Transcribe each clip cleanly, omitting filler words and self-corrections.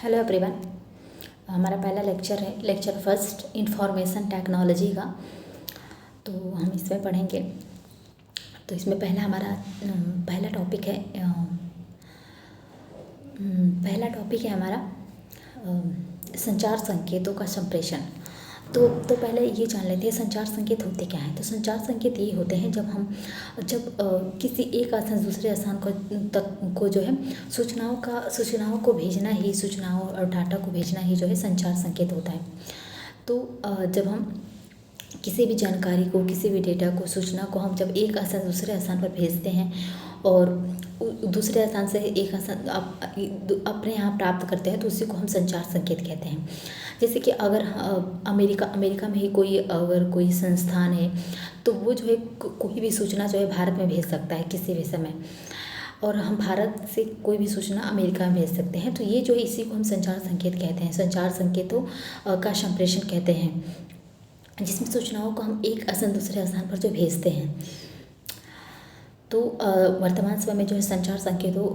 Hello everyone. हमारा पहला lecture है लेक्चर फर्स्ट इंफॉर्मेशन टेक्नोलॉजी का। तो हम इसमें पढ़ेंगे। तो इसमें पहला टॉपिक है हमारा संचार संकेतों का संप्रेषण। तो पहले ये जान लेते हैं संचार संकेत होते क्या हैं। तो संचार संकेत ये होते हैं जब किसी एक स्थान दूसरे स्थान को जो है सूचनाओं को भेजना ही, सूचनाओं और डाटा को भेजना ही जो है संचार संकेत होता है। तो जब हम किसी भी जानकारी को, किसी भी डेटा को, सूचना को हम जब एक स्थान दूसरे स्थान पर भेजते हैं और दूसरे स्थान से एक स्थान अपने यहाँ प्राप्त करते हैं तो उसी को हम संचार संकेत कहते हैं। जैसे कि अगर अमेरिका में ही कोई संस्थान है तो वो जो है कोई भी सूचना जो है भारत में भेज सकता है किसी भी समय, और हम भारत से कोई भी सूचना अमेरिका में भेज सकते हैं। तो ये जो है इसी को हम संचार संकेत कहते हैं, संचार संकेतों का संप्रेषण कहते हैं, जिसमें सूचनाओं को हम एक स्थान दूसरे स्थान पर जो भेजते हैं। तो वर्तमान समय में जो है संचार संकेतों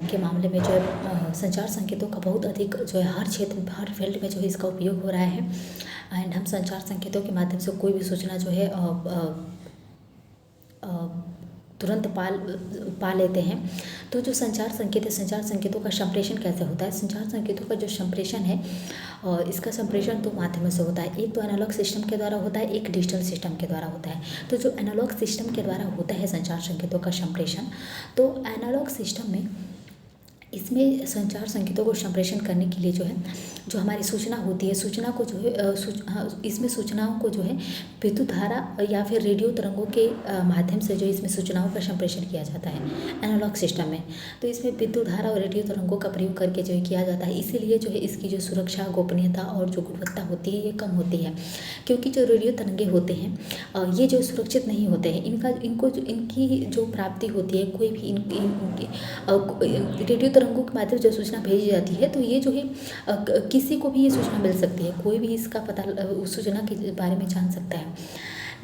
के मामले में जो है संचार संकेतों का बहुत अधिक जो है हर क्षेत्र में, हर फील्ड में जो है इसका उपयोग हो रहा है। एंड हम संचार संकेतों के माध्यम से कोई भी सूचना जो है तुरंत पा लेते हैं। तो जो संचार संकेत है, संचार संकेतों का संप्रेषण कैसे होता है। संचार संकेतों का जो संप्रेषण है इसका संप्रेषण दो माध्यमों से होता है। एक तो एनालॉग सिस्टम के द्वारा होता है, एक डिजिटल सिस्टम के द्वारा होता है। तो जो एनालॉग सिस्टम के द्वारा होता है संचार संकेतों का संप्रेषण, तो एनालॉग सिस्टम में इसमें संचार संकेतों को संप्रेषण करने के लिए जो हमारी सूचना होती है, सूचना को जो है इसमें सूचनाओं को जो है विद्युत धारा या फिर रेडियो तरंगों के माध्यम से जो इसमें सूचनाओं का संप्रेषण किया जाता है एनालॉग सिस्टम में। तो इसमें विद्युत धारा और रेडियो तरंगों का प्रयोग करके जो है किया जाता है। इसीलिए जो है इसकी जो सुरक्षा, गोपनीयता और जो गुणवत्ता होती है ये कम होती है, क्योंकि जो रेडियो तरंगे होते हैं ये जो सुरक्षित नहीं होते हैं। इनकी जो प्राप्ति होती है, कोई भी रेडियो तरंगों के माध्यम जो सूचना भेजी जाती है तो ये जो है किसी को भी ये सूचना मिल सकती है, कोई भी इसका पता उस सूचना के बारे में जान सकता है।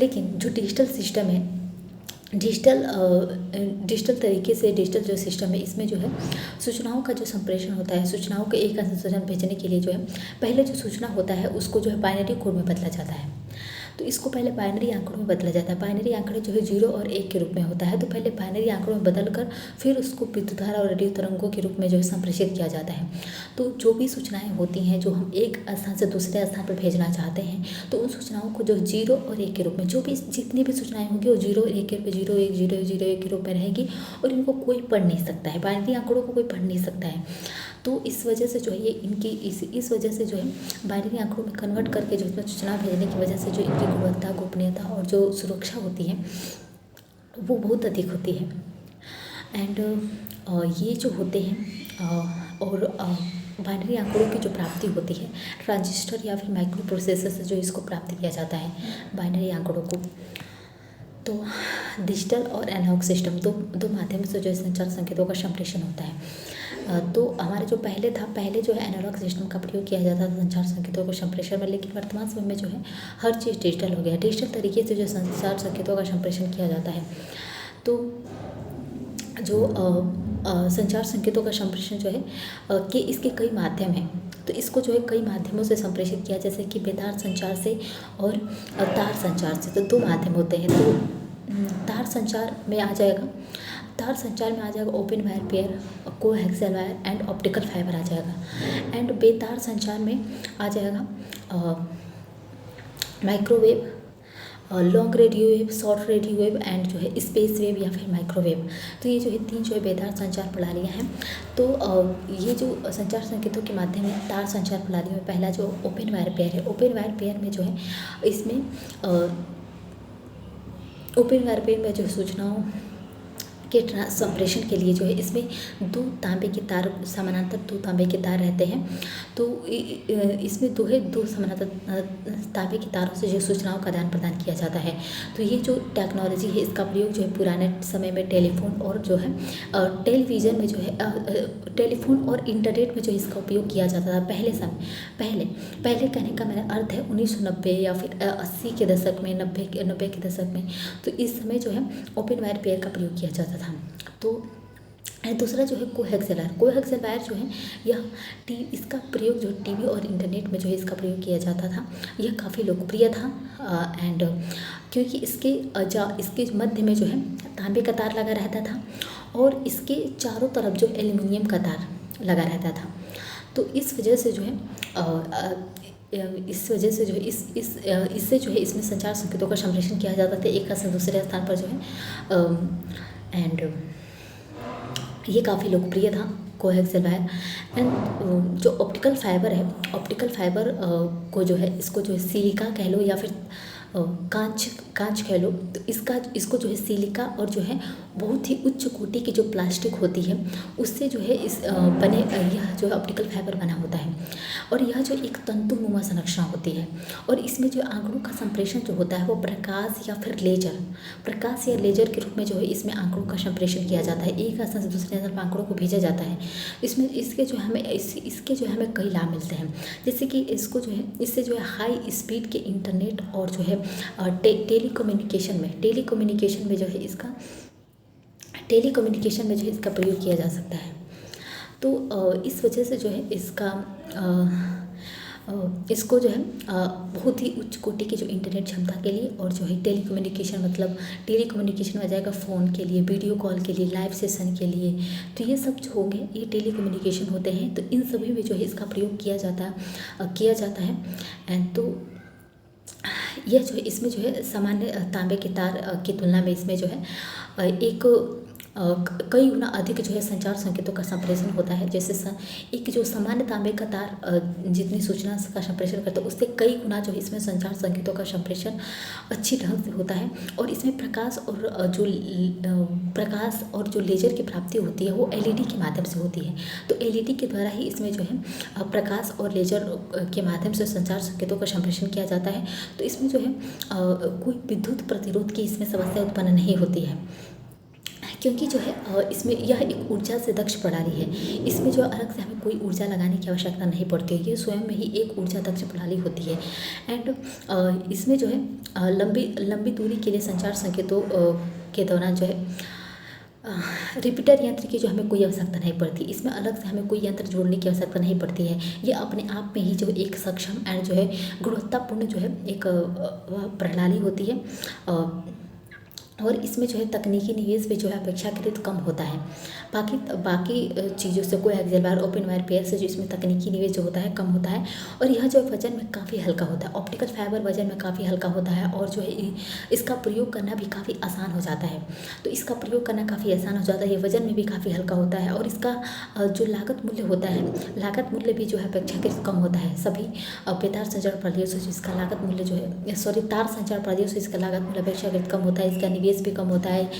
लेकिन जो डिजिटल सिस्टम है, डिजिटल तरीके से डिजिटल जो सिस्टम है इसमें जो है सूचनाओं का जो संप्रेषण होता है, सूचनाओं के एक स्थान भेजने के लिए जो है पहले जो सूचना होता है उसको जो है बाइनरी कोड में बदला जाता है। तो इसको पहले बाइनरी आंकड़ों में बदला जाता है। बाइनरी आंकड़े जो है 0 और 1 के रूप में होता है। तो पहले बाइनरी आंकड़ों में बदल कर फिर उसको विद्युत धारा और रेडियो तरंगों के रूप में जो है संप्रेषित किया जाता है। तो जो भी सूचनाएं होती हैं जो हम एक स्थान से दूसरे स्थान पर भेजना चाहते हैं तो उन सूचनाओं को जो 0 और 1 के रूप में, जो भी जितनी भी सूचनाएं होंगी वो 0 और 1 के रूप में 0 1 0 0 1 के रूप में रहेगी और इनको कोई पढ़ नहीं सकता है, बाइनरी आंकड़ों को कोई पढ़ नहीं सकता है। तो इस वजह से जो है ये इस वजह से जो है बाइनरी आंकड़ों में कन्वर्ट करके जो इसमें सूचना भेजने की वजह से जो इनकी गुणवत्ता, गोपनीयता और जो सुरक्षा होती है वो बहुत अधिक होती है। एंड ये जो होते हैं और बाइनरी आंकड़ों की जो प्राप्ति होती है ट्रांजिस्टर या फिर माइक्रो प्रोसेसर से जो इसको प्राप्त किया जाता है बाइनरी आंकड़ों को। तो डिजिटल और एनालॉग सिस्टम दो माध्यम से जो संचार संकेतों का संप्रेषण होता है। तो हमारा जो पहले जो है एनालॉग सिस्टम का प्रयोग किया जाता था संचार संकेतों को संप्रेषण में, लेकिन वर्तमान समय में जो है हर चीज़ डिजिटल हो गया। डिजिटल तरीके से जो संचार संकेतों का संप्रेषण किया जाता है। तो जो संचार संकेतों का संप्रेषण जो है कि इसके कई माध्यम हैं। तो इसको जो है कई माध्यमों से संप्रेषित किया, जैसे कि बेतार संचार से और तार संचार से। तो दो माध्यम होते हैं। तो तार संचार में आ जाएगा open wire pair, coaxial wire and optical fibre आ जाएगा। एंड बेतार संचार में आ जाएगा microwave, long radio wave, short radio wave and जो है स्पेस वेव या फिर माइक्रोवेव। तो ये जो है 3 जो है बेतार संचार प्रणालियाँ हैं। तो ये जो संचार संकेतों के माध्यम में तार संचार प्रणाली में पहला जो ओपन वायर पेयर है, ओपन वायर पेयर में जो है इसमें ओपन वायर पेयर में जो सूचनाओं के संप्रेषण के लिए जो है इसमें 2 तांबे के तार, समानांतर 2 तांबे के तार रहते हैं। तो इसमें दो समानांतर तांबे के तारों से जो सूचनाओं का आदान प्रदान किया जाता है। तो ये जो टेक्नोलॉजी है इसका प्रयोग जो है पुराने समय में टेलीफोन और जो है टेलीविज़न में जो है टेलीफोन और इंटरनेट में जो इसका उपयोग किया जाता था पहले कहने का मेरा अर्थ है 1990 या फिर 80 के दशक में, 90 के दशक में। तो इस समय जो है ओपन वायर पेयर का प्रयोग किया जाता था। तो एंड दूसरा जो है कोएक्सियल वायर। कोएक्सियल वायर जो है यह इसका प्रयोग जो टीवी और इंटरनेट में जो है इसका प्रयोग किया जाता था, यह काफ़ी लोकप्रिय था। एंड क्योंकि इसके मध्य में जो है तांबे का तार लगा रहता था और इसके चारों तरफ जो एल्युमिनियम का तार लगा रहता था। तो इस वजह से जो है इससे जो है इसमें संचार संकेतों का संप्रेषण किया जाता था एक स्थान से दूसरे स्थान पर जो है। एंड ये काफ़ी लोकप्रिय था कोएक्सियल वायर। एंड जो ऑप्टिकल फाइबर है, ऑप्टिकल फाइबर को जो है इसको जो है सिलिका कह लो या फिर कांच कह लो, तो इसको जो है सिलिका और जो है बहुत ही उच्च कोटि की जो प्लास्टिक होती है उससे जो है यह जो है ऑप्टिकल फाइबर बना होता है। और यह जो एक तंतुनुमा संरचना होती है और इसमें जो आंकड़ों का संप्रेषण जो होता है वो प्रकाश या लेजर के रूप में जो है इसमें आंकड़ों का संप्रेषण किया जाता है। एक स्थान से दूसरे स्थान पर आंकड़ों को भेजा जाता है। इसके जो हमें कई लाभ मिलते हैं, जैसे कि इससे जो है हाई स्पीड के इंटरनेट और जो है टेलीकम्युनिकेशन में जो है इसका प्रयोग किया जा सकता है। तो इस वजह से जो है इसको जो है बहुत ही उच्च कोटि की जो इंटरनेट क्षमता के लिए और जो है टेलीकम्युनिकेशन में आ जाएगा फ़ोन के लिए, वीडियो कॉल के लिए, लाइव सेशन के लिए। तो ये सब जो होंगे ये टेलीकम्युनिकेशन होते हैं। तो इन सभी में जो है इसका प्रयोग किया जाता है। एंड तो यह जो है इसमें जो है सामान्य तांबे के तार की तुलना में इसमें जो है कई गुना अधिक जो है संचार संकेतों का संप्रेषण होता है। जैसे एक जो सामान्य तांबे का तार जितनी सूचना का संप्रेषण करता है उससे कई गुना जो है इसमें संचार संकेतों का संप्रेषण अच्छी ढंग से होता है। और इसमें प्रकाश और जो लेजर की प्राप्ति होती है वो एलईडी के माध्यम से होती है। तो एलईडी के द्वारा ही इसमें जो है प्रकाश और लेजर के माध्यम से संचार संकेतों का संप्रेषण किया जाता है। तो इसमें जो है कोई विद्युत प्रतिरोध की इसमें समस्या उत्पन्न नहीं होती है, क्योंकि जो है इसमें यह एक ऊर्जा से दक्ष प्रणाली है। इसमें जो अलग से हमें कोई ऊर्जा लगाने की आवश्यकता नहीं पड़ती है, ये स्वयं में ही एक ऊर्जा दक्ष प्रणाली होती है। एंड इसमें जो है लंबी दूरी के लिए संचार संकेतों के दौरान जो है रिपीटर यंत्र की जो हमें कोई आवश्यकता नहीं पड़ती। इसमें अलग से हमें कोई यंत्र जोड़ने की आवश्यकता नहीं पड़ती है। ये अपने आप में ही जो एक सक्षम एंड जो है गुणवत्तापूर्ण जो है एक प्रणाली होती है। और इसमें जो है तकनीकी निवेश भी जो है अपेक्षाकृत कम होता है बाकी चीज़ों से। Coaxial wire, open wire pair से जो इसमें तकनीकी निवेश जो होता है कम होता है। और यह जो वजन में काफ़ी हल्का होता है। ऑप्टिकल फाइबर वजन में काफ़ी हल्का होता है और जो है इसका प्रयोग करना भी काफ़ी आसान हो जाता है। तो इसका प्रयोग करना काफ़ी आसान हो जाता है, ये वजन में भी काफ़ी हल्का होता है। और इसका जो लागत मूल्य होता है, लागत मूल्य भी जो है अपेक्षाकृत कम होता है। सभी बेतार संचार प्रणालियों से इसका लागत मूल्य जो है तार संचार प्रणालियों से इसका लागत मूल्य अपेक्षाकृत कम होता है। इसका निवेश भी कम होता है,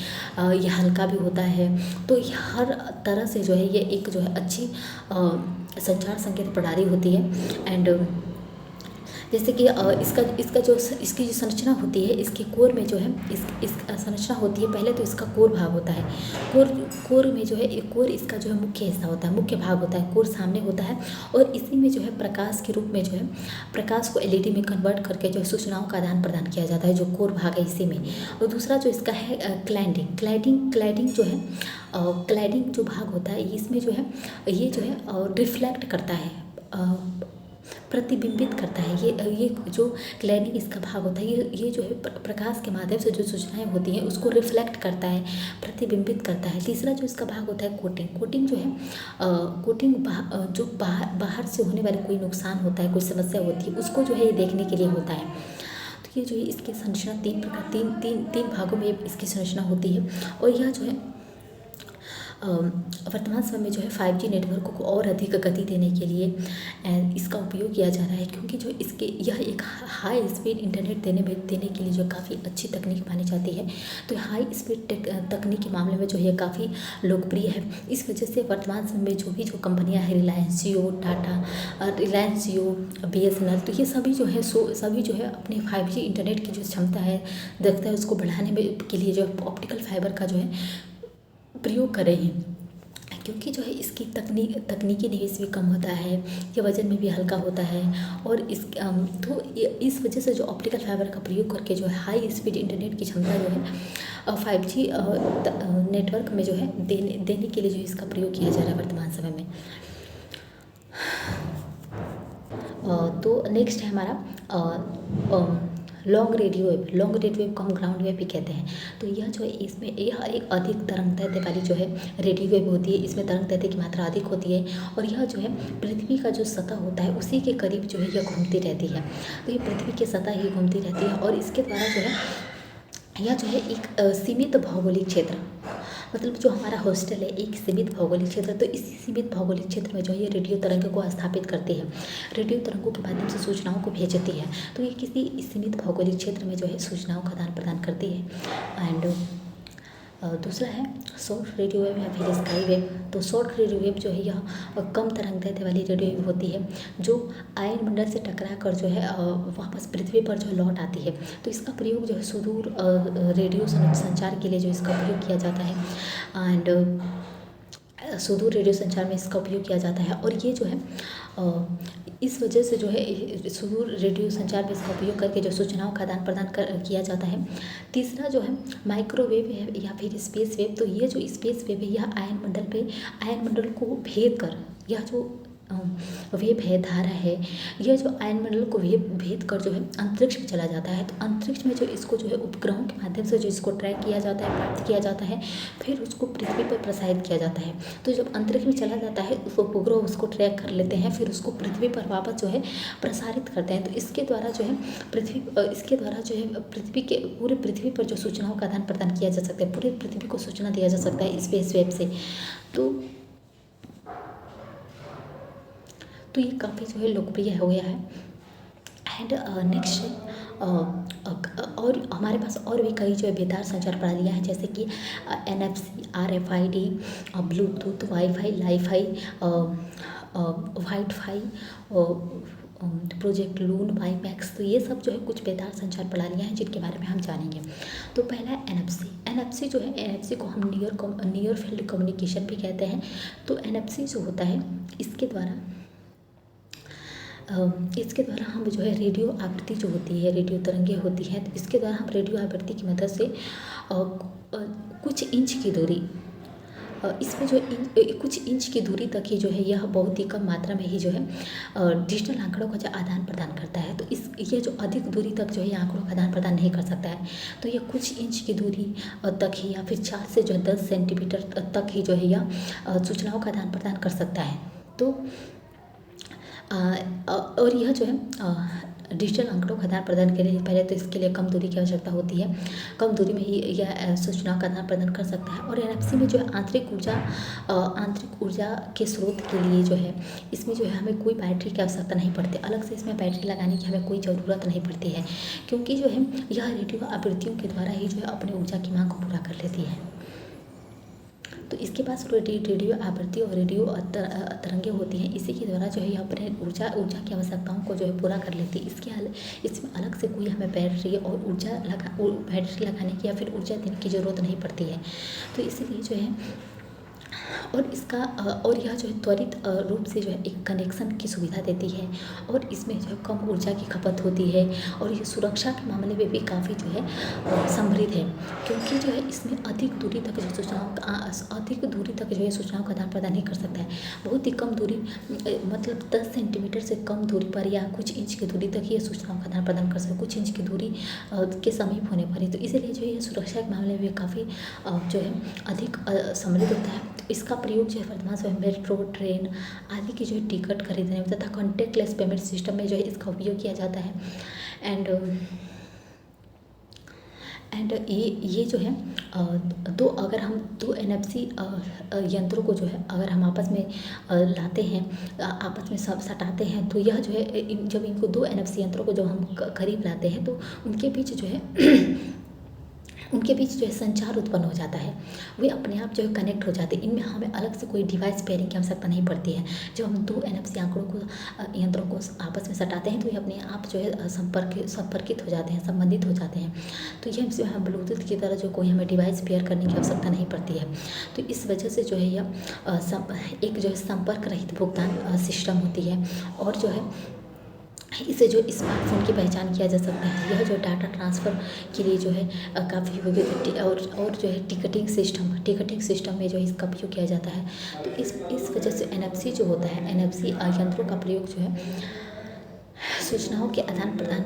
यह हल्का भी होता है। तो हर तरह से जो है ये एक जो है अच्छी संचार संकेत प्रणाली होती है। एंड जैसे कि इसकी जो संरचना होती है, इसके कोर में जो है इस संरचना होती है। पहले तो इसका कोर भाग होता है। कोर में जो है कोर इसका जो है मुख्य हिस्सा होता है, मुख्य भाग होता है। कोर सामने होता है और इसी में जो है प्रकाश के रूप में जो है प्रकाश को एलईडी में कन्वर्ट करके जो है सूचनाओं का आदान प्रदान किया जाता है, जो कोर भाग है इसी में। और दूसरा जो इसका है क्लैडिंग जो है क्लैडिंग जो भाग होता है इसमें जो है ये जो है रिफ्लेक्ट करता है, प्रतिबिंबित करता है। ये जो क्लैडिंग इसका भाग होता है ये जो है प्रकाश के माध्यम से जो सूचनाएं होती हैं उसको रिफ्लेक्ट करता है, प्रतिबिंबित करता है। तीसरा जो इसका भाग होता है कोटिंग जो है जो बाहर से होने वाले कोई नुकसान होता है, कोई समस्या होती है, उसको जो है ये देखने के लिए होता है। तो ये जो है इसकी संरचना तीन भागों में इसकी संरचना होती है। और यह जो है वर्तमान समय में जो है 5G नेटवर्क को और अधिक गति देने के लिए इसका उपयोग किया जा रहा है, क्योंकि जो यह एक हाई स्पीड इंटरनेट देने के लिए जो काफ़ी अच्छी तकनीक मानी जाती है। तो हाई स्पीड तकनीक के मामले में जो है काफ़ी लोकप्रिय है। इस वजह से वर्तमान समय में जो कंपनियां हैं, रिलायंस जियो, टाटा, BSNL, तो ये सभी जो है अपने 5G इंटरनेट की जो क्षमता है, दक्षता है, उसको बढ़ाने में के लिए जो ऑप्टिकल फाइबर का जो है प्रयोग कर रहे हैं। क्योंकि जो है इसकी तकनीकी निवेश भी कम होता है, ये वज़न में भी हल्का होता है और तो इस वजह से जो ऑप्टिकल फाइबर का प्रयोग करके जो है हाई स्पीड इंटरनेट की क्षमता जो है 5G नेटवर्क में जो है देने के लिए जो इसका प्रयोग किया जा रहा है वर्तमान समय में। तो नेक्स्ट है हमारा लॉन्ग रेडियो वेव को हम ग्राउंड वेव भी कहते हैं। तो यह जो है इसमें यह एक अधिक तरंग दैर्ध्य वाली जो है रेडियो वेव होती है। इसमें तरंग दैर्ध्य की मात्रा अधिक होती है और यह जो है पृथ्वी का जो सतह होता है उसी के करीब जो है यह घूमती रहती है। तो ये पृथ्वी की सतह ही घूमती रहती है और इसके द्वारा जो है यह जो है एक सीमित भौगोलिक क्षेत्र, मतलब जो हमारा हॉस्टल है एक सीमित भौगोलिक क्षेत्र, तो इसी सीमित भौगोलिक क्षेत्र में जो है ये रेडियो तरंगों को स्थापित करती है, रेडियो तरंगों के माध्यम से सूचनाओं को भेजती है। तो ये किसी सीमित भौगोलिक क्षेत्र में जो है सूचनाओं का आदान प्रदान करती है। एंड दूसरा है शॉर्ट रेडियो वेव या फिर स्काई वेव। तो शॉर्ट रेडियो वेव जो है यह कम तरंग दैर्ध्य वाली रेडियो वेव होती है जो आयन मंडल से टकरा कर जो है वापस पृथ्वी पर जो है लौट आती है। तो इसका प्रयोग जो है सुदूर रेडियो संचार के लिए जो इसका उपयोग किया जाता है एंड सुदूर रेडियो संचार में इसका उपयोग किया जाता है। और ये जो है इस वजह से जो है सुदूर रेडियो संचार में इसका उपयोग करके जो सूचनाओं का आदान प्रदान किया जाता है। तीसरा जो है माइक्रोवेव है या फिर स्पेस वेव। तो ये जो स्पेस वेव है यह आयन मंडल को भेद कर, यह जो वेव है धारा है, यह जो आयन मंडल को भेद कर जो है अंतरिक्ष में चला जाता है। तो अंतरिक्ष में जो इसको जो है उपग्रहों के माध्यम से जो इसको ट्रैक किया जाता है, प्राप्त किया जाता है, फिर उसको पृथ्वी पर प्रसारित किया जाता है। तो जब अंतरिक्ष में चला जाता है उस उपग्रह उसको ट्रैक कर लेते हैं, फिर उसको पृथ्वी पर वापस जो है प्रसारित करते हैं। तो इसके द्वारा जो है पृथ्वी के पूरे पृथ्वी पर जो सूचनाओं का आदान प्रदान किया जा सकता है, पूरे पृथ्वी को सूचना दिया जा सकता है स्पेस वेव से। तो ये काफ़ी जो है लोकप्रिय हो गया है। एंड नेक्स्ट है और हमारे पास और भी कई जो है बेतार संचार प्रणालियाँ हैं, जैसे कि NFC, RFID, Bluetooth, WiFi, LiFi, WhiteFi, project Loon, WiMAX. तो ये सब जो है कुछ बेतार संचार प्रणालियाँ हैं जिनके बारे में हम जानेंगे। तो पहला है NFC जो है, NFC को हम नियर फील्ड कम्युनिकेशन भी कहते हैं। तो NFC जो होता है इसके द्वारा हम जो है रेडियो आवृत्ति जो होती है, रेडियो तरंगें होती हैं, तो इसके द्वारा हम रेडियो आवृत्ति की मदद से कुछ इंच की दूरी, इसमें जो कुछ इंच की दूरी तक ही जो है यह बहुत ही कम मात्रा में ही जो है डिजिटल आंकड़ों का जो आदान प्रदान करता है। तो ये जो अधिक दूरी तक जो है ये आंकड़ों का आदान प्रदान नहीं कर सकता है। तो ये कुछ इंच की दूरी तक ही या फिर 4 से जो है 10 सेंटीमीटर तक ही जो है यह सूचनाओं का आदान प्रदान कर सकता है। तो और यह जो है डिजिटल आंकड़ों का आदान प्रदान के लिए पहले तो इसके लिए कम दूरी की आवश्यकता होती है, कम दूरी में ही यह सूचनाओं का आदान प्रदान कर सकता है। और NFC में जो है आंतरिक ऊर्जा के स्रोत के लिए जो है इसमें जो है हमें कोई बैटरी की आवश्यकता नहीं पड़ती, अलग से इसमें बैटरी लगाने की हमें कोई ज़रूरत नहीं पड़ती है, क्योंकि जो है यह रेडियो आवृत्तियों के द्वारा ही जो है अपनी ऊर्जा की मांग को पूरा कर लेती है। तो इसके पास रेडियो आवृत्ति और रेडियो तरंगें होती हैं, इसी के द्वारा जो है यह अपने ऊर्जा की आवश्यकताओं को जो है पूरा कर लेती है। इसमें अलग से कोई हमें बैटरी और बैटरी लगाने की या फिर ऊर्जा देने की ज़रूरत नहीं पड़ती है। तो इसीलिए जो है और यह जो है त्वरित रूप से जो है एक कनेक्शन की सुविधा देती है और इसमें जो है कम ऊर्जा की खपत होती है और ये सुरक्षा के मामले में भी काफ़ी जो है समृद्ध है, क्योंकि जो है इसमें अधिक दूरी तक जो सूचनाओं का आदान प्रदान नहीं कर सकता है। बहुत ही कम दूरी, मतलब 10 सेंटीमीटर से कम दूरी पर या कुछ इंच की दूरी तक ही ये सूचनाओं का आदान प्रदान कर सकता है, कुछ इंच की दूरी के समीप होने पर ही। तो इसीलिए जो है सुरक्षा के मामले में काफ़ी जो है अधिक समृद्ध होता है। इसका प्रयोग जो है वर्तमान समय मेट्रो, ट्रेन आदि की जो है टिकट खरीदने में तथा कॉन्टैक्टलेस पेमेंट सिस्टम में जो है इसका उपयोग किया जाता है। एंड ये जो है अगर हम दो NFC यंत्रों को जो है अगर हम आपस में लाते हैं, आपस में सब सटाते हैं, तो यह जो है जब इनको 2 NFC यंत्रों को जब हम करीब लाते हैं तो उनके बीच जो है उनके बीच जो है संचार उत्पन्न हो जाता है, वे अपने आप जो है कनेक्ट हो जाते हैं। इनमें हमें अलग से कोई डिवाइस पेयरिंग की आवश्यकता नहीं पड़ती है। जब हम 2 एनएफसी आंकड़ों को यंत्रों को आपस में सटाते हैं तो ये अपने आप जो है संपर्कित हो जाते हैं, संबंधित हो जाते हैं। तो ये इसमें हम ब्लूटूथ की तरह जो कोई हमें डिवाइस पेयर करने की आवश्यकता नहीं पड़ती है। तो इस वजह से जो है यह एक जो है संपर्क रहित भुगतान सिस्टम होती है। और जो है इससे जो स्मार्टफ़ोन की पहचान किया जा सकता है। यह जो डाटा ट्रांसफ़र के लिए जो है काफ़ी उपयोगी और जो है टिकटिंग सिस्टम में जो है इसका उपयोग किया जाता है। तो इस वजह से एनएफसी जो होता है, एनएफसी यंत्रों का प्रयोग जो है सूचनाओं के आदान-प्रदान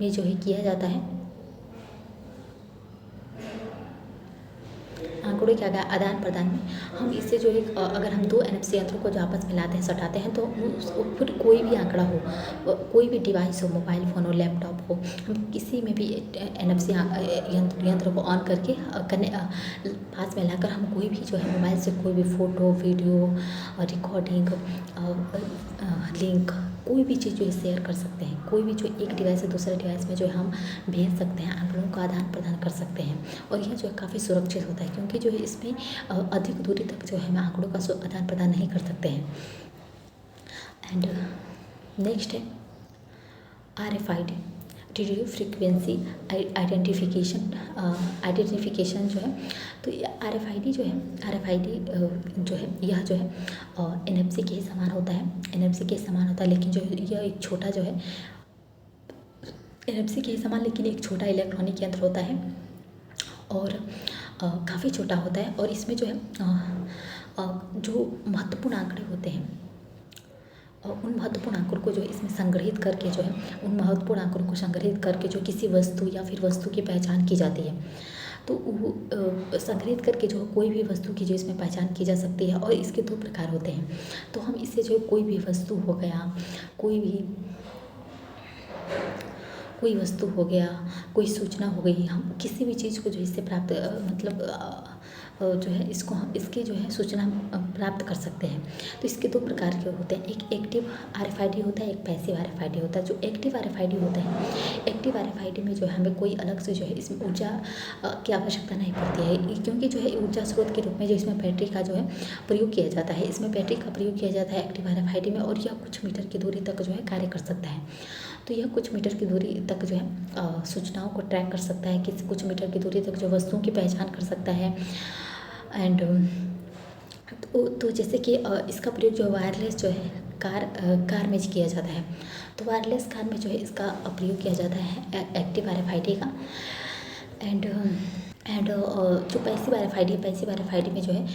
में जो है किया जाता है। आंकड़ों के आदान प्रदान में हम इससे जो है अगर हम 2 एनएफसी यंत्रों को जो आपस में लाते हैं, सटाते हैं, तो फिर कोई भी आंकड़ा हो, कोई भी डिवाइस हो, मोबाइल फ़ोन हो, लैपटॉप हो, हम किसी में भी एनएफसी यंत्र को ऑन करके पास में लाकर हम कोई भी जो है मोबाइल से कोई भी फ़ोटो, वीडियो, रिकॉर्डिंग, लिंक, कोई भी चीज़ जो है शेयर कर सकते हैं। कोई भी जो एक डिवाइस से दूसरे डिवाइस में जो है हम भेज सकते हैं, आंकड़ों का आदान प्रदान कर सकते हैं। और यह जो है काफ़ी सुरक्षित होता है, क्योंकि जो है इसमें अधिक दूरी तक जो है हम आंकड़ों का आदान प्रदान नहीं कर सकते हैं। एंड नेक्स्ट है RFID, रेडियो फ्रीक्वेंसी आइडेंटिफिकेशन जो है। तो RFID जो है, यह जो है NFC के ही समान होता है, NFC के समान होता है, लेकिन जो है यह एक छोटा जो है NFC के ही समान, लेकिन एक छोटा इलेक्ट्रॉनिक यंत्र होता है और काफ़ी छोटा होता है। और इसमें जो है जो महत्वपूर्ण आंकड़े होते हैं, उन महत्वपूर्ण आंकड़ों को जो है इसमें संग्रहित करके जो है उन महत्वपूर्ण आंकड़ों को संग्रहित करके जो किसी वस्तु या फिर वस्तु की पहचान की जाती है, तो वो संग्रहित करके जो कोई भी वस्तु की जो इसमें पहचान की जा सकती है। और इसके 2 प्रकार होते हैं। तो हम इससे जो कोई भी वस्तु हो गया, कोई वस्तु हो गया, कोई सूचना हो गई, हम किसी भी चीज़ को जो इससे प्राप्त जो है इसको हम इसकी जो है सूचना प्राप्त कर सकते हैं। तो इसके 2 प्रकार के होते हैं, एक एक्टिव RFID होता है, एक पैसिव RFID होता है। जो एक्टिव RFID होता है, एक्टिव RFID में जो है हमें कोई अलग से जो है इसमें ऊर्जा की आवश्यकता नहीं पड़ती है, क्योंकि जो है ऊर्जा स्रोत के रूप में जो इसमें बैटरी का जो है प्रयोग किया जाता है। इसमें बैटरी का प्रयोग किया जाता है एक्टिव RFID में, और यह कुछ मीटर की दूरी तक जो है कार्य कर सकता है। तो यह कुछ मीटर की दूरी तक जो है सूचनाओं को ट्रैक कर सकता है, किसी कुछ मीटर की दूरी तक जो वस्तुओं की पहचान कर सकता है। एंड तो जैसे कि इसका प्रयोग जो वायरलेस जो है कार में किया जाता है। तो वायरलेस कार में जो है इसका प्रयोग किया जाता है एक्टिव RFID का। एंड जो पैसिव RFID में जो है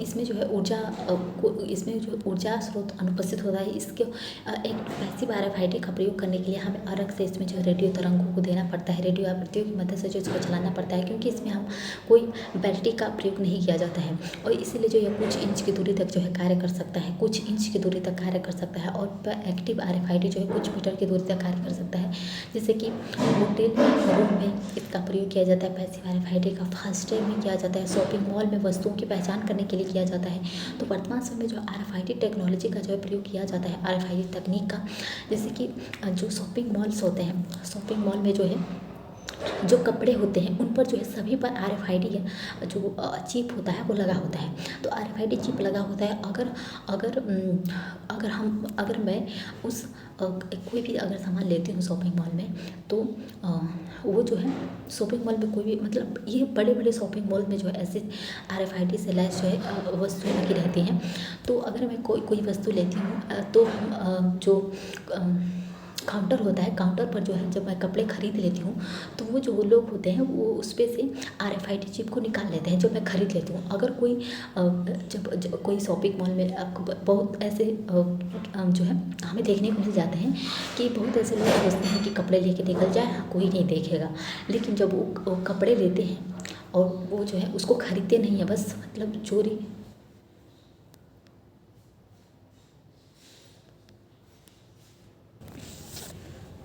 इसमें जो है इसमें जो ऊर्जा स्रोत अनुपस्थित होता है। इसके एक पैसिव RFID का प्रयोग करने के लिए हमें अलग से इसमें जो रेडियो तरंगों को देना पड़ता है, रेडियो आवृत्तियों की मदद से जो इसको चलाना पड़ता है, क्योंकि इसमें हम कोई बैटरी का प्रयोग नहीं किया जाता है। और इसीलिए जो यह कुछ इंच की दूरी तक जो है कार्य कर सकता है, कुछ इंच की दूरी तक कार्य कर सकता है। और एक्टिव RFID जो है कुछ मीटर की दूरी तक कार्य कर सकता है। जैसे कि होटल रूम में इसका प्रयोग किया जाता है पैसिव RFID का, फास्टैग में किया जाता है, शॉपिंग मॉल में वस्तुओं की पहचान करने के लिए किया जाता है। तो वर्तमान समय में जो RFID टेक्नोलॉजी का जो है प्रयोग किया जाता है, RFID तकनीक का, जैसे कि जो शॉपिंग मॉल्स होते हैं, शॉपिंग मॉल में जो है जो कपड़े होते हैं उन पर जो है सभी पर RFID जो चिप होता है वो लगा होता है। तो RFID चिप लगा होता है। अगर मैं उस कोई भी अगर सामान लेती हूँ शॉपिंग मॉल में, तो वो जो है शॉपिंग मॉल में कोई भी, मतलब ये बड़े बड़े शॉपिंग मॉल में जो है ऐसे RFID से लैस जो है वस्तुएं लगी रहती हैं। तो अगर मैं कोई वस्तु लेती हूँ तो हम जो काउंटर होता है, काउंटर पर जो है जब मैं कपड़े खरीद लेती हूँ तो वो जो लोग होते हैं वो उस पे से RFID चिप को निकाल लेते हैं जो मैं खरीद लेती हूँ। अगर कोई जब कोई शॉपिंग मॉल में बहुत ऐसे जो है हमें देखने को मिल जाते हैं कि बहुत ऐसे लोग सोचते हैं कि कपड़े लेके निकल जाए, कोई नहीं देखेगा। लेकिन जब वो कपड़े लेते हैं और वो जो है उसको खरीदते नहीं है, बस मतलब चोरी।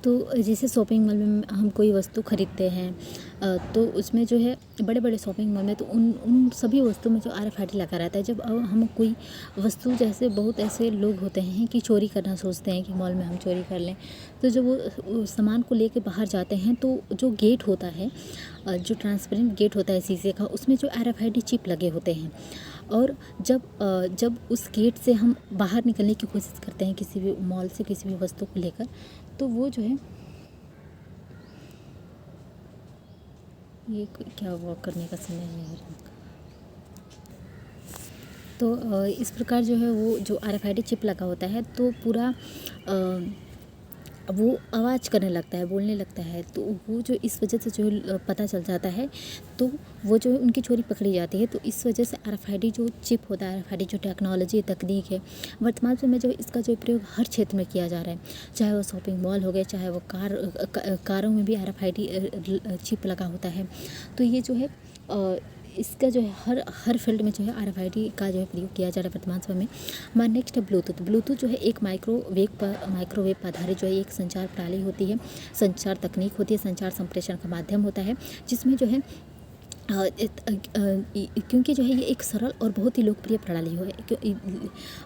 तो जैसे शॉपिंग मॉल में हम कोई वस्तु खरीदते हैं तो उसमें जो है बड़े बड़े शॉपिंग मॉल में तो उन उन सभी वस्तुओं में जो RFID लगा रहता है। जब हम कोई वस्तु, जैसे बहुत ऐसे लोग होते हैं कि चोरी करना सोचते हैं कि मॉल में हम चोरी कर लें, तो जब वो सामान को लेके बाहर जाते हैं तो जो गेट होता है, जो ट्रांसपेरेंट गेट होता है शीशे का, उसमें जो RFID चिप लगे होते हैं। और जब उस गेट से हम बाहर निकलने की कोशिश करते हैं किसी भी मॉल से किसी भी वस्तु को लेकर, तो वो जो है, ये क्या वॉक करने का समय है। तो इस प्रकार जो है वो जो RFID चिप लगा होता है तो पूरा वो आवाज़ करने लगता है, बोलने लगता है। तो वो जो इस वजह से जो पता चल जाता है, तो वो जो उनकी चोरी पकड़ी जाती है। तो इस वजह से RFID जो चिप होता है, RFID जो टेक्नोलॉजी तकनीक है, वर्तमान समय जो इसका जो प्रयोग हर क्षेत्र में किया जा रहा है, चाहे वो शॉपिंग मॉल हो गए, चाहे वो कारों में भी RFID चिप लगा होता है। तो ये जो है इसका जो है हर फील्ड में जो है RFID का जो है प्रयोग किया जा रहा है वर्तमान समय में। हमारा नेक्स्ट है ब्लूटूथ जो है एक माइक्रोवेव पर आधारित जो है एक संचार प्रणाली होती है, संचार तकनीक होती है, संचार संप्रेषण का माध्यम होता है, जिसमें जो है क्योंकि जो है ये एक सरल और बहुत ही लोकप्रिय प्रणाली है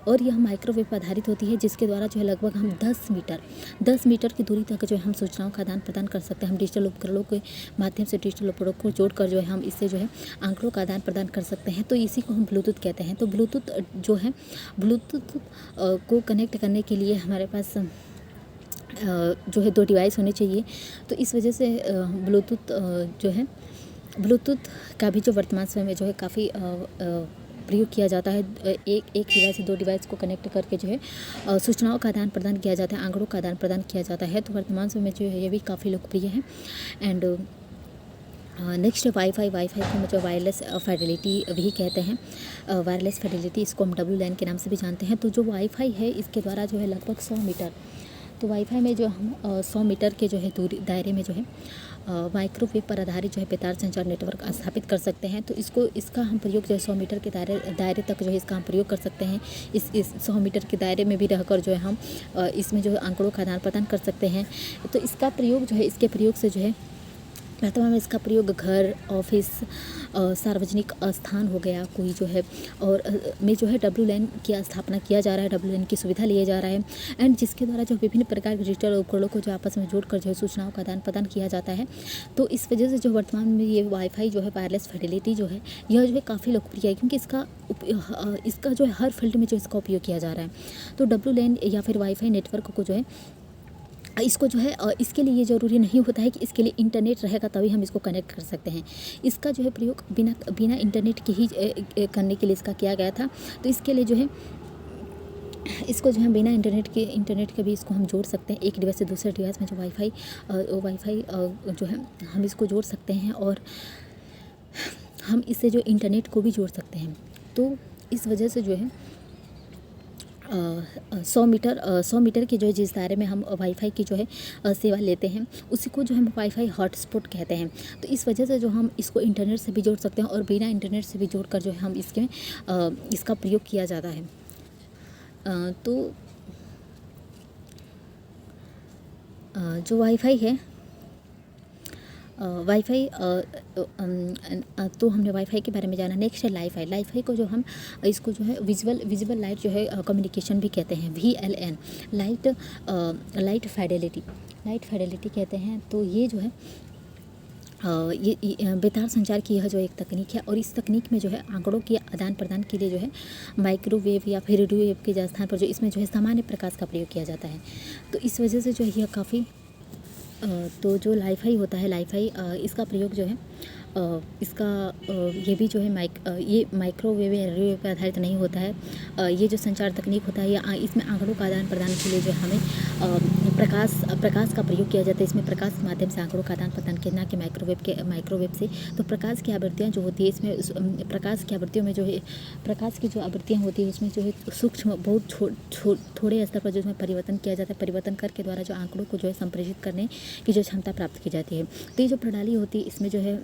और यह माइक्रोवेव पर आधारित होती है, जिसके द्वारा जो है लगभग हम 10 मीटर की दूरी तक जो है हम सूचनाओं का आदान प्रदान कर सकते हैं। हम डिजिटल उपकरणों के माध्यम से डिजिटल उपकरणों को जोड़कर जो है हम इससे जो है आंकड़ों का आदान प्रदान कर सकते हैं। तो इसी को हम ब्लूटूथ कहते हैं। तो ब्लूटूथ जो है, ब्लूटूथ को कनेक्ट करने के लिए हमारे पास जो है 2 डिवाइस होने चाहिए। तो इस वजह से ब्लूटूथ का भी जो वर्तमान समय में जो है काफ़ी प्रयोग किया जाता है। एक डिवाइस से 2 डिवाइस को कनेक्ट करके जो है सूचनाओं का आदान प्रदान किया जाता है, आंकड़ों का आदान प्रदान किया जाता है। तो वर्तमान समय में जो है ये भी काफ़ी लोकप्रिय है। एंड नेक्स्ट वाईफाई को जो वायरलेस फिडेलिटी भी कहते हैं। वायरलेस फिडेलिटी, इसको हम WLAN के नाम से भी जानते हैं। तो जो वाईफाई है, इसके द्वारा जो है लगभग 100 मीटर, तो वाईफाई में जो हम 100 मीटर के जो है दूरी दायरे में जो है माइक्रोवेव पर आधारित जो है बेतार संचार नेटवर्क स्थापित कर सकते हैं। तो इसका हम प्रयोग जो है 100 मीटर के दायरे तक जो है इसका हम प्रयोग कर सकते हैं। इस 100 मीटर के दायरे में भी रहकर जो है हम इसमें जो है आंकड़ों का आदान प्रदान कर सकते हैं। तो इसका प्रयोग जो है, इसके प्रयोग से जो है वर्तमान में इसका प्रयोग घर, ऑफिस, सार्वजनिक स्थान हो गया कोई जो है, और में जो है WLAN की स्थापना किया जा रहा है, WLAN की सुविधा लिया जा रहा है। एंड जिसके द्वारा जो विभिन्न प्रकार के डिजिटल उपकरणों को जो आपस में जोड़कर जो है सूचनाओं का आदान प्रदान किया जाता है। तो इस वजह से जो वर्तमान में ये वाईफाई जो है, वायरलेस फिडेलिटी जो है, यह जो है काफ़ी लोकप्रिय है, क्योंकि इसका जो है हर फील्ड में जो इसका उपयोग किया जा रहा है। तो WLAN या फिर वाईफाई नेटवर्क को जो है, इसको जो है इसके लिए ये ज़रूरी नहीं होता है कि इसके लिए इंटरनेट रहेगा तभी हम इसको कनेक्ट कर सकते हैं। इसका जो है प्रयोग बिना इंटरनेट के ही करने के लिए इसका किया गया था। तो इसके लिए जो है इसको जो है बिना इंटरनेट के भी इसको हम जोड़ सकते हैं। एक डिवाइस से दूसरे डिवाइस में जो वाईफाई जो है हम इसको जोड़ सकते हैं, और हम इससे जो इंटरनेट को भी जोड़ सकते हैं। तो इस वजह से जो है 100 मीटर के जो है जिस दायरे में हम वाईफाई की जो है सेवा लेते हैं, उसी को जो हम वाईफाई हॉटस्पॉट कहते हैं। तो इस वजह से जो हम इसको इंटरनेट से भी जोड़ सकते हैं, और बिना इंटरनेट से भी जोड़कर जो है हम इसका प्रयोग किया जाता है। तो जो वाईफाई है, वाईफाई तो हमने वाईफाई के बारे में जाना। नेक्स्ट है लाईफाई को जो हम इसको जो है विजुअल लाइट जो है कम्युनिकेशन भी कहते हैं, VLN, लाइट फाइडेलिटी कहते हैं। तो ये जो है ये बेतार संचार की यह जो एक तकनीक है, और इस तकनीक में जो है आंकड़ों के आदान प्रदान के लिए जो है माइक्रोवेव या फिर रेडियो वेव के स्थान पर जो इसमें जो है सामान्य प्रकाश का प्रयोग किया जाता है। तो इस वजह से जो है यह काफ़ी तो जो लाईफाई होता है, इसका प्रयोग जो है ये भी जो है ये माइक्रोवेव या रेडियो पर आधारित नहीं होता है। ये जो संचार तकनीक होता है, या इसमें आंकड़ों का आदान प्रदान के लिए जो हमें प्रकाश का प्रयोग किया जाता है। इसमें प्रकाश के माध्यम से आंकड़ों का आदान प्रदान करना कि माइक्रोवेव से। तो प्रकाश की आवृत्तियाँ जो होती है, इसमें प्रकाश की आवृत्तियों में जो है प्रकाश की जो आवृत्तियाँ होती है, उसमें जो है सूक्ष्म बहुत थोड़े स्तर पर जो है परिवर्तन किया जाता है। परिवर्तन करके द्वारा जो आंकड़ों को जो है संप्रेषित करने की जो क्षमता प्राप्त की जाती है। तो ये जो प्रणाली होती है, इसमें जो है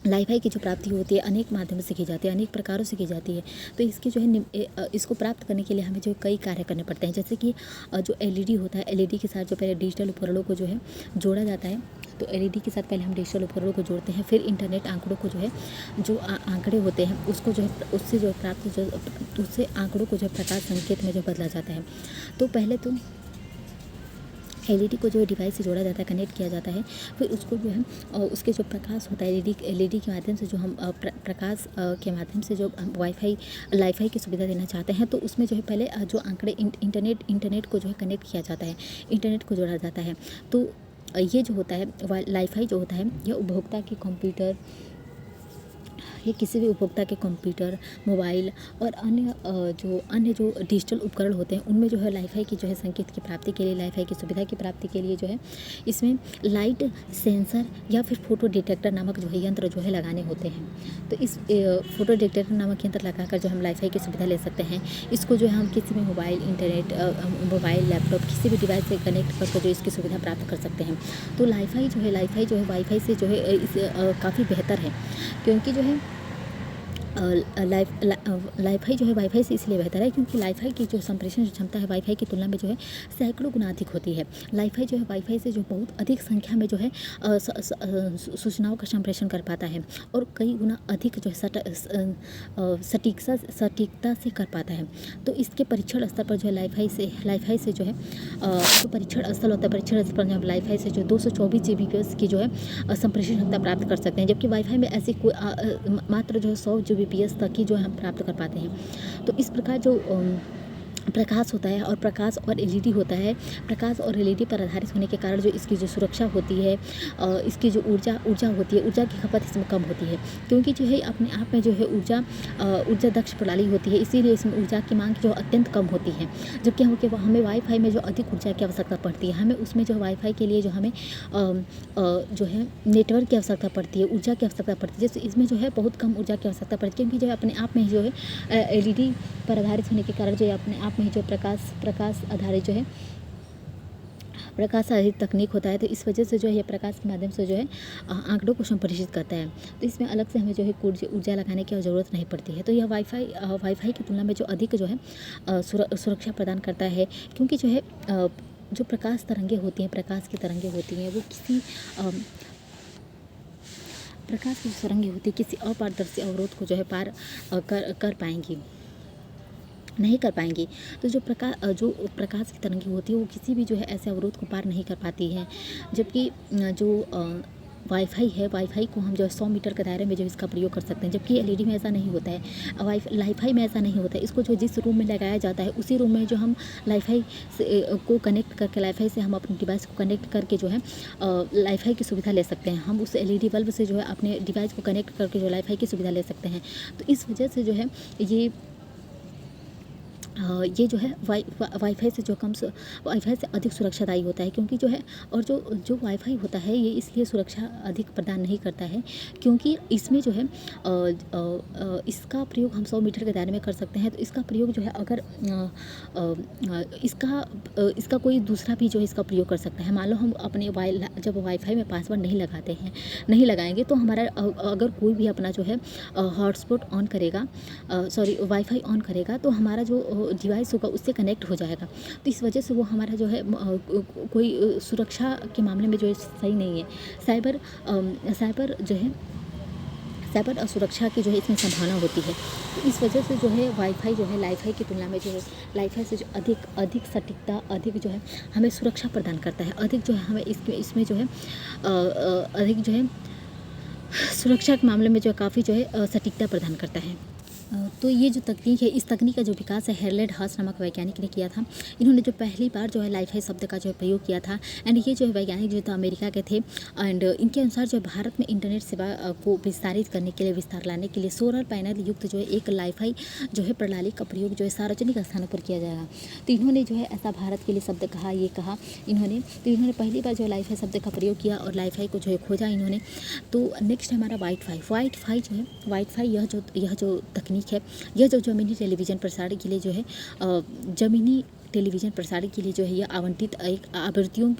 लाईफाई की जो प्राप्ति होती है अनेक माध्यमों से की जाती है, अनेक प्रकारों से की जाती है। तो इसकी जो है इसको प्राप्त करने के लिए हमें जो कई कार्य करने पड़ते हैं, जैसे कि जो LED होता है, LED के साथ जो पहले डिजिटल उपकरणों को जो है जोड़ा जाता है। तो एलईडी के साथ पहले हम डिजिटल उपकरणों को जोड़ते हैं, फिर इंटरनेट आंकड़ों को जो है जो आंकड़े होते हैं उसको जो है उससे जो प्राप्त जो उससे आंकड़ों को जो है प्रकाश संकेत में जो बदला जाता है। तो पहले तो एलईडी को जो डिवाइस से जोड़ा जाता है, कनेक्ट किया जाता है, फिर उसको जो है उसके जो प्रकाश होता है एलईडी के माध्यम से जो हम प्रकाश के माध्यम से जो हम लाईफाई की सुविधा देना चाहते हैं, तो उसमें जो है पहले जो आंकड़े इंटरनेट को जो है कनेक्ट किया जाता है, इंटरनेट को जोड़ा जाता है। तो ये जो होता है लाईफाई जो होता है यह उपभोक्ता के कंप्यूटर, ये किसी भी उपभोक्ता के कंप्यूटर, मोबाइल और अन्य जो डिजिटल उपकरण होते हैं उनमें जो है लाईफाई की जो है संकेत की प्राप्ति के लिए, लाईफाई की सुविधा की प्राप्ति के लिए जो है इसमें लाइट सेंसर या फिर फोटो डिटेक्टर नामक जो है यंत्र जो है लगाने होते हैं। तो इस फोटो डिटेक्टर नामक यंत्र लगाकर जो हम लाईफाई की सुविधा ले सकते हैं। इसको जो है हम किसी भी मोबाइल, इंटरनेट, मोबाइल, लैपटॉप किसी भी डिवाइस से कनेक्ट करके जो इसकी सुविधा प्राप्त कर सकते हैं। तो लाईफाई जो है वाईफाई से जो है काफ़ी बेहतर है, क्योंकि जो है लाईफाई जो है वाईफाई से इसलिए बेहतर है क्योंकि लाईफाई की जो संप्रेषण क्षमता है वाईफाई की तुलना में जो है सैकड़ों गुना अधिक होती है। लाईफाई जो है वाईफाई से जो बहुत अधिक संख्या में जो है सूचनाओं का संप्रेषण कर पाता है और कई गुना अधिक जो है सटीकता से कर पाता है। तो इसके परीक्षण स्तर पर जो है लाईफाई से जो है जो परीक्षण स्थल होता है, परीक्षण स्थल पर हम लाईफाई से जो 224 Gbps की जो है संप्रेषण क्षमता प्राप्त कर सकते हैं, जबकि वाईफाई में ऐसी कोई मात्र जो है 100 Gbps तक ही जो है हम प्राप्त कर पाते हैं। तो इस प्रकार जो प्रकाश होता है और प्रकाश और एलईडी होता है, प्रकाश और एलईडी पर आधारित होने के कारण जो इसकी जो सुरक्षा होती है, इसकी जो ऊर्जा होती है, ऊर्जा की खपत इसमें कम होती है, क्योंकि जो है अपने आप में जो है ऊर्जा दक्ष प्रणाली होती है, इसीलिए इसमें ऊर्जा की मांग जो अत्यंत कम होती है। जबकि हमें वाईफाई में जो अधिक ऊर्जा की आवश्यकता पड़ती है, हमें उसमें जो वाईफाई के लिए जो हमें जो है नेटवर्क की आवश्यकता पड़ती है, ऊर्जा की आवश्यकता पड़ती है, जैसे इसमें जो है बहुत कम ऊर्जा की आवश्यकता पड़ती है, क्योंकि जो है अपने आप में जो है एलईडी पर आधारित होने के कारण जो है अपने आप में जो प्रकाश आधारित जो है प्रकाश आधारित तकनीक होता है। तो इस वजह से जो है ये प्रकाश के माध्यम से जो है आंकड़ों को संप्रेषित करता है। तो इसमें अलग से हमें जो है ऊर्जा लगाने की ज़रूरत नहीं पड़ती है। तो यह वाईफाई की तुलना में जो अधिक जो है सुरक्षा प्रदान करता है, क्योंकि जो है जो प्रकाश की तरंगे होती हैं वो किसी प्रकाश की तरंगे होती है किसी अपारदर्शी अवरोध को जो है पार नहीं कर पाएंगी। तो जो प्रकाश की तरंगे होती है वो किसी भी जो है ऐसे अवरोध को पार नहीं कर पाती हैं, जबकि जो वाईफाई को हम जो है 100 मीटर के दायरे में जो इसका प्रयोग कर सकते हैं, जबकि एलईडी में ऐसा नहीं होता है, लाईफाई में ऐसा नहीं होता है। इसको जो जिस रूम में लगाया जाता है उसी रूम में जो हम लाईफाई को कनेक्ट करके लाईफाई से हम अपने डिवाइस को कनेक्ट करके जो है लाईफाई की सुविधा ले सकते हैं। हम उस एलईडी बल्ब से जो है अपने डिवाइस को कनेक्ट करके जो लाईफाई की सुविधा ले सकते हैं। तो इस वजह से जो है ये जो है वाईफाई से अधिक सुरक्षादायी होता है, क्योंकि जो है और जो वाईफाई होता है ये इसलिए सुरक्षा अधिक प्रदान नहीं करता है क्योंकि इसमें जो है इसका प्रयोग हम 100 मीटर के दायरे में कर सकते हैं। तो इसका प्रयोग जो है अगर इसका कोई दूसरा भी जो है इसका प्रयोग कर सकता है। मान लो हम अपने जब वाईफाई में पासवर्ड नहीं लगाएंगे तो हमारा अगर कोई भी अपना जो है हॉटस्पॉट ऑन करेगा, वाईफाई ऑन करेगा, तो हमारा जो डिवाइस होगा उससे कनेक्ट हो जाएगा। तो इस वजह से वो हमारा जो है कोई सुरक्षा के मामले में जो है सही नहीं है। साइबर असुरक्षा की जो है इसमें संभावना होती है। तो इस वजह से जो है वाईफाई जो है लाईफाई की तुलना में जो है लाईफाई से जो अधिक सटीकता, अधिक जो है हमें सुरक्षा प्रदान करता है, अधिक जो है हमें इसमें जो है अधिक जो है सुरक्षा के मामले में जो काफ़ी जो है सटीकता प्रदान करता है। तो ये जो तकनीक है, इस तकनीक का जो विकास है हेरल्ड हस नामक वैज्ञानिक ने किया था। इन्होंने जो पहली बार जो है लाईफाई शब्द का जो है प्रयोग किया था, एंड ये जो है वैज्ञानिक जो था अमेरिका के थे, एंड इनके अनुसार जो है भारत में इंटरनेट सेवा को विस्तार लाने के लिए सोलर पैनल युक्त जो है एक लाईफाई जो है प्रणाली का प्रयोग जो है सार्वजनिक स्थानों पर किया जाएगा। तो इन्होंने जो है ऐसा भारत के लिए शब्द कहा इन्होंने पहली बार जो है लाईफाई शब्द का प्रयोग किया और लाईफाई को जो है खोजा इन्होंने। तो नेक्स्ट है हमारा वाईफाई जो है वाईफाई यह जो तकनीक है, यह जो ज़मीनी टेलीविज़न प्रसारण के लिए जो है ज़मीनी टेलीविज़न प्रसारण के लिए जो है यह आवंटित एक आवृत्तियों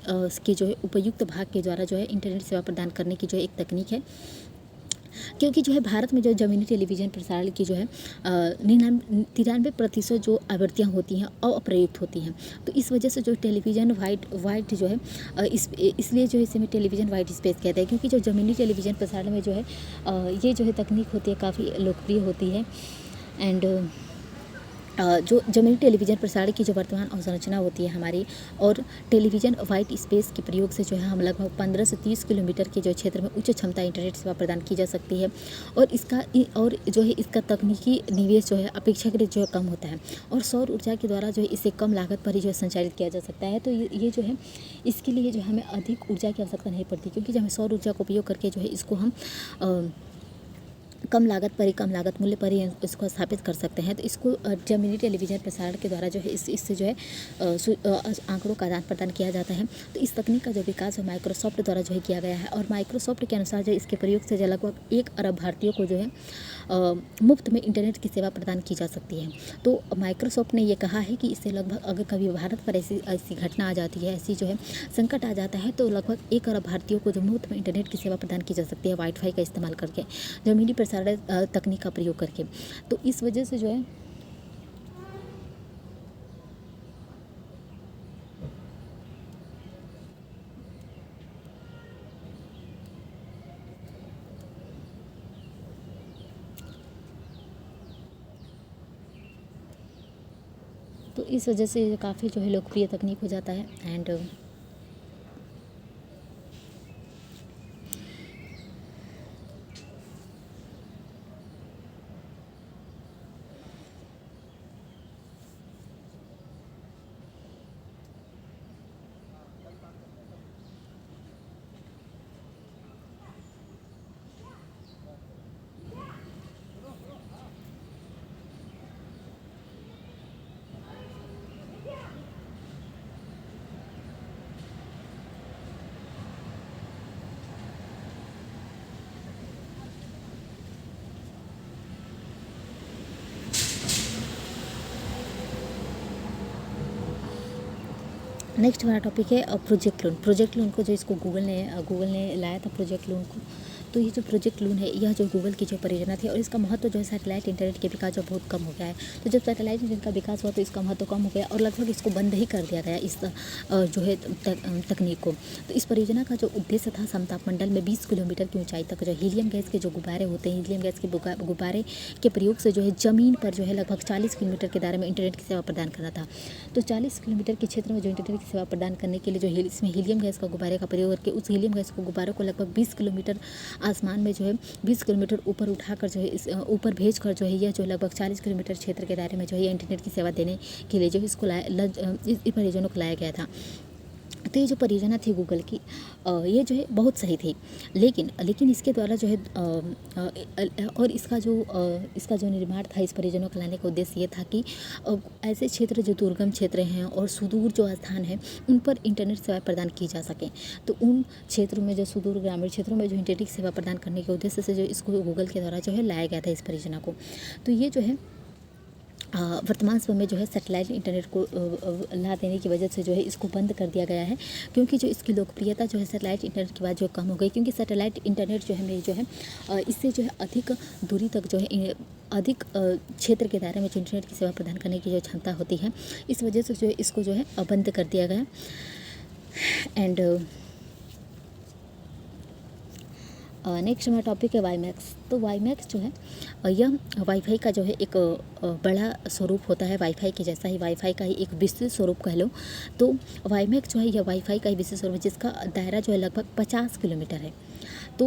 के जो है उपयुक्त भाग के द्वारा जो है इंटरनेट सेवा प्रदान करने की जो एक तकनीक है। क्योंकि जो है भारत में जो ज़मीनी टेलीविज़न प्रसारण की जो है 93% जो आवृत्तियाँ होती हैं अप्रयुक्त होती हैं। तो इस वजह से जो टेलीविज़न वाइट जो है इसलिए जो है इसे में टेलीविज़न वाइट स्पेस कहते हैं, क्योंकि जो ज़मीनी टेलीविज़न प्रसारण में जो है ये जो है तकनीक होती है काफ़ी लोकप्रिय होती है। एंड जो ज़मीनी टेलीविज़न प्रसारण की जो वर्तमान अवसंरचना होती है हमारी, और टेलीविज़न वाइट स्पेस के प्रयोग से जो है हम लगभग 15 से 30 किलोमीटर के जो क्षेत्र में उच्च क्षमता इंटरनेट सेवा प्रदान की जा सकती है। और जो है इसका तकनीकी निवेश जो है अपेक्षाकृत जो है कम होता है, और सौर ऊर्जा के द्वारा जो है इसे कम लागत पर ही जो है संचालित किया जा सकता है। तो ये जो है इसके लिए जो हमें अधिक ऊर्जा की आवश्यकता नहीं पड़ती, क्योंकि जब हमें सौर ऊर्जा का उपयोग करके जो है इसको हम कम लागत मूल्य पर ही इसको स्थापित कर सकते हैं। तो इसको ज़मीनी टेलीविज़न प्रसारण के द्वारा जो है इससे जो है आंकड़ों का आदान प्रदान किया जाता है। तो इस तकनीक का जो विकास है माइक्रोसॉफ्ट द्वारा जो है किया गया है, और माइक्रोसॉफ्ट के अनुसार जो इसके प्रयोग से जो लगभग 1 अरब भारतीयों को जो है मुफ्त में इंटरनेट की सेवा प्रदान की जा सकती है। तो माइक्रोसॉफ्ट ने ये कहा है कि इससे लगभग अगर कभी भारत पर ऐसी घटना आ जाती है, ऐसी जो है संकट आ जाता है, तो लगभग 1 अरब भारतीयों को जो मुफ्त में इंटरनेट की सेवा प्रदान की जा सकती है वाईफाई का इस्तेमाल करके, ज़मीनी प्रसारण तकनीक का प्रयोग करके। तो इस वजह से जो है काफ़ी जो है लोकप्रिय तकनीक हो जाता है। एंड नेक्स्ट हमारा टॉपिक है प्रोजेक्ट लोन को, जो इसको गूगल ने लाया था प्रोजेक्ट लोन को। तो ये जो प्रोजेक्ट लोन है, यह जो गूगल की जो परियोजना थी, और इसका महत्व जो है सैटेलाइट इंटरनेट के विकास जो बहुत कम हो गया है। तो जब सैटेलाइट इंटरनेट का विकास हुआ तो इसका महत्व कम हो गया, और लगभग इसको बंद ही कर दिया गया इस जो है तकनीक को। तो इस परियोजना का जो उद्देश्य था, समताप मंडल में 20 किलोमीटर की ऊंचाई तक जो हीलियम गैस के जो गुब्बारे होते हैं, हीलियम गैस के गुब्बारे के प्रयोग से जो है ज़मीन पर जो है लगभग 40 किलोमीटर के दायरे में इंटरनेट की सेवा प्रदान करना था। तो 40 किलोमीटर के क्षेत्र में जो इंटरनेट की सेवा प्रदान करने के लिए जो इसमें हीलियम गैस का गुब्बारे का प्रयोग करके उस हीलियम गैस को गुब्बारों को लगभग 20 किलोमीटर आसमान में जो है 20 किलोमीटर ऊपर उठाकर जो है इस ऊपर भेजकर जो है यह जो लगभग 40 किलोमीटर क्षेत्र के दायरे में जो है इंटरनेट की सेवा देने के लिए जो इसको इस परियोजना को लाया गया था। तो ये जो परियोजना थी गूगल की, ये जो है बहुत सही थी, लेकिन इसके द्वारा जो है और इसका जो निर्माण था, इस परियोजना को लाने का उद्देश्य ये था कि ऐसे क्षेत्र जो दुर्गम क्षेत्र हैं और सुदूर जो स्थान हैं, उन पर इंटरनेट सेवा प्रदान की जा सकें। तो उन क्षेत्रों में जो सुदूर ग्रामीण क्षेत्रों में जो इंटरनेट सेवा प्रदान करने के उद्देश्य से जो इसको गूगल के द्वारा जो है लाया गया था इस परियोजना को। तो ये जो है वर्तमान समय में जो है सैटेलाइट इंटरनेट को ला देने की वजह से जो है इसको बंद कर दिया गया है, क्योंकि जो इसकी लोकप्रियता जो है सैटेलाइट इंटरनेट के बाद जो कम हो गई, क्योंकि सैटेलाइट इंटरनेट जो है इससे जो है अधिक दूरी तक जो है अधिक क्षेत्र के दायरे में जो इंटरनेट की सेवा प्रदान करने की जो क्षमता होती है, इस वजह से जो है इसको जो है बंद कर दिया गया। एंड नेक्स्ट हमारा टॉपिक है वाईमैक्स। तो वाईमैक्स जो है यह वाईफाई का जो है एक बड़ा स्वरूप होता है, वाईफाई के जैसा ही, वाईफाई का ही एक विस्तृत स्वरूप कह लो। तो वाईमैक्स जो है यह वाईफाई का ही विस्तृत स्वरूप है, जिसका दायरा जो है लगभग 50 किलोमीटर है। तो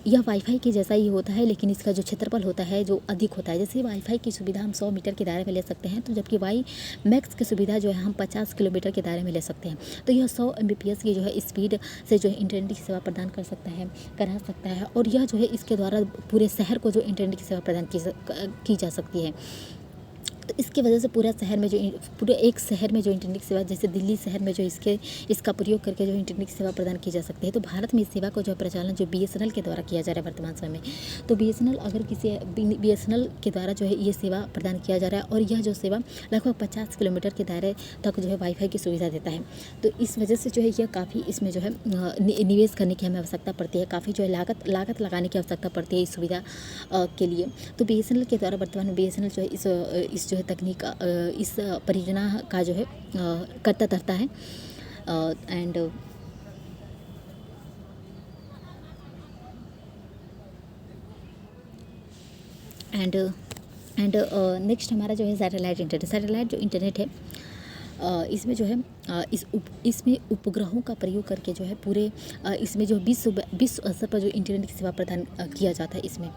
यह वाईफाई के जैसा ही होता है, लेकिन इसका जो क्षेत्रफल होता है जो अधिक होता है। जैसे वाईफाई की सुविधा हम 100 मीटर के दायरे में ले सकते हैं, तो जबकि वाई मैक्स की सुविधा जो है हम 50 किलोमीटर के दायरे में ले सकते हैं। तो यह 100 Mbps की जो है स्पीड से जो है इंटरनेट की सेवा प्रदान करा सकता है, और यह जो है इसके द्वारा पूरे शहर को जो इंटरनेट की सेवा प्रदान की जा सकती है। तो इसकी वजह से पूरा शहर में जो पूरे एक शहर में जो इंटरनेट सेवा, जैसे दिल्ली शहर में जो इसका प्रयोग करके जो इंटरनेट सेवा प्रदान की जा सकती है। तो भारत में इस सेवा को जो प्रचलन जो BSNL के द्वारा किया जा रहा है वर्तमान समय में। तो BSNL के द्वारा जो है ये सेवा प्रदान किया जा रहा है, और यह जो सेवा लगभग 50 किलोमीटर के दायरे तक जो है वाईफाई की सुविधा देता है। तो इस वजह से जो है यह काफ़ी इसमें जो है निवेश करने की हमें आवश्यकता पड़ती है, काफ़ी जो है लागत लगाने की आवश्यकता पड़ती है इस सुविधा के लिए। तो BSNL के द्वारा वर्तमान में BSNL जो है इस जो है तकनीक इस परियोजना का जो है करता धरता है। एंड नेक्स्ट हमारा जो है सैटेलाइट जो इंटरनेट है, इसमें जो है इसमें उपग्रहों का प्रयोग करके जो है पूरे इसमें जो विश्व स्तर पर जो इंटरनेट की सेवा प्रदान किया जाता है इसमें।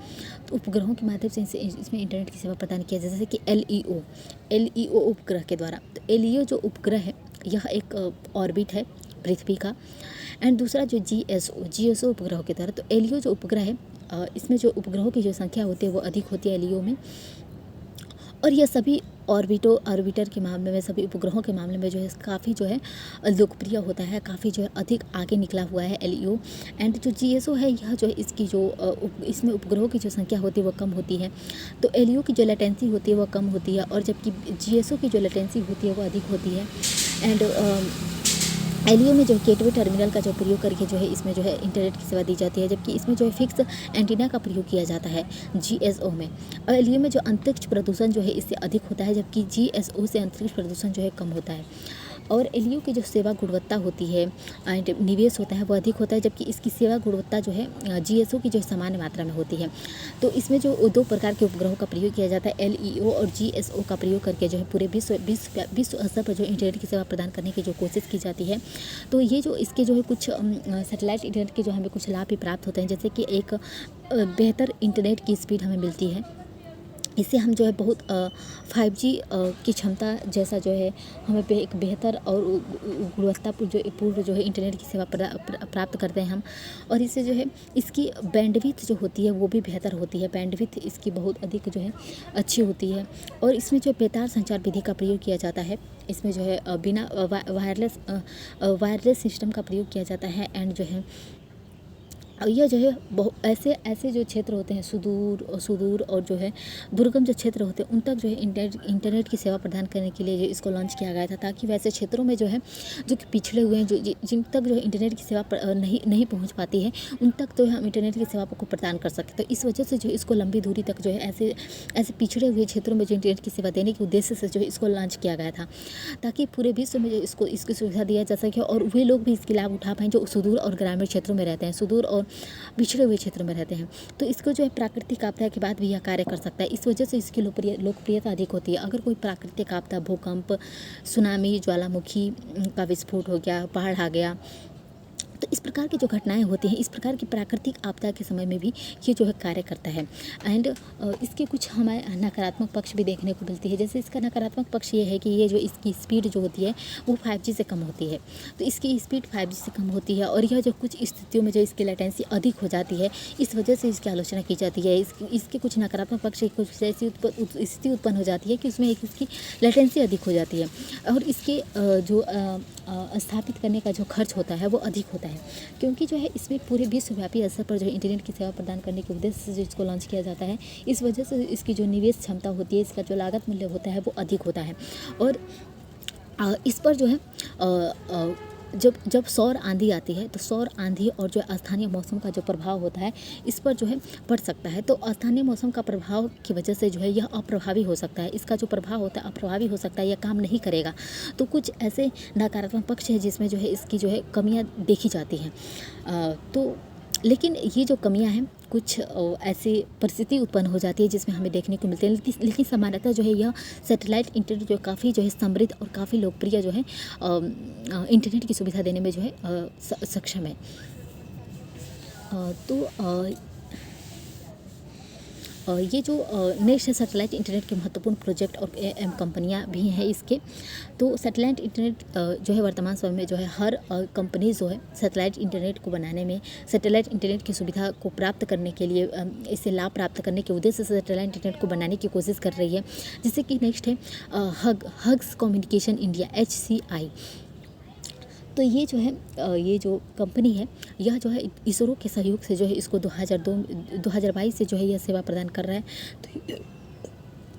तो उपग्रहों के माध्यम से इसमें इंटरनेट की सेवा प्रदान किया जैसे कि LEO उपग्रह के द्वारा। तो LEO जो उपग्रह है यह एक ऑर्बिट है पृथ्वी का, एंड दूसरा जो GSO उपग्रहों के द्वारा। तो LEO जो उपग्रह है, इसमें जो उपग्रहों की जो संख्या होती है वो अधिक होती है LEO में, और यह सभी ऑर्बिटर के मामले में, सभी उपग्रहों के मामले में जो है काफ़ी जो है लोकप्रिय होता है, काफ़ी जो है अधिक आगे निकला हुआ है LEO। एंड जो GSO है यह जो है इसकी जो इसमें उपग्रहों की जो संख्या होती है वो कम होती है। तो LEO की जो लेटेंसी होती है वो कम होती है, और जबकि GSO की जो लेटेंसी होती है वो अधिक होती है। एंड LEO में जो गेटवे टर्मिनल का जो प्रयोग करके जो है इसमें जो है इंटरनेट की सेवा दी जाती है, जबकि इसमें जो है फिक्स एंटीना का प्रयोग किया जाता है GSO में। और LEO में जो अंतरिक्ष प्रदूषण जो है इससे अधिक होता है, जबकि GSO से अंतरिक्ष प्रदूषण जो है कम होता है। और LEO की जो सेवा गुणवत्ता होती है एंड निवेश होता है वो अधिक होता है, जबकि इसकी सेवा गुणवत्ता जो है GSO की जो सामान्य मात्रा में होती है। तो इसमें जो 2 प्रकार के उपग्रहों का प्रयोग किया जाता है, LEO और GSO का प्रयोग करके जो है पूरे विश्व स्तर पर जो इंटरनेट की सेवा प्रदान करने की जो कोशिश की जाती है। तो ये जो इसके जो है कुछ सैटेलाइट इंटरनेट के जो हमें कुछ लाभ भी प्राप्त होते हैं, जैसे कि एक बेहतर इंटरनेट की स्पीड हमें मिलती है। इससे हम जो है बहुत 5G की क्षमता जैसा जो है हमें पे एक बेहतर और गुणवत्तापूर्ण जो है इंटरनेट की सेवा प्राप्त करते हैं हम। और इससे जो है इसकी बैंडविड्थ जो होती है वो भी बेहतर होती है, बैंडविड्थ इसकी बहुत अधिक जो है अच्छी होती है। और इसमें जो बेतार संचार विधि का प्रयोग किया जाता है, इसमें जो है बिना वायरलेस सिस्टम का प्रयोग किया जाता है। एंड जो है यह जो है बहुत ऐसे जो क्षेत्र होते हैं सुदूर और जो है दुर्गम जो क्षेत्र होते हैं उन तक जो है इंटरनेट की सेवा प्रदान करने के लिए जो इसको लॉन्च किया गया था, ताकि वैसे क्षेत्रों में जो है जो कि पिछड़े हुए हैं, जो जिन तक जो है इंटरनेट की सेवा नहीं पहुंच पाती है, उन तक तो हम इंटरनेट की सेवा को प्रदान कर सकते। तो इस वजह से जो इसको लंबी दूरी तक जो है ऐसे पिछड़े हुए क्षेत्रों में जो इंटरनेट की सेवा देने के उद्देश्य से जो है इसको लॉन्च किया गया था, ताकि पूरे विश्व में जो इसकी सुविधा दिया जा सके और वे लोग भी इसके लाभ उठा पाएँ जो सुदूर और ग्रामीण क्षेत्रों में रहते हैं, सुदूर और पिछड़े हुए क्षेत्र में रहते हैं। तो इसको जो है प्राकृतिक आपदा के बाद भी यह कार्य कर सकता है, इस वजह से इसकी लोकप्रियता अधिक होती है। अगर कोई प्राकृतिक आपदा, भूकंप, सुनामी, ज्वालामुखी का विस्फोट हो गया, बाढ़ आ गया, तो इस प्रकार की जो घटनाएं होती हैं, इस प्रकार की प्राकृतिक आपदा के समय में भी ये जो है कार्य करता है। एंड इसके कुछ हमें नकारात्मक पक्ष भी देखने को मिलती है। जैसे इसका नकारात्मक पक्ष ये है कि ये जो इसकी स्पीड जो होती है वो 5G से कम होती है। तो इसकी स्पीड 5G से कम होती है, और यह जो कुछ स्थितियों में जो इसकी लेटेंसी अधिक हो जाती है, इस वजह से इसकी आलोचना की जाती है। इसके कुछ नकारात्मक पक्ष, कुछ ऐसी स्थिति उत्पन्न हो जाती है कि उसमें इसकी लेटेंसी अधिक हो जाती है, और इसके जो स्थापित करने का जो खर्च होता है वो अधिक होता है, क्योंकि जो है इसमें पूरे विश्वव्यापी स्तर पर जो है इंटरनेट की सेवा प्रदान करने के उद्देश्य से जो इसको लॉन्च किया जाता है, इस वजह से इसकी जो निवेश क्षमता होती है, इसका जो लागत मूल्य होता है वो अधिक होता है। और इस पर जो है जब सौर आंधी आती है, तो सौर आंधी और जो स्थानीय मौसम का जो प्रभाव होता है इस पर जो है पड़ सकता है। तो स्थानीय मौसम का प्रभाव की वजह से जो है यह अप्रभावी हो सकता है, इसका जो प्रभाव होता है अप्रभावी हो सकता है, यह काम नहीं करेगा। तो कुछ ऐसे नकारात्मक पक्ष है जिसमें जो है इसकी जो है कमियां देखी जाती हैं। तो लेकिन ये जो कमियां हैं, कुछ ऐसी परिस्थिति उत्पन्न हो जाती है जिसमें हमें देखने को मिलती है, लेकिन सामान्यतः जो है यह सैटेलाइट इंटरनेट जो काफ़ी जो है समृद्ध और काफ़ी लोकप्रिय जो है इंटरनेट की सुविधा देने में जो है सक्षम है। ये जो नेक्स्ट सैटेलाइट इंटरनेट के महत्वपूर्ण प्रोजेक्ट और कंपनियां भी हैं इसके। तो सैटेलाइट इंटरनेट जो है वर्तमान समय में जो है हर कंपनी जो है सैटेलाइट इंटरनेट को बनाने में, सैटेलाइट इंटरनेट की सुविधा को प्राप्त करने के लिए, इससे लाभ प्राप्त करने के उद्देश्य से सैटेलाइट इंटरनेट को बनाने की कोशिश कर रही है। जैसे कि नेक्स्ट है हग्स कम्युनिकेशन इंडिया HCI। तो ये जो है ये जो कंपनी है यह जो है इसरो के सहयोग से जो है इसको 2022 से जो है यह सेवा प्रदान कर रहा है। तो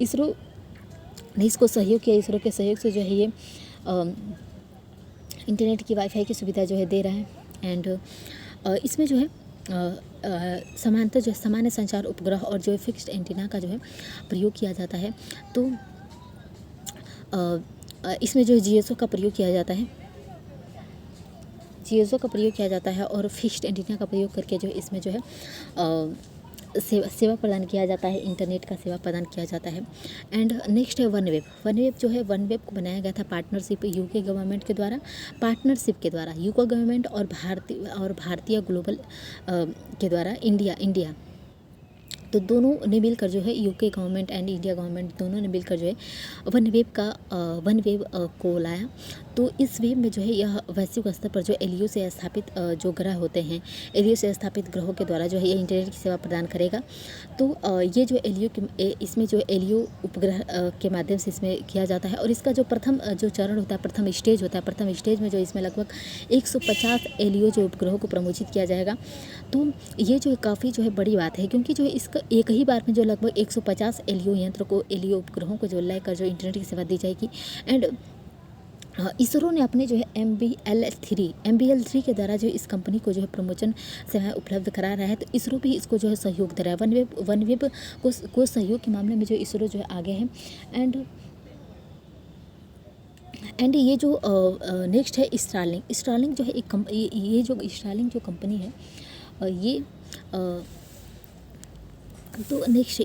इसरो ने इसको सहयोग किया, इसरो के सहयोग से जो है ये इंटरनेट की वाईफाई की सुविधा जो है दे रहा है। एंड इसमें जो है समानांतर जो है सामान्य संचार उपग्रह और जो है फिक्स्ड एंटीना का जो है प्रयोग किया जाता है। तो इसमें जो है GSO का प्रयोग किया जाता है, GSO का प्रयोग किया जाता है और फिक्स्ड एंटीना का प्रयोग करके जो है इसमें जो है सेवा प्रदान किया जाता है, इंटरनेट का सेवा प्रदान किया जाता है। एंड नेक्स्ट है वनवेब जो है वनवेब को बनाया गया था पार्टनरशिप यूके गवर्नमेंट के द्वारा, यूके गवर्नमेंट और भारतीय ग्लोबल के द्वारा इंडिया तो दोनों ने मिलकर जो है UK government and India government दोनों ने मिलकर जो है वनवेब को लाया। तो इस वेब में जो है यह वैश्विक स्तर पर जो एलईओ से स्थापित जो ग्रह होते हैं, एलईओ से स्थापित ग्रहों के द्वारा जो है ये इंटरनेट की सेवा प्रदान करेगा। तो ये जो इसमें जो एलईओ उपग्रह के माध्यम से इसमें किया जाता है। और इसका जो प्रथम जो चरण होता है, प्रथम स्टेज में जो इसमें लगभग 150 एलईओ जो उपग्रहों को प्रमोचित किया जाएगा। तो ये जो है काफ़ी जो है बड़ी बात है, क्योंकि जो है इसका एक ही बार में जो लगभग 150 एलईओ उपग्रहों को जो लेकर जो इंटरनेट की सेवा दी जाएगी। एंड इसरो ने अपने जो है MBL3 के द्वारा जो इस कंपनी को जो है प्रमोशन सेवाएं उपलब्ध करा रहा है। तो इसरो भी इसको जो है सहयोग दे रहा है, वनवेब को सहयोग के मामले में जो इसरो जो है आगे है। एंड ये जो नेक्स्ट है स्टारलिंक जो है ये जो स्टारलिंक जो कंपनी है ये तो नेक्स्ट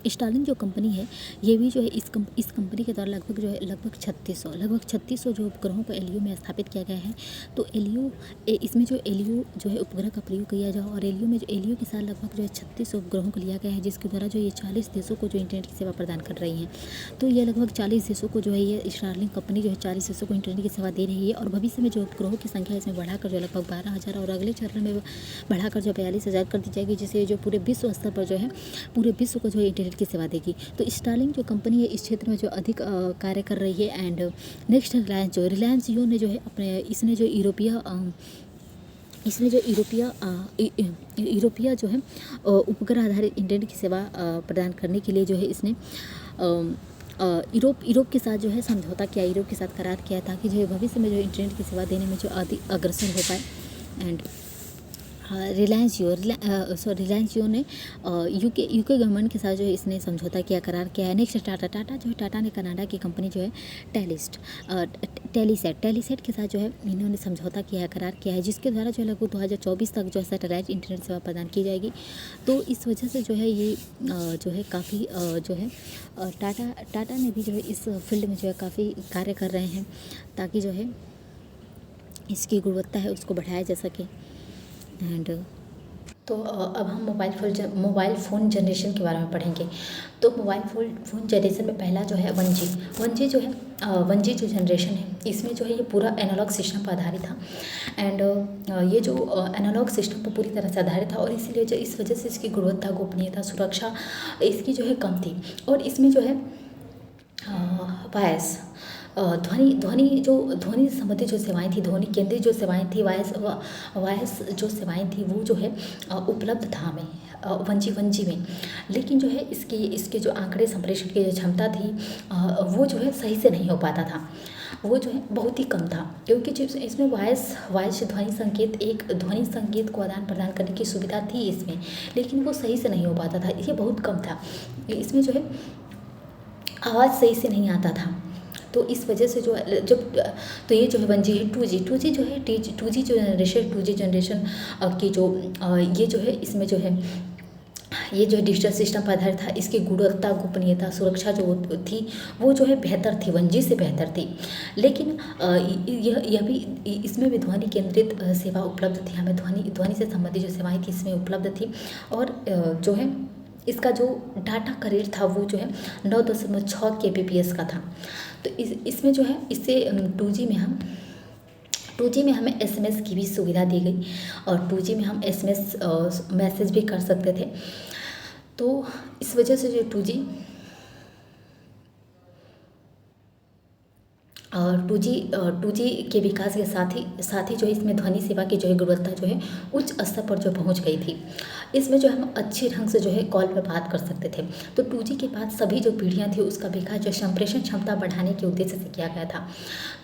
स्टारलिंक जो कंपनी है ये भी जो है इस कंपनी के द्वारा लगभग 3600 जो उपग्रहों को एलईओ में स्थापित किया गया है। तो इसमें जो एलईओ जो है उपग्रह का प्रयोग किया जाए और एलईओ में जो एलईओ के साथ लगभग जो है 3600 उपग्रहों को लिया गया है, जिसके द्वारा जो ये 40 देशों को जो इंटरनेट की सेवा प्रदान कर रही हैं। तो ये लगभग 40 देशों को जो है ये स्टारलिंक कंपनी जो है 40 देशों को इंटरनेट की सेवा दे रही है। और भविष्य में जो उपग्रहों की संख्या इसमें बढ़ाकर जो लगभग 12,000 और अगले चरण में बढ़ाकर जो 42,000 कर दी जाएगी, जिससे जो पूरे विश्व स्तर पर जो है पूरे विश्व को जो है इंटरनेट की सेवा देगी। तो स्टारलिंक जो कंपनी है इस क्षेत्र में जो अधिक कार्य कर रही है। एंड नेक्स्ट रिलायंस जियो ने जो है अपने इसने जो यूरोपीय जो है उपग्रह आधारित इंटरनेट की सेवा प्रदान करने के लिए जो है इसने यूरोप के साथ जो है समझौता किया, यूरोप के साथ करार किया, ताकि जो है भविष्य में जो इंटरनेट की सेवा देने में जो अधिक अग्रसर हो पाए। एंड रिलायंस जियो ने यूके गवर्नमेंट के साथ जो है इसने समझौता किया, करार किया है। नेक्स्ट टाटा ने कनाडा की कंपनी जो है टेलीसेट के साथ जो है इन्होंने समझौता किया है, करार किया है, जिसके द्वारा जो है लगभग 2024 तक जो है सैटेलाइट इंटरनेट सेवा प्रदान की जाएगी। तो इस वजह से जो है ये जो है काफ़ी जो है टाटा ने भी जो है इस फील्ड में जो है काफ़ी कार्य कर रहे हैं, ताकि जो है इसकी गुणवत्ता है उसको बढ़ाया जा सके। एंड तो अब हम मोबाइल फ़ोन जनरेशन के बारे में पढ़ेंगे। तो मोबाइल फ़ोन जनरेशन में पहला जो है 1G जो है 1G जो जनरेशन है इसमें जो है ये पूरा एनालॉग सिस्टम पर आधारित था। एंड ये जो एनालॉग सिस्टम पर पूरी तरह से आधारित था, और इसीलिए जो इस वजह से इसकी गुणवत्ता, गोपनीयता, सुरक्षा इसकी जो है कम थी। और इसमें जो है वॉयस ध्वनि से संबंधित जो सेवाएं थी, ध्वनि केंद्रित जो सेवाएं थी, वॉयस जो सेवाएं थी वो जो है उपलब्ध था हमें 1G में। लेकिन जो है इसके जो आंकड़े संप्रेषण की जो क्षमता थी वो जो है सही से नहीं हो पाता था, वो जो है बहुत ही कम था, क्योंकि जो इसमें वॉयस ध्वनि संकेत को आदान प्रदान करने की सुविधा थी इसमें, लेकिन वो सही से नहीं हो पाता था, ये बहुत कम था। इसमें जो है आवाज़ सही से नहीं आता था। तो इस वजह से जो तो ये जो है 1G है। 2G जो है 2G जनरेशन की जो ये जो है इसमें जो है ये जो है डिजिटल सिस्टम पर आधारित था। इसकी गुणवत्ता, गोपनीयता, सुरक्षा जो थी वो जो है बेहतर थी, 1G से बेहतर थी। लेकिन यह भी इसमें भी ध्वनि केंद्रित सेवा उपलब्ध थी, हमें ध्वनि से संबंधित जो सेवाएं थी इसमें उपलब्ध थी। और जो है इसका जो डाटा का रेट था वो जो है 9.6 kbps का था। तो इसमें जो है इससे 2G में हम 2G में हमें SMS की भी सुविधा दी गई और 2G में हम SMS मैसेज भी कर सकते थे। तो इस वजह से जो 2G के विकास के साथ ही जो है इसमें ध्वनि सेवा की जो है गुणवत्ता जो है उच्च स्तर पर जो पहुंच गई थी। इसमें जो हम अच्छे ढंग से जो है कॉल पर बात कर सकते थे। तो 2G के बाद सभी जो पीढ़ियां थी उसका विकास जो संप्रेषण क्षमता बढ़ाने के उद्देश्य से किया गया था।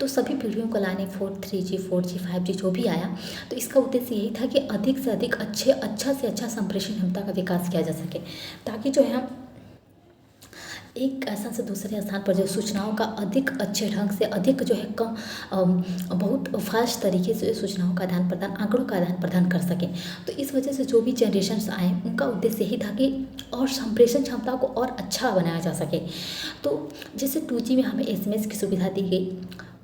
तो सभी पीढ़ियों को लाने 3G 4G 5G जो भी आया, तो इसका उद्देश्य यही था कि अधिक से अधिक अच्छा से अच्छा संप्रेषण क्षमता का विकास किया जा सके, ताकि जो है हम एक स्थान से दूसरे स्थान पर जो सूचनाओं का अधिक अच्छे ढंग से अधिक जो है कम बहुत फास्ट तरीके से सूचनाओं का आदान प्रदान, आंकड़ों का आदान प्रदान कर सकें। तो इस वजह से जो भी जनरेशन्स आए उनका उद्देश्य यही था कि और संप्रेषण क्षमता को और अच्छा बनाया जा सके। तो जैसे 2G में हमें SMS की सुविधा दी गई,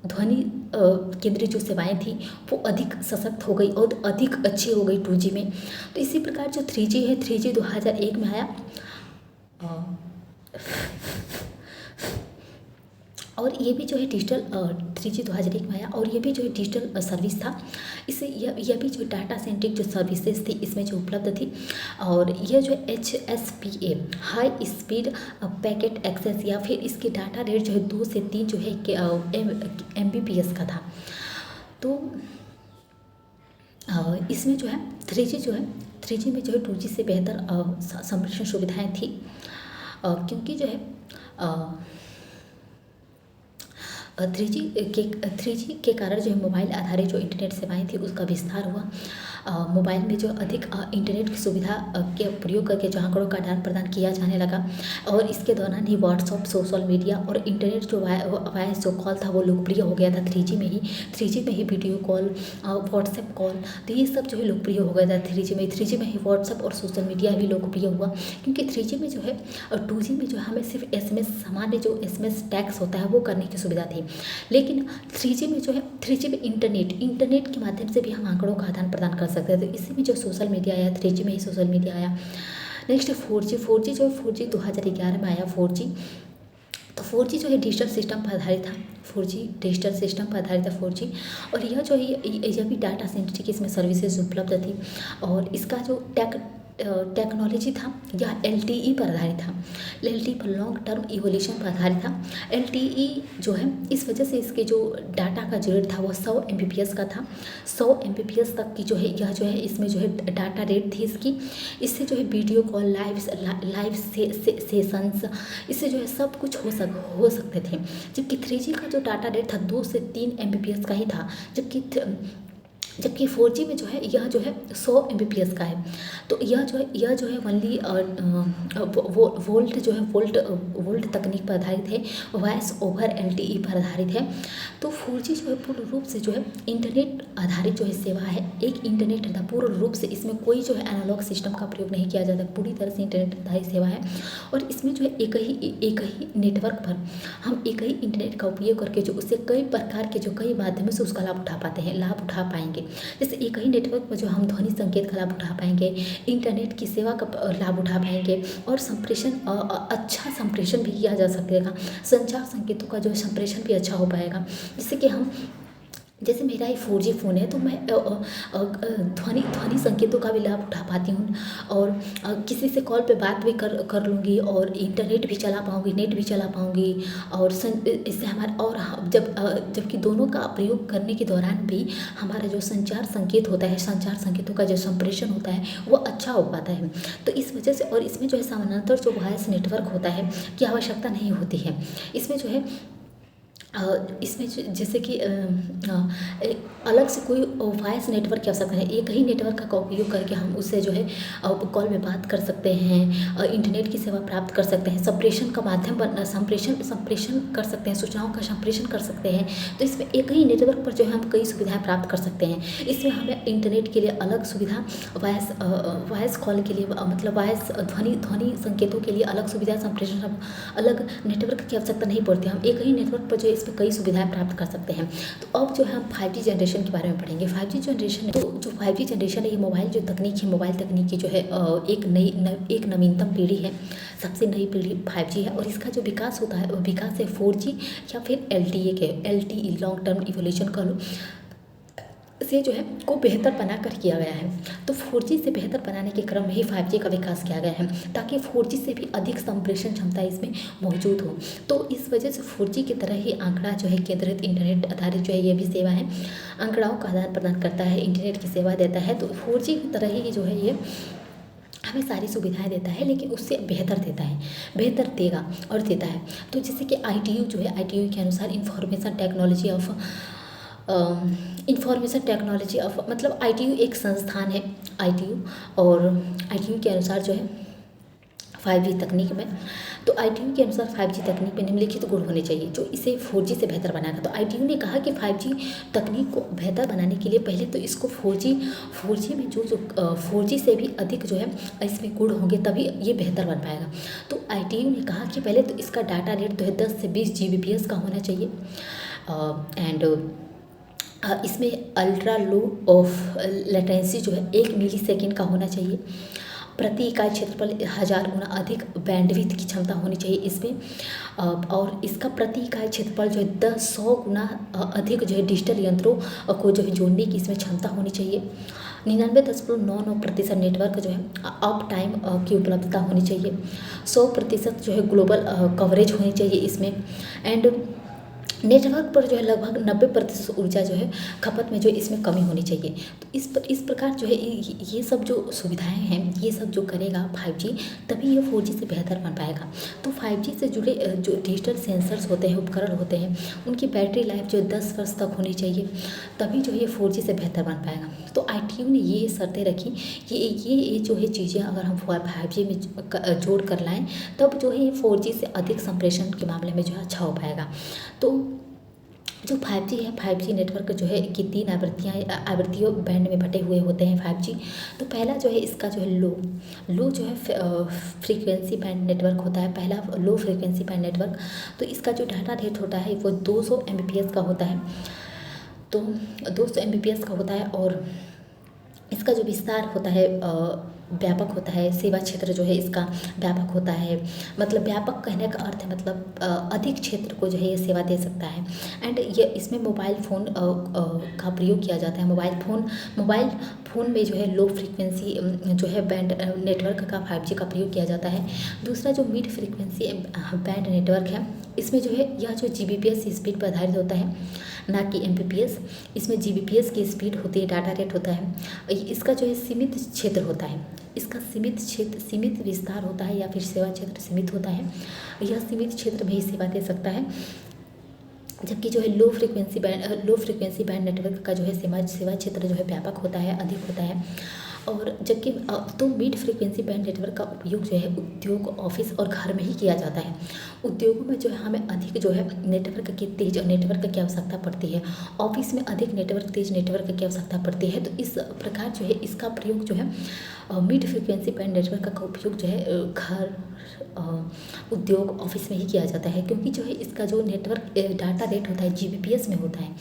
ध्वनि केंद्रीय जो सेवाएं थी वो अधिक सशक्त हो गई और अधिक अच्छी हो गई 2G में। तो इसी प्रकार जो 3G है, 3G 2001 में आया और ये भी जो है डिजिटल 3G 2001 में आया और ये भी जो है डिजिटल सर्विस था। इसे यह भी जो डाटा सेंट्रिक जो सर्विसेज थी इसमें जो उपलब्ध थी। और यह जो HSPA high speed packet access या फिर इसकी डाटा रेट जो है 2 से 3 जो है MBPS का था। तो इसमें जो है 3G में जो है 2G से बेहतर संप्रेषण सुविधाएं थी, क्योंकि जो है 3G के कारण जो है मोबाइल आधारित जो इंटरनेट सेवाएं थी उसका विस्तार हुआ। मोबाइल में जो अधिक इंटरनेट की सुविधा के प्रयोग करके जो आंकड़ों का आदान प्रदान किया जाने लगा और इसके दौरान ही व्हाट्सअप, सोशल मीडिया और इंटरनेट जो वॉइस जो कॉल था वो लोकप्रिय हो गया था 3G में ही वीडियो कॉल, व्हाट्सएप कॉल, तो ये सब जो है लोकप्रिय हो गया था 3G में ही व्हाट्सअप और सोशल मीडिया भी लोकप्रिय हुआ। क्योंकि 3G में जो है और 2G में जो है हमें सिर्फ SMS सामान्य जो SMS टैक्स होता है वो करने की सुविधा थी, लेकिन 3G में जो है 3G में इंटरनेट के माध्यम से भी हम आंकड़ों का आदान प्रदान कर सकते हैं। तो इसी में जो सोशल मीडिया आया, 3G में ही सोशल मीडिया आया। नेक्स्ट 4G जो 4G 2011 में आया 4G। तो 4G जो है डिजिटल सिस्टम पर आधारित था, 4G डिजिटल सिस्टम पर आधारित था 4G। और यह जो है यह भी डाटा सेंट्रिक इसमें सर्विसेज उपलब्ध थी और इसका जो टेक्नोलॉजी था यह LTE पर आधारित था, LTE पर लॉन्ग टर्म इवोल्यूशन पर आधारित था। LTE जो है इस वजह से इसके जो डाटा का जो रेट था वो 100 MBPS का था, 100 MBPS तक की जो है यह जो है इसमें जो है डाटा रेट थी इसकी। इससे जो है वीडियो कॉल, लाइव सेशंस, इससे जो है सब कुछ हो सकते थे। जबकि 3G का जो डाटा रेट था 2 से 3 MBPS का ही था, जबकि 4G में जो है यह जो है 100 MBPS का है। तो यह जो है ओनली वोल्ट तकनीक पर आधारित है, वॉइस ओवर LTE पर आधारित है। तो 4G जो है पूर्ण रूप से जो है इंटरनेट आधारित जो है सेवा है, एक इंटरनेट था पूर्ण रूप से, इसमें कोई जो है एनालॉग सिस्टम का प्रयोग नहीं किया जाता, पूरी तरह से इंटरनेट आधारित सेवा है। और इसमें जो है एक ही नेटवर्क पर हम एक ही इंटरनेट का उपयोग करके जो उससे कई प्रकार के जो कई माध्यमों से उसका लाभ उठा पाएंगे। जैसे एक ही नेटवर्क पर जो हम ध्वनि संकेत का लाभ उठा पाएंगे, इंटरनेट की सेवा का लाभ उठा पाएंगे और अच्छा संप्रेषण भी किया जा सकेगा, संचार संकेतों का जो संप्रेषण भी अच्छा हो पाएगा। जिससे कि हम, जैसे मेरा ही 4G फ़ोन है तो मैं ध्वनि संकेतों का भी लाभ उठा पाती हूँ और किसी से कॉल पे बात भी कर लूँगी और इंटरनेट भी चला पाऊँगी, नेट भी चला पाऊँगी। और इससे हमारा और जबकि दोनों का प्रयोग करने के दौरान भी हमारा जो संचार संकेत होता है, संचार संकेतों का जो संप्रेषण होता है वो अच्छा हो पाता है। तो इस वजह से, और इसमें जो है समानांतर जो वॉइस नेटवर्क होता है की आवश्यकता नहीं होती है। इसमें जो है जैसे कि अलग से कोई वॉइस नेटवर्क की आवश्यकता है, एक ही नेटवर्क का उपयोग करके हम उससे जो है कॉल में बात कर सकते हैं, इंटरनेट की सेवा प्राप्त कर सकते हैं, संप्रेषण का माध्यम पर संप्रेषण कर सकते हैं, सूचनाओं का संप्रेषण कर सकते हैं। तो इसमें एक ही नेटवर्क पर जो है हम कई सुविधाएं प्राप्त कर सकते हैं। इसमें हमें इंटरनेट के लिए अलग सुविधा, वॉइस कॉल के लिए मतलब वॉइस ध्वनि संकेतों के लिए अलग सुविधा, संप्रेषण अलग नेटवर्क की आवश्यकता नहीं पड़ती। हम एक ही नेटवर्क पर जो इसमें कई सुविधाएं प्राप्त कर सकते हैं। तो अब जो है हम 5G जनरेशन के बारे में पढ़ेंगे। 5G जनरेशन, तो जो 5G जनरेशन है ये मोबाइल जो तकनीक है, मोबाइल तकनीक की जो है एक नवीनतम पीढ़ी है, सबसे नई पीढ़ी 5G है। और इसका जो विकास होता है वो विकास है 4G या फिर LTE लॉन्ग टर्म इवोल्यूशन कह लो, से जो है को बेहतर बनाकर किया गया है। तो 4G से बेहतर बनाने के क्रम में ही 5G का विकास किया गया है, ताकि 4G से भी अधिक संप्रेषण क्षमता इसमें मौजूद हो। तो इस वजह से 4G की तरह ही आंकड़ा जो है केंद्रित इंटरनेट आधारित जो है ये भी सेवा है, आंकड़ाओं का आदान प्रदान करता है, इंटरनेट की सेवा देता है। तो 4G की तरह ही जो है ये हमें सारी सुविधाएं देता है, लेकिन उससे बेहतर देता है, बेहतर देगा और देता है। तो जैसे कि ITU जो है, ITU के अनुसार इंफॉर्मेशन टेक्नोलॉजी ऑफ मतलब ITU एक संस्थान है, ITU, और ITU के अनुसार जो है 5G तकनीक में, तो ITU के अनुसार 5G तकनीक में निम्नलिखित गुण होने चाहिए जो इसे 4G से बेहतर बनाएगा। तो ITU ने कहा कि 5G तकनीक को बेहतर बनाने के लिए पहले तो इसको 4G में जो 4G से भी अधिक जो है इसमें गुण होंगे, तभी ये बेहतर बन पाएगा। तो ITU ने कहा कि पहले तो इसका डाटा रेट जो है 10 से 20 Gbps का होना चाहिए, इसमें अल्ट्रा लो ऑफ लेटेंसी जो है 1 मिलीसेकेंड का होना चाहिए, प्रति इकाई क्षेत्रफल 1000 गुना अधिक बैंडविड्थ की क्षमता होनी चाहिए इसमें, और इसका प्रति इकाई क्षेत्रफल जो है 100 गुना अधिक जो है डिजिटल यंत्रों को जो है जोड़ने की इसमें क्षमता होनी चाहिए। 99.99% नेटवर्क जो है अप टाइम की उपलब्धता होनी चाहिए, 100% जो है ग्लोबल कवरेज होनी चाहिए इसमें, एंड नेटवर्क पर जो है लगभग 90% ऊर्जा जो है खपत में जो इसमें कमी होनी चाहिए। तो इस प्रकार जो है ये सब जो सुविधाएं हैं, ये सब जो करेगा 5G, तभी ये 4G से बेहतर बन पाएगा। तो 5G से जुड़े जो डिजिटल सेंसर्स होते हैं, उपकरण होते हैं, उनकी बैटरी लाइफ जो 10 वर्ष तक होनी चाहिए, तभी जो ये 4G से बेहतर बन पाएगा। तो ITU ने ये शर्तें रखी कि ये जो है चीज़ें अगर हम 5G में जोड़ कर लाएँ, तब जो है ये 4G से अधिक संप्रेषण के मामले में जो है अच्छा हो पाएगा। तो जो 5G है, 5G नेटवर्क जो है कि 3 आवृत्तियों बैंड में बटे हुए होते हैं 5G। तो पहला जो है इसका जो है लो जो है फ्रीक्वेंसी बैंड नेटवर्क होता है, पहला लो फ्रीक्वेंसी बैंड नेटवर्क। तो इसका जो डाटा रेट होता है वो 200 Mbps का होता है, तो 200 Mbps का होता है, और इसका जो विस्तार होता है व्यापक होता है, सेवा क्षेत्र जो है इसका व्यापक होता है। मतलब व्यापक कहने का अर्थ है मतलब अधिक क्षेत्र को जो है ये सेवा दे सकता है। एंड ये इसमें मोबाइल फ़ोन का प्रयोग किया जाता है। मोबाइल फ़ोन में जो है लो फ्रीक्वेंसी जो है बैंड नेटवर्क का 5G का प्रयोग किया जाता है। दूसरा जो मिड फ्रीक्वेंसी बैंड नेटवर्क है, इसमें जो है यह जो Gbps स्पीड पर आधारित होता है, ना कि Mbps। इसमें Gbps की स्पीड होती है, डाटा रेट होता है। इसका जो है सीमित क्षेत्र होता है, इसका सीमित विस्तार होता है, या फिर सेवा क्षेत्र सीमित होता है। यह सीमित क्षेत्र में ही सेवा दे सकता है, जबकि जो है लो फ्रीक्वेंसी बैंड नेटवर्क का जो है सेवा क्षेत्र जो है व्यापक होता है, अधिक होता है। और जबकि तो मिड फ्रीक्वेंसी बैंड नेटवर्क का उपयोग जो है उद्योग, ऑफिस और घर में ही किया जाता है। उद्योगों में जो है हमें अधिक जो है तेज नेटवर्क की आवश्यकता पड़ती है, ऑफिस में अधिक तेज नेटवर्क की आवश्यकता पड़ती है। तो इस प्रकार जो है इसका प्रयोग जो है मिड फ्रीक्वेंसी बैंड नेटवर्क का उपयोग जो है घर, उद्योग, ऑफिस में ही किया जाता है, क्योंकि जो है इसका जो नेटवर्क डाटा रेट होता है Gbps में होता है।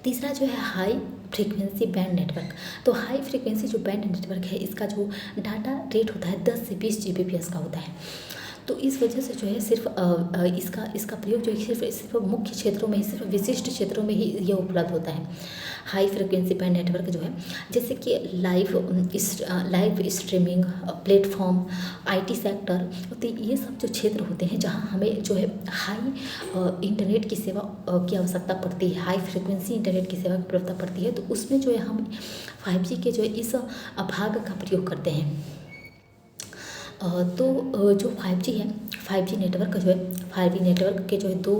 तीसरा जो है हाई फ्रीक्वेंसी बैंड नेटवर्क। तो हाई फ्रीक्वेंसी जो बैंड नेटवर्क है, इसका जो डाटा रेट होता है 10 से 20 Gbps का होता है। तो इस वजह से जो है सिर्फ इसका प्रयोग जो है सिर्फ मुख्य क्षेत्रों में ही, सिर्फ विशिष्ट क्षेत्रों में ही ये उपलब्ध होता है। हाई फ्रिक्वेंसी बैंड नेटवर्क जो है, जैसे कि live streaming platform, IT sector, तो ये सब जो क्षेत्र होते हैं जहाँ हमें जो है हाई इंटरनेट की सेवा की आवश्यकता पड़ती है, हाई फ्रिक्वेंसी इंटरनेट की सेवा की आवश्यकता पड़ती है। तो उसमें जो है हम 5G के जो है इस भाग का प्रयोग करते हैं। तो जो 5G है, 5G नेटवर्क जो है, 5G नेटवर्क के जो है 2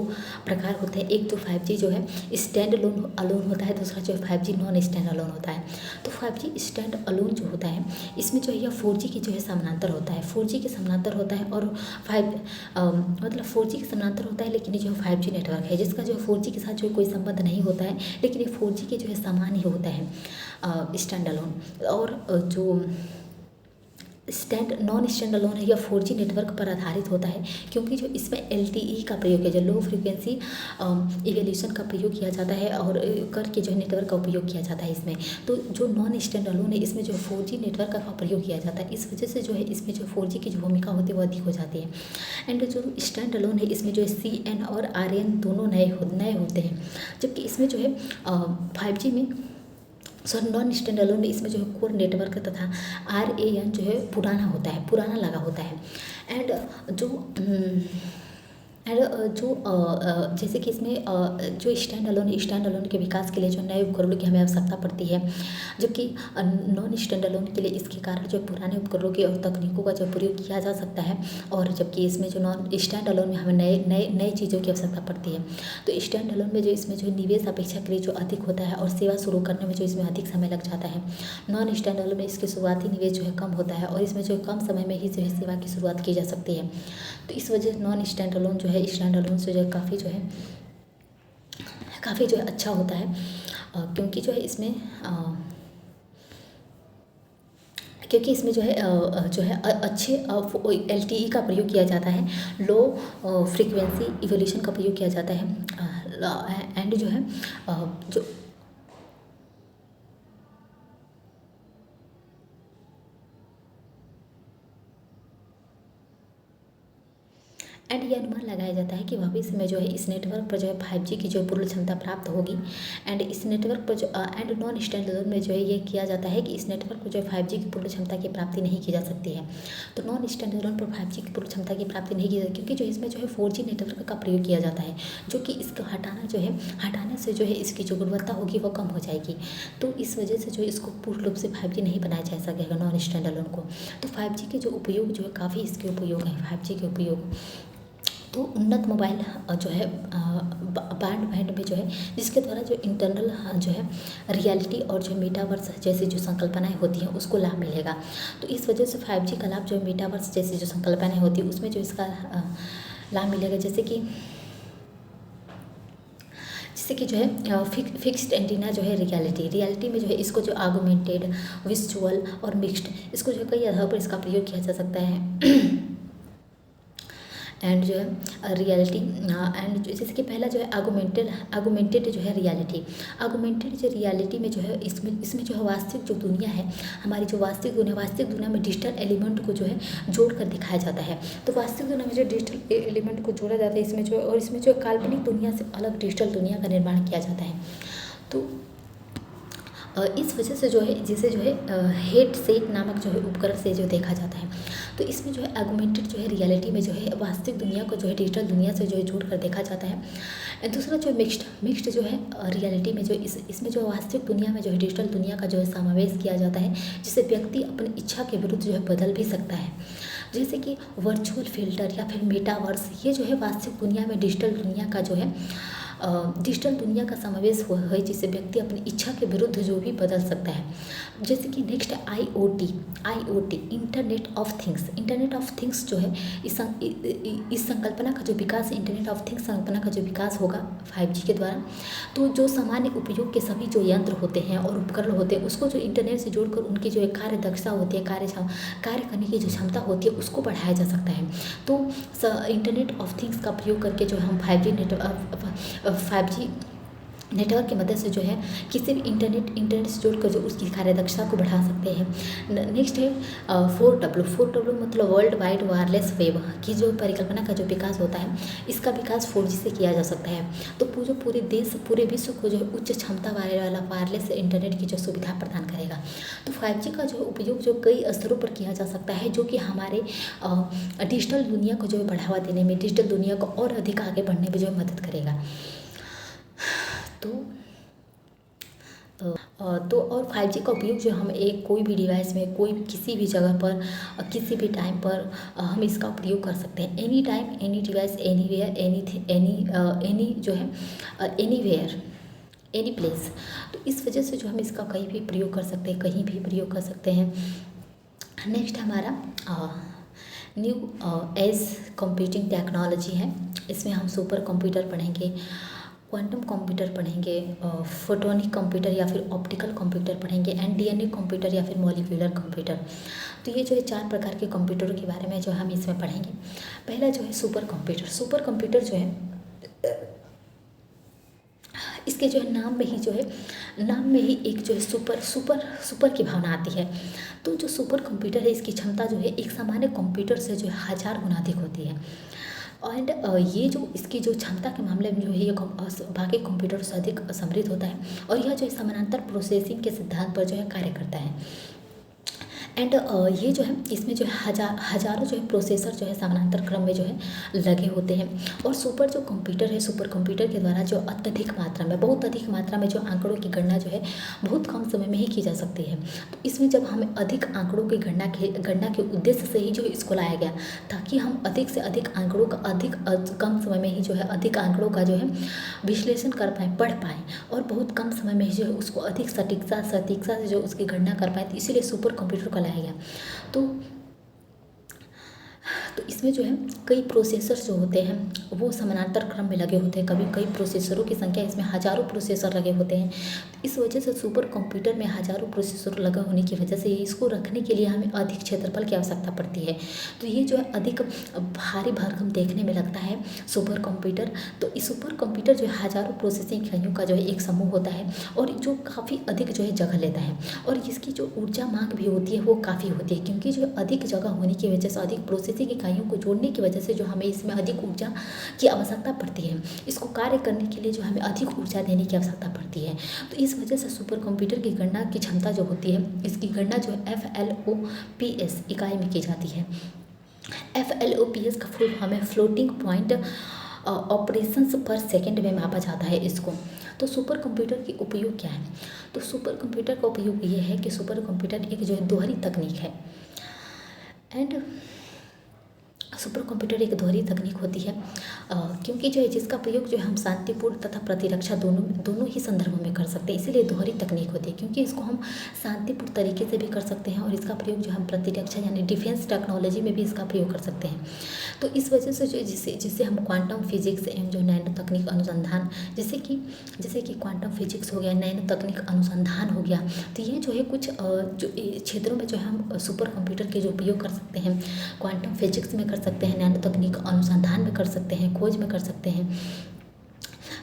प्रकार होते हैं। एक तो 5G जो है स्टैंड अलोन होता है, दूसरा जो है 5G नॉन स्टैंड अलोन होता है। तो 5G स्टैंड अलोन जो होता है, इसमें जो है यह 4G की जो है समानांतर होता है, 4G के समानांतर होता है, और 4G के समानांतर होता है, लेकिन ये जो 5G नेटवर्क है जिसका जो 4G के साथ जो कोई संबंध नहीं होता है, लेकिन ये 4G के जो है समान ही होता है स्टैंड अलोन। और जो नॉन स्टैंड अलोन है या 4G नेटवर्क पर आधारित होता है, क्योंकि जो इसमें LTE का प्रयोग है, जो लो फ्रिक्वेंसी इवोल्यूशन का प्रयोग किया जाता है और करके जो नेटवर्क का उपयोग किया जाता है इसमें। तो जो नॉन स्टैंड अलोन है इसमें जो 4G नेटवर्क का प्रयोग किया जाता है, इस वजह से जो है इसमें जो 4G की जो भूमिका होती है वो अधिक हो जाती है। एंड जो स्टैंड अलोन है इसमें जो है CN और RN दोनों नए होते हैं, जबकि इसमें जो है 5G में नॉन स्टैंड अलोन में इसमें जो है कोर नेटवर्क तथा RAN जो है पुराना लगा होता है। एंड जैसे कि इसमें जो स्टैंड अलोन के विकास के लिए जो नए उपकरणों की हमें आवश्यकता पड़ती है, जबकि नॉन स्टैंड अलोन के लिए इसके कारण जो पुराने उपकरणों की और तकनीकों का जो प्रयोग किया जा सकता है, और जबकि इसमें जो नॉन स्टैंड अलोन में हमें नए चीज़ों की आवश्यकता पड़ती है। तो स्टैंड अलोन में जो इसमें जो निवेश अपेक्षाकृत जो अधिक होता है और सेवा शुरू करने में जो इसमें अधिक समय लग जाता है। नॉन स्टैंड अलोन में इसके शुरुआती निवेश जो है कम होता है और इसमें जो कम समय में ही जो है सेवा की शुरुआत की जा सकती है। तो इस वजह से नॉन स्टैंड अलोन जो है स्टैंड अलोन से जो है काफ़ी जो है अच्छा होता है, क्योंकि जो है इसमें जो है अच्छे LTE का प्रयोग किया जाता है, लो फ्रीक्वेंसी इवोल्यूशन का प्रयोग किया जाता है। एंड जो है जो एंड ये अनुमान लगाया जाता है कि भविष्य में जो है इस नेटवर्क पर जो है 5G की जो पूर्ण क्षमता प्राप्त होगी। एंड इस नेटवर्क पर जो एंड नॉन स्टैंड अलोन में जो है ये किया जाता है कि इस नेटवर्क पर जो है 5G की पूर्ण क्षमता की प्राप्ति नहीं की जा सकती है। तो नॉन स्टैंड अलोन पर 5G की पूर्ण क्षमता की प्राप्ति नहीं की जाती, क्योंकि जो इसमें जो है 4G नेटवर्क का प्रयोग किया जाता है, जो कि इसको हटाने से जो है इसकी जो गुणवत्ता होगी वो कम हो जाएगी। तो इस वजह से जो इसको पूर्ण रूप से 5G नहीं बनाया जा सकेगा नॉन स्टैंड अलोन को। तो 5G के जो उपयोग जो है काफ़ी इसके उपयोग हैं 5G के उपयोग। तो उन्नत मोबाइल जो है बैंड में जो है जिसके द्वारा जो इंटरनल जो है रियलिटी और जो मेटावर्स जैसी जो संकल्पनाएं होती हैं उसको लाभ मिलेगा। तो इस वजह से 5G का लाभ जो मेटावर्स जैसी जो संकल्पनाएं होती है उसमें जो इसका लाभ मिलेगा, जैसे कि जो है फिक्स्ड एंटीना जो है रियलिटी में जो है इसको जो आगुमेंटेड, विजुअल और मिक्स्ड, इसको जो कई आधार पर इसका प्रयोग किया जा सकता है। एंड जो है रियलिटी एंड जैसे कि पहला जो है आगुमेंटेड जो है रियलिटी। आगुमेंटेड जो रियलिटी में जो है इसमें जो है वास्तविक जो दुनिया है, हमारी जो वास्तविक दुनिया में डिजिटल एलिमेंट को जो है जोड़ कर दिखाया जाता है। तो वास्तविक दुनिया में जो डिजिटल एलिमेंट को जोड़ा जाता है इसमें जो, और इसमें जो काल्पनिक दुनिया से अलग डिजिटल दुनिया का निर्माण किया जाता है। तो इस वजह से जो है जिसे जो है हेडसेट नामक जो है उपकरण से जो देखा जाता है। तो इसमें जो है आगुमेंटेड जो है रियलिटी में जो है वास्तविक दुनिया को जो है डिजिटल दुनिया से जो है जोड़ कर देखा जाता है। दूसरा जो मिक्स्ड जो है रियलिटी में जो इसमें जो वास्तविक दुनिया में जो है डिजिटल दुनिया का जो है समावेश किया जाता है, जिससे व्यक्ति अपनी इच्छा के विरुद्ध जो है बदल भी सकता है। जैसे कि वर्चुअल फिल्टर या फिर मेटावर्स, ये जो है वास्तविक दुनिया में डिजिटल दुनिया का जो है डिजिटल दुनिया का समावेश हुआ है, जिससे व्यक्ति अपनी इच्छा के विरुद्ध जो भी बदल सकता है। जैसे कि next IoT internet of things जो है इस संकल्पना का जो विकास, इंटरनेट ऑफ थिंग्स संकल्पना का जो विकास होगा 5G के द्वारा। तो जो सामान्य उपयोग के सभी जो यंत्र होते हैं और उपकरण होते हैं उसको जो इंटरनेट से जोड़कर उनकी जो कार्य दक्षता होती है, कार्य करने की जो क्षमता होती है उसको बढ़ाया जा सकता है। तो इंटरनेट ऑफ थिंग्स का प्रयोग करके जो हम 5G नेटवर्क की मदद से जो है किसी भी इंटरनेट से जोड़कर जो उसकी कार्यदक्षता को बढ़ा सकते हैं। नेक्स्ट है 4W मतलब वर्ल्ड वाइड वायरलेस वेब की जो परिकल्पना का जो विकास होता है, इसका विकास 4G से किया जा सकता है। तो पूरे विश्व को जो है उच्च क्षमता वाला वायरलेस इंटरनेट की जो सुविधा प्रदान करेगा। तो 5G का जो उपयोग जो कई स्तरों पर किया जा सकता है, जो कि हमारे डिजिटल दुनिया को जो है बढ़ावा देने में, डिजिटल दुनिया को और अधिक आगे बढ़ने में जो है मदद करेगा। तो और 5G का उपयोग जो हम कोई भी डिवाइस में, कोई किसी भी जगह पर, किसी भी टाइम पर हम इसका प्रयोग कर सकते हैं। Any time, any device, anywhere, any जो है एनीवेयर, एनी प्लेस। तो इस वजह से जो हम इसका कहीं भी प्रयोग कर सकते हैं, नेक्स्ट हमारा न्यू एज कंप्यूटिंग टेक्नोलॉजी है। इसमें हम सुपर कंप्यूटर पढ़ेंगे, क्वांटम कंप्यूटर पढ़ेंगे, फोटोनिक कंप्यूटर या फिर ऑप्टिकल कंप्यूटर पढ़ेंगे, एंड डीएनए कंप्यूटर या फिर मॉलिक्यूलर कंप्यूटर। तो ये जो है 4 प्रकार के कंप्यूटरों के बारे में जो हम इसमें पढ़ेंगे। पहला जो है सुपर कंप्यूटर। सुपर कंप्यूटर जो है इसके जो है नाम में ही एक जो है सुपर की भावना आती है। तो जो सुपर कंप्यूटर है इसकी क्षमता जो है एक सामान्य कंप्यूटर से जो है 1000 गुना अधिक होती है। एंड ये जो इसकी जो क्षमता के मामले में जो है ये बाकी कंप्यूटर से अधिक समृद्ध होता है, और यह जो है समानांतर प्रोसेसिंग के सिद्धांत पर जो है कार्य करता है। एंड ये जो है इसमें जो है हजारों जो है प्रोसेसर जो है समानांतर क्रम में जो है लगे होते हैं। और सुपर कंप्यूटर के द्वारा जो बहुत अधिक मात्रा में जो आंकड़ों की गणना जो है बहुत कम समय में ही की जा सकती है। तो इसमें जब हमें अधिक आंकड़ों की गणना के उद्देश्य से ही जो है इसको लाया गया, ताकि हम अधिक से अधिक आंकड़ों का कम समय में ही जो है अधिक आंकड़ों का जो है विश्लेषण कर पाएँ, पढ़ पाएँ, और बहुत कम समय में ही जो है उसको अधिक सटीकता से जो उसकी गणना कर पाएँ। तो इसीलिए सुपर कंप्यूटर को लाया गया। तो इसमें जो है कई प्रोसेसर्स जो होते हैं वो समानांतर क्रम में लगे होते हैं। कई प्रोसेसरों की संख्या, इसमें हजारों प्रोसेसर लगे होते हैं। इस वजह से सुपर कंप्यूटर में हजारों प्रोसेसर लगे होने की वजह से इसको रखने के लिए हमें अधिक क्षेत्रफल की आवश्यकता पड़ती है। तो ये जो है अधिक भारी भरकम देखने में लगता है सुपर कंप्यूटर। तो इस सुपर कंप्यूटर जो है हजारों प्रोसेसिंग इकाइयों का जो है एक समूह होता है, और जो काफ़ी अधिक जो है जगह लेता है, और इसकी जो ऊर्जा मांग भी होती है वो काफ़ी होती है, क्योंकि जो अधिक जगह होने की वजह से, अधिक प्रोसेसिंग इकाइयों को जोड़ने की वजह से जो हमें इसमें अधिक ऊर्जा की आवश्यकता पड़ती है। इसको कार्य करने के लिए जो हमें अधिक ऊर्जा देने की आवश्यकता पड़ती है। तो इस वजह से सुपर कंप्यूटर की गणना की क्षमता जो होती है, इसकी गणना जो है FLOPS इकाई में की जाती है। FLOPS का फुल फॉर्म है फ्लोटिंग पॉइंट ऑपरेशंस पर सेकेंड में मापा जाता है इसको। तो सुपर कंप्यूटर की उपयोग क्या है? तो सुपर कंप्यूटर का उपयोग ये है कि सुपर कंप्यूटर एक जो है दोहरी तकनीक है। एंड सुपर कंप्यूटर एक दोहरी तकनीक होती है, क्योंकि जो है जिसका प्रयोग जो है हम शांतिपूर्ण तथा प्रतिरक्षा दोनों ही संदर्भों में कर सकते हैं, इसीलिए दोहरी तकनीक होती है, क्योंकि इसको हम शांतिपूर्ण तरीके से भी कर सकते हैं, और इसका प्रयोग जो हम प्रतिरक्षा यानी डिफेंस टेक्नोलॉजी में भी इसका प्रयोग कर सकते हैं। तो इस वजह से जो जिससे हम क्वांटम फिजिक्स एवं जो नैनो तकनीक अनुसंधान, जैसे कि क्वांटम फिजिक्स हो गया, नैनो तकनीक अनुसंधान हो गया, तो ये जो है कुछ जो क्षेत्रों में जो है हम सुपर कंप्यूटर के जो उपयोग कर सकते हैं। क्वांटम फिजिक्स में कर सकते हैं, नैनो तकनीक अनुसंधान में कर सकते हैं, खोज में कर सकते हैं।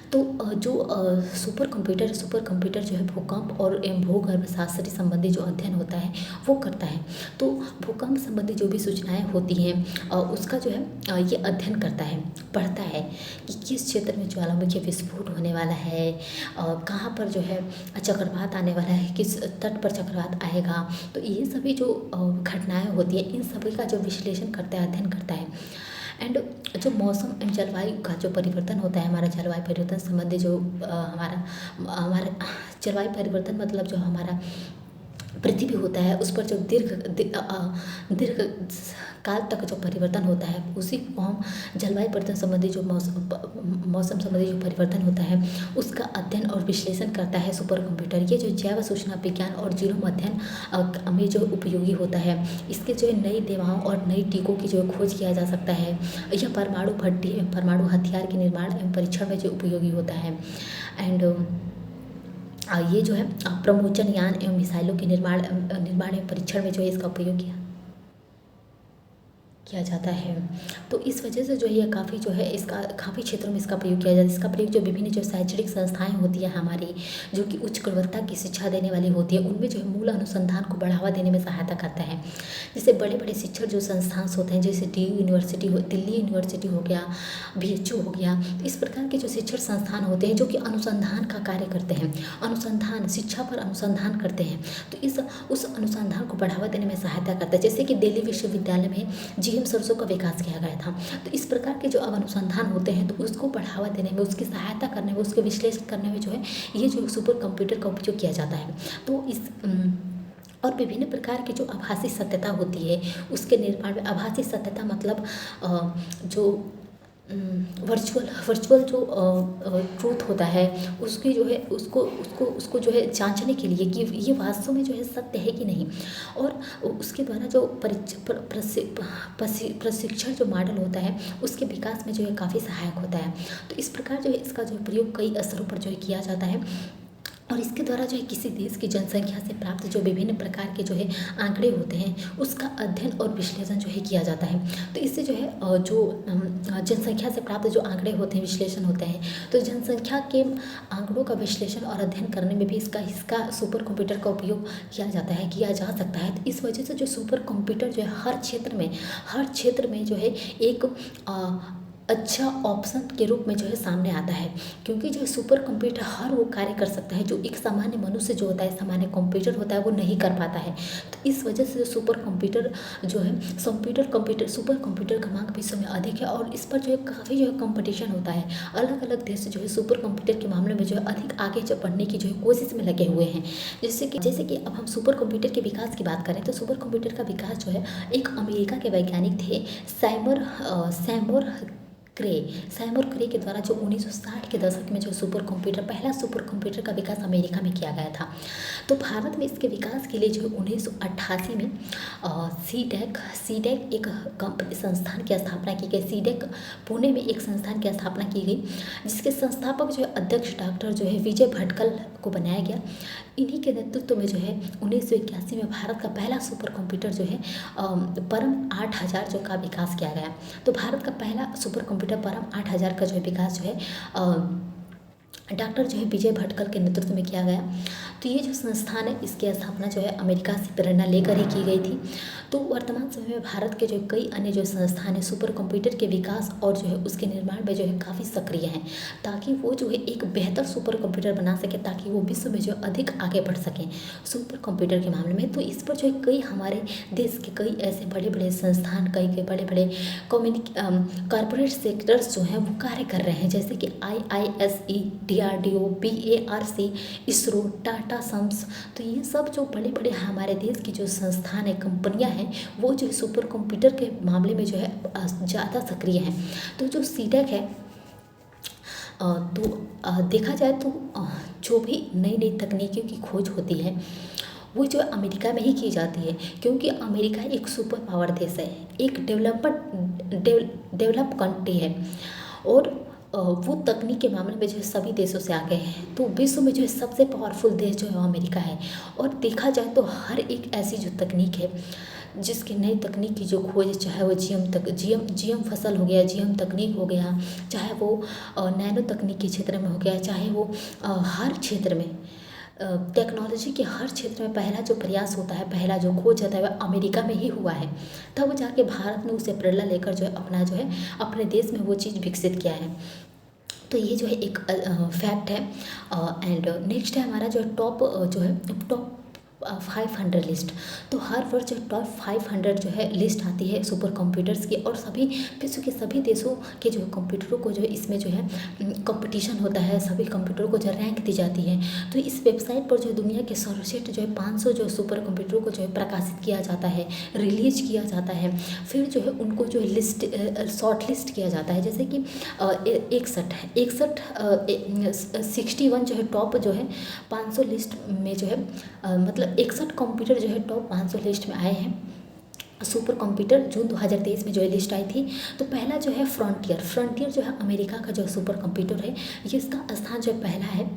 तो जो सुपर कंप्यूटर जो है भूकंप और भूगर्भशास्त्र संबंधी जो अध्ययन होता है वो करता है। तो भूकंप संबंधी जो भी सूचनाएं होती हैं उसका जो है ये अध्ययन करता है, पढ़ता है कि किस क्षेत्र में ज्वालामुखी विस्फोट होने वाला है, कहाँ पर जो है चक्रवात आने वाला है, किस तट पर चक्रवात आएगा। तो ये सभी जो घटनाएँ होती हैं इन सभी का जो विश्लेषण करता है, अध्ययन करता है। एंड जो मौसम एवं जलवायु का जो परिवर्तन होता है, हमारा जलवायु परिवर्तन संबंधी जो हमारा जलवायु परिवर्तन मतलब जो हमारा पृथ्वी होता है उस पर जो दीर्घ काल तक जो परिवर्तन होता है उसी को हम जलवायु परिवर्तन संबंधी जो मौसम संबंधी जो परिवर्तन होता है उसका अध्ययन और विश्लेषण करता है सुपर कंप्यूटर। ये जो जैव सूचना विज्ञान और जीनोम अध्ययन में जो उपयोगी होता है, इसके जो है नई दवाओं और नई टीकों की जो खोज किया जा सकता है। यह परमाणु हथियार के निर्माण एवं परीक्षण में जो उपयोगी होता है। एंड ये जो है प्रमोचन यान एवं मिसाइलों के निर्माण एवं परीक्षण में जो है इसका उपयोग किया जाता है। तो इस वजह से जो है ये काफ़ी जो है इसका काफ़ी क्षेत्रों में इसका प्रयोग किया जाता है। इसका प्रयोग जो विभिन्न जो शैक्षणिक संस्थाएं होती है हमारी, जो कि उच्च गुणवत्ता की शिक्षा देने वाली होती है, उनमें जो है मूल अनुसंधान को बढ़ावा देने में सहायता करता है। जैसे बड़े बड़े शिक्षण जो संस्थान होते हैं, जैसे दिल्ली यूनिवर्सिटी हो गया, BHU हो गया, इस प्रकार के जो शिक्षण संस्थान होते हैं जो कि अनुसंधान का कार्य करते हैं, शिक्षा पर अनुसंधान करते हैं, तो उस अनुसंधान को बढ़ावा देने में सहायता करता है। जैसे कि दिल्ली विश्वविद्यालय में GM सरसों का विकास किया गया था। तो इस प्रकार के जो अब अनुसंधान होते हैं तो उसको बढ़ावा देने में, उसकी सहायता करने में, उसके विश्लेषण करने में जो है ये जो सुपर कंप्यूटर का उपयोग किया जाता है। तो और विभिन्न प्रकार की जो आभासी सत्यता होती है उसके निर्माण में, आभासी सत्यता मतलब जो वर्चुअल जो ट्रूथ होता है उसकी जो है उसको उसको उसको जो है जांचने के लिए कि ये वास्तव में जो है सत्य है कि नहीं, और उसके द्वारा जो प्रशिक्षण जो मॉडल होता है उसके विकास में जो है काफ़ी सहायक होता है। तो इस प्रकार जो है इसका जो प्रयोग कई स्तरों पर जो है किया जाता है, और इसके द्वारा जो है किसी देश की जनसंख्या से प्राप्त जो विभिन्न प्रकार के जो है आंकड़े होते हैं उसका अध्ययन और विश्लेषण जो है किया जाता है। तो इससे जो है जनसंख्या से प्राप्त जो आंकड़े होते हैं, विश्लेषण होते हैं, तो जनसंख्या के आंकड़ों का विश्लेषण और अध्ययन करने में भी इसका सुपर कंप्यूटर का उपयोग किया जा सकता है। तो इस वजह से जो सुपर कंप्यूटर जो है हर क्षेत्र में जो है एक अच्छा ऑप्शन के रूप में जो है सामने आता है, क्योंकि जो सुपर कंप्यूटर हर वो कार्य कर सकता है जो एक सामान्य मनुष्य जो होता है, सामान्य कंप्यूटर होता है, वो नहीं कर पाता है। तो इस वजह से सुपर कंप्यूटर जो है सुपर कंप्यूटर का मांग विश्व में अधिक है, और इस पर जो है काफ़ी जो है कंपटीशन होता है। अलग अलग देश जो है सुपर कंप्यूटर के मामले में जो है अधिक आगे बढ़ने की जो है कोशिश में लगे हुए हैं। जैसे कि अब हम सुपर कंप्यूटर के विकास की बात करें तो सुपर कंप्यूटर का विकास जो है एक अमेरिका के वैज्ञानिक थे सैमुर क्रे के द्वारा जो 1960 के दशक में जो पहला सुपर कंप्यूटर का विकास अमेरिका में किया गया था। तो भारत में इसके विकास के लिए जो 1988 में सीडेक एक संस्थान की स्थापना की गई। सीडेक पुणे में एक संस्थान की स्थापना की गई, जिसके संस्थापक जो है अध्यक्ष डॉक्टर जो है विजय भटकल को बनाया गया। इन्हीं के नेतृत्व में जो है 1981 में भारत का पहला सुपर कंप्यूटर जो है परम 8000 जो का विकास किया गया। तो भारत का पहला सुपर कंप्यूटर परम 8000 का जो है विकास जो है डॉक्टर जो है विजय भटकल के नेतृत्व में किया गया। तो ये जो संस्थान है इसकी स्थापना जो है अमेरिका से प्रेरणा लेकर ही की गई थी। तो वर्तमान समय में भारत के जो कई अन्य जो संस्थान है सुपर कंप्यूटर के विकास और जो है उसके निर्माण में जो है काफ़ी सक्रिय हैं, ताकि वो जो है एक बेहतर सुपर कंप्यूटर बना सके, ताकि वो विश्व में जो अधिक आगे बढ़ सकें सुपर कंप्यूटर के मामले में। तो इस पर जो है कई हमारे देश के कई ऐसे बड़े बड़े संस्थान, कई बड़े बड़े कॉरपोरेट सेक्टर्स जो हैं वो कार्य कर रहे हैं, जैसे कि IISE, DRDO, BARC, ISRO, Tata sums. तो ये सब जो बड़े बड़े हमारे देश की जो संस्थान है, कंपनियां हैं, वो जो सुपर कंप्यूटर के मामले में जो है ज़्यादा सक्रिय हैं। तो जो सीडेक है तो देखा जाए तो जो भी नई नई तकनीकियों की खोज होती है वो जो अमेरिका में ही की जाती है, क्योंकि अमेरिका एक सुपर पावर देश है, एक डेवलप कंट्री है, और वो तकनीक के मामले में जो है सभी देशों से आगे हैं। तो विश्व में जो है सबसे पावरफुल देश जो है वो अमेरिका है। और देखा जाए तो हर एक ऐसी जो तकनीक है जिसकी नई तकनीक की जो खोज, चाहे वो जीएम फसल हो गया, जीएम तकनीक हो गया, चाहे वो नैनो तकनीक के क्षेत्र में हो गया, चाहे वो हर क्षेत्र में टेक्नोलॉजी के हर क्षेत्र में पहला जो प्रयास होता है, पहला जो खोज होता है वह अमेरिका में ही हुआ है। तब जाके भारत ने उसे प्रेरणा लेकर जो है अपने देश में वो चीज़ विकसित किया है। तो ये जो है एक फैक्ट है। एंड नेक्स्ट है हमारा जो टॉप 500 लिस्ट। तो हर वर्ष जो टॉप 500 जो है लिस्ट आती है सुपर कंप्यूटर्स की, और सभी विश्व के सभी देशों के जो कंप्यूटरों को जो है इसमें जो है कंपटीशन होता है, सभी कंप्यूटरों को जो रैंक दी जाती है। तो इस वेबसाइट पर जो दुनिया के सर्वश्रेष्ठ जो है 500 जो सुपर कंप्यूटरों को जो है प्रकाशित किया जाता है, रिलीज किया जाता है, फिर जो है उनको जो है शॉर्ट लिस्ट किया जाता है। जैसे कि 61 जो है टॉप जो है 500 लिस्ट में जो है मतलब 61 कंप्यूटर जो है टॉप 500 लिस्ट में आए हैं। सुपर कंप्यूटर जून 2023 में जो है लिस्ट आई थी। तो पहला जो है फ्रंटियर जो है अमेरिका का जो सुपर कंप्यूटर है, ये इसका स्थान जो पहला है।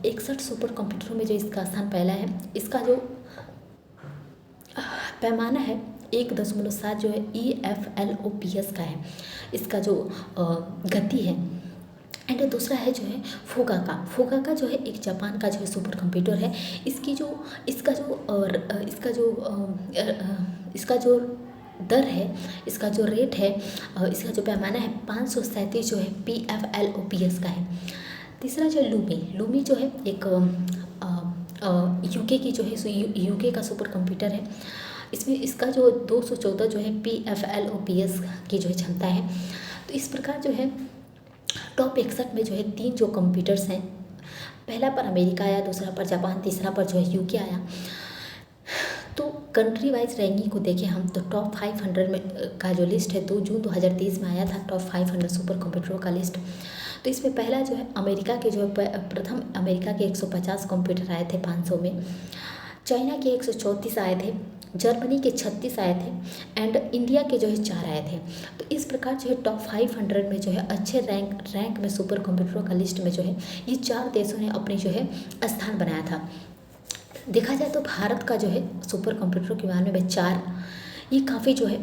61 सुपर कंप्यूटरों में जो इसका स्थान पहला है। इसका जो पैमाना है 1.7 जो है EFLOPS का है, इसका जो गति है। एंड दूसरा है जो है फोगाका जो है एक जापान का जो है सुपर कंप्यूटर है। इसका जो दर है, इसका जो रेट है, इसका जो पैमाना है 537 जो है PFLOPS का है। तीसरा जो लूमी जो है एक यूके की जो है यूके का सुपर कंप्यूटर है। इसमें इसका जो 214 जो है PFLOPS की जो है क्षमता है। तो इस प्रकार जो है टॉप 61 में जो है 3 जो कंप्यूटर्स हैं, पहला पर अमेरिका आया, दूसरा पर जापान, तीसरा पर जो है यूके आया। तो कंट्री वाइज रैंकिंग को देखें हम तो टॉप 500 में का जो लिस्ट है 2 जून 2023 में आया था टॉप 500 सुपर कंप्यूटरों का लिस्ट। तो इसमें पहला जो है अमेरिका के जो प्रथम अमेरिका के 150 कंप्यूटर आए थे 500 में, चाइना के 134 आए थे, जर्मनी के 36 आए थे एंड इंडिया के जो है 4 आए थे। तो इस प्रकार जो है टॉप 500 में जो है अच्छे रैंक में सुपर कंप्यूटरों का लिस्ट में जो है ये 4 देशों ने अपने जो है स्थान बनाया था। देखा जाए तो भारत का जो है सुपर कंप्यूटरों के मामले में 4, ये काफ़ी जो है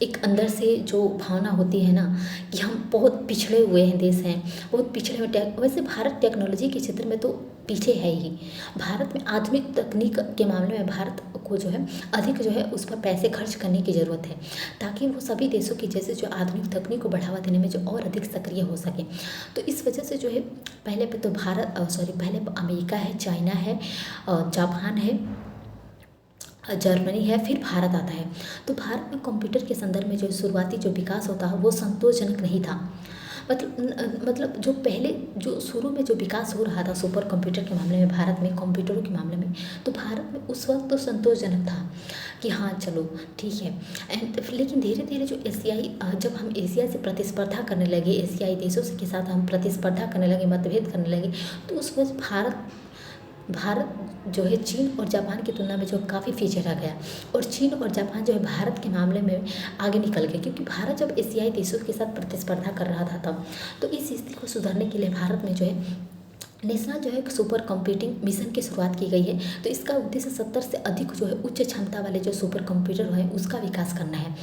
एक अंदर से जो भावना होती है ना कि हम बहुत पिछड़े हुए हैं देश हैं, बहुत पिछड़े हुए वैसे भारत टेक्नोलॉजी के क्षेत्र में तो पीछे है ही। भारत में आधुनिक तकनीक के मामले में भारत को जो है अधिक जो है उस पर पैसे खर्च करने की ज़रूरत है ताकि वो सभी देशों की जैसे जो आधुनिक तकनीक को बढ़ावा देने में जो और अधिक सक्रिय हो सके। तो इस वजह से जो है पहले पे तो पहले अमेरिका है, चाइना है, जापान है, जर्मनी है, फिर भारत आता है। तो भारत में कंप्यूटर के संदर्भ में जो शुरुआती जो विकास होता है वो संतोषजनक नहीं था। मतलब जो पहले जो शुरू में जो विकास हो रहा था सुपर कंप्यूटर के मामले में भारत में कंप्यूटरों के मामले में, तो भारत में उस वक्त तो संतोषजनक था कि हाँ चलो ठीक है एंड लेकिन धीरे धीरे जो एशियाई जब हम एशिया से प्रतिस्पर्धा करने लगे, एशियाई देशों के साथ हम प्रतिस्पर्धा करने लगे, मतभेद करने लगे, तो उस वक्त भारत जो है चीन और जापान की तुलना में जो काफ़ी पीछे रह गया और चीन और जापान जो है भारत के मामले में आगे निकल गए क्योंकि भारत जब एशियाई देशों के साथ प्रतिस्पर्धा कर रहा था तब। तो इस स्थिति को सुधारने के लिए भारत में जो है नेशनल जो है सुपर कंप्यूटिंग मिशन की शुरुआत की गई है। तो इसका उद्देश्य 70 से अधिक जो है उच्च क्षमता वाले जो सुपर कंप्यूटर हैं उसका विकास करना है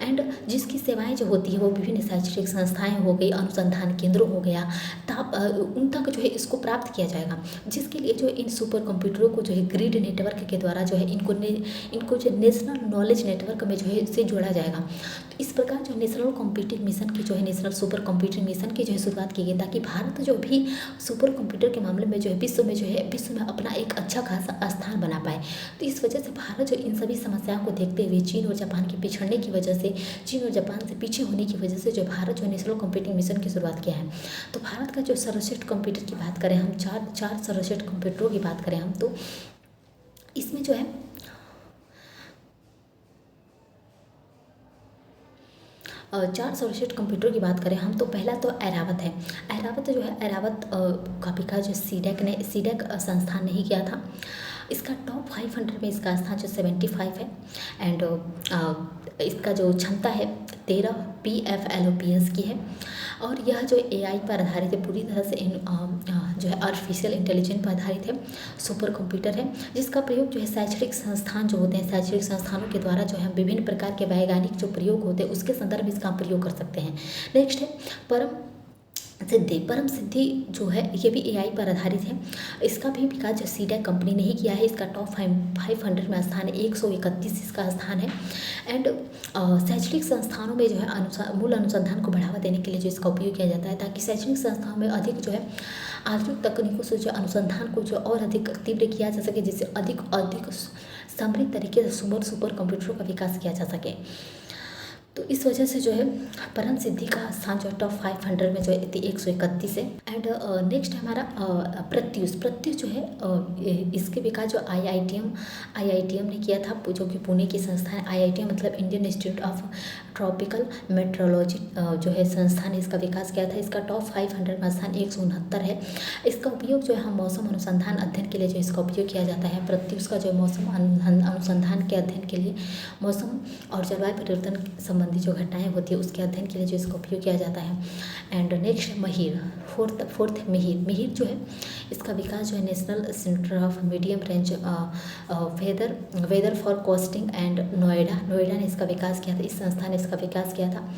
एंड जिसकी सेवाएं जो होती है वो विभिन्न शैक्षणिक संस्थाएं हो गई, अनुसंधान केंद्र हो गया, उन तक जो है इसको प्राप्त किया जाएगा, जिसके लिए जो इन सुपर कंप्यूटरों को जो है ग्रिड नेटवर्क के द्वारा जो है इनको जो नेशनल नॉलेज नेटवर्क में जो है से जोड़ा जाएगा। तो इस प्रकार जो नेशनल कंप्यूटिंग मिशन की जो है नेशनल सुपर कंप्यूटिंग मिशन की जो है शुरुआत की गई ताकि भारत जो भी सुपर कंप्यूटर के मामले में जो है विश्व में अपना एक अच्छा खासा स्थान बना पाए। तो इस वजह से भारत जो इन सभी समस्याओं को देखते हुए चीन और जापान के पिछड़ने की वजह से, चीन और जापान से पीछे होने की वजह से जो भारत जो नेशनल कंप्यूटिंग मिशन की शुरुआत किया है। तो भारत का जो सर्वश्रेष्ठ कंप्यूटर की बात करें हम, चार सर्वश्रेष्ठ कंप्यूटरों की बात करें हम, तो इसमें जो है चार सर्वश्रेष्ठ कंप्यूटर की बात करें हम तो पहला तो ऐरावत है। ऐरावत जो है का विकास जो सीडेक संस्थान ने ही किया था। इसका टॉप 500 में इसका स्थान जो 75 है एंड इसका जो क्षमता है 13 PFLOPS की है और यह जो AI पर आधारित है, पूरी तरह से जो है आर्टिफिशियल इंटेलिजेंस पर आधारित है, सुपर कंप्यूटर है जिसका प्रयोग जो है शैक्षणिक संस्थान जो होते हैं, शैक्षणिक संस्थानों के द्वारा जो है विभिन्न प्रकार के वैज्ञानिक जो प्रयोग होते हैं उसके संदर्भ में इसका प्रयोग कर सकते हैं। नेक्स्ट है परम सिद्धि जो है ये भी AI पर आधारित है। इसका भी विकास जो सीडेक कंपनी ने ही किया है। इसका टॉप 500 में स्थान है, 131 इसका स्थान है एंड शैक्षणिक संस्थानों में जो है मूल अनुसंधान को बढ़ावा देने के लिए जो इसका उपयोग किया जाता है ताकि शैक्षणिक संस्थानों में अधिक जो है आधुनिक तकनीकों से जो अनुसंधान को जो और अधिक तीव्र किया जा सके, जिससे अधिक समृद्ध तरीके से सुपर कंप्यूटरों का विकास किया जा सके। तो इस वजह से जो है परम सिद्धि का स्थान जो है टॉप 500 में जो है 131 है एंड नेक्स्ट है हमारा प्रत्यूष जो है इसके विकास जो IITM ने किया था, जो कि पुणे की संस्था है। IITM मतलब Indian institute of tropical metrology जो है संस्था ने इसका विकास किया था। इसका टॉप 500 में स्थान 169 है। इसका उपयोग जो है हम मौसम अनुसंधान अध्ययन के लिए जो इसका उपयोग किया जाता है। प्रत्यूष का जो मौसम अनुसंधान के अध्ययन के लिए मौसम और जलवायु परिवर्तन संबंधी जो घटनाएं होती है उसके अध्ययन के लिए जो इसका उपयोग किया जाता है। And next Mahir, fourth Mihir जो है इसका विकास जो है national centre of medium range weather forecasting and Noida ने इसका विकास किया था। इस संस्था ने इसका विकास किया था।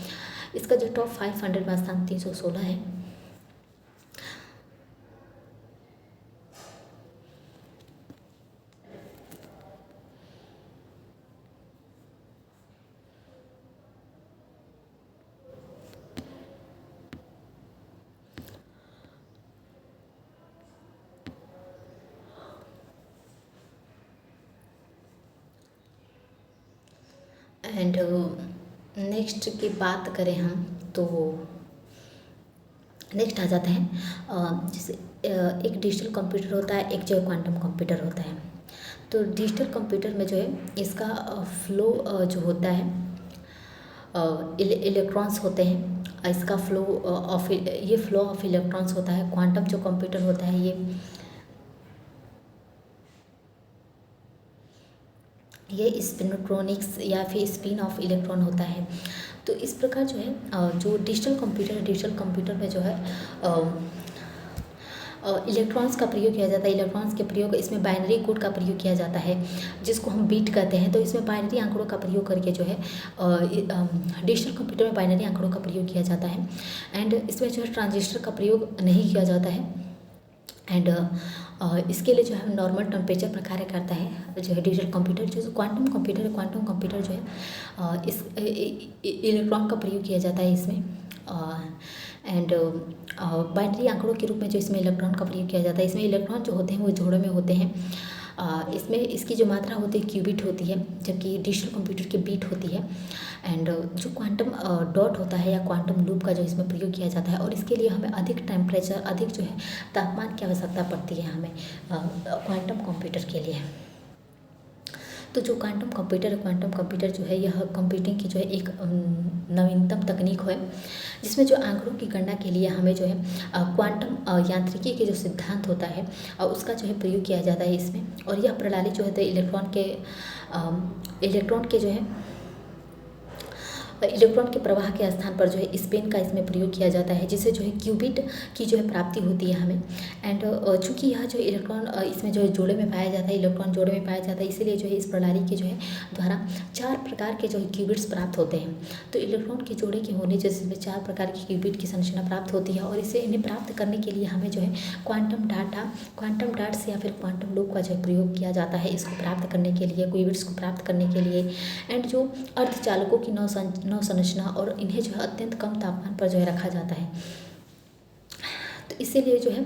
इसका जो टॉप 500 में स्थान 316 है। एंड नेक्स्ट की बात करें हम तो नेक्स्ट आ जाते हैं जैसे एक डिजिटल कंप्यूटर होता है, एक जो क्वांटम कंप्यूटर होता है। तो डिजिटल कंप्यूटर में जो है इसका फ्लो जो होता है, इलेक्ट्रॉन्स होते हैं, इसका फ्लो ऑफ ये फ्लो ऑफ इलेक्ट्रॉन्स होता है। क्वांटम जो कंप्यूटर होता है ये स्पिनोट्रॉनिक्स या फिर स्पिन ऑफ इलेक्ट्रॉन होता है। तो इस प्रकार जो है जो डिजिटल कंप्यूटर में जो है इलेक्ट्रॉन्स का प्रयोग किया जाता है। इलेक्ट्रॉन्स के प्रयोग इसमें बाइनरी कोड का प्रयोग किया जाता है, जिसको हम बीट कहते हैं। तो इसमें बाइनरी आंकड़ों का प्रयोग करके जो है डिजिटल कंप्यूटर में बाइनरी आंकड़ों का प्रयोग किया जाता है। एंड इसमें जो है ट्रांजिस्टर का प्रयोग नहीं किया जाता है। एंड इसके लिए जो है नॉर्मल टेम्परेचर पर कार्य करता है जो है डिजिटल कंप्यूटर। जो क्वांटम कंप्यूटर जो है इस इलेक्ट्रॉन का प्रयोग किया जाता है इसमें। एंड बाइनरी आंकड़ों के रूप में जो इसमें इलेक्ट्रॉन का प्रयोग किया जाता है। इसमें इलेक्ट्रॉन जो होते हैं वो जोड़े में होते हैं। इसमें इसकी जो मात्रा होती है क्यूबिट होती है, जबकि डिजिटल कंप्यूटर की बीट होती है। एंड जो क्वांटम डॉट होता है या क्वांटम लूप का जो इसमें प्रयोग किया जाता है, और इसके लिए हमें अधिक टेम्परेचर, अधिक जो है तापमान की आवश्यकता पड़ती है हमें क्वांटम कंप्यूटर के लिए। तो जो क्वांटम कंप्यूटर जो है यह कंप्यूटिंग की जो है एक नवीनतम तकनीक है, जिसमें जो आंकड़ों की गणना के लिए हमें जो है क्वांटम यांत्रिकी के जो सिद्धांत होता है उसका जो है प्रयोग किया जाता है इसमें। और यह प्रणाली जो है इलेक्ट्रॉन के प्रवाह के स्थान पर जो है स्पिन का इसमें प्रयोग किया जाता है, जिससे जो है क्यूबिट की जो है प्राप्ति होती है हमें। एंड चूँकि यह जो इलेक्ट्रॉन इसमें जो है जोड़े में पाया जाता है, इलेक्ट्रॉन जोड़े में पाया जाता है, इसीलिए जो है इस प्रणाली के जो है द्वारा 4 प्रकार के जो है क्यूबिट्स प्राप्त होते हैं। तो इलेक्ट्रॉन के जोड़े के होने से इसमें 4 प्रकार की क्यूबिट की संरचना प्राप्त होती है। और इन्हें प्राप्त करने के लिए हमें जो है क्वांटम डाट्स या फिर क्वांटम लूप का जो है प्रयोग किया जाता है इसको प्राप्त करने के लिए, क्यूबिट्स को प्राप्त करने के लिए। एंड जो अर्धचालकों की नौ संरचना, और इन्हें जो है अत्यंत कम तापमान पर जो है रखा जाता है। तो इसीलिए जो है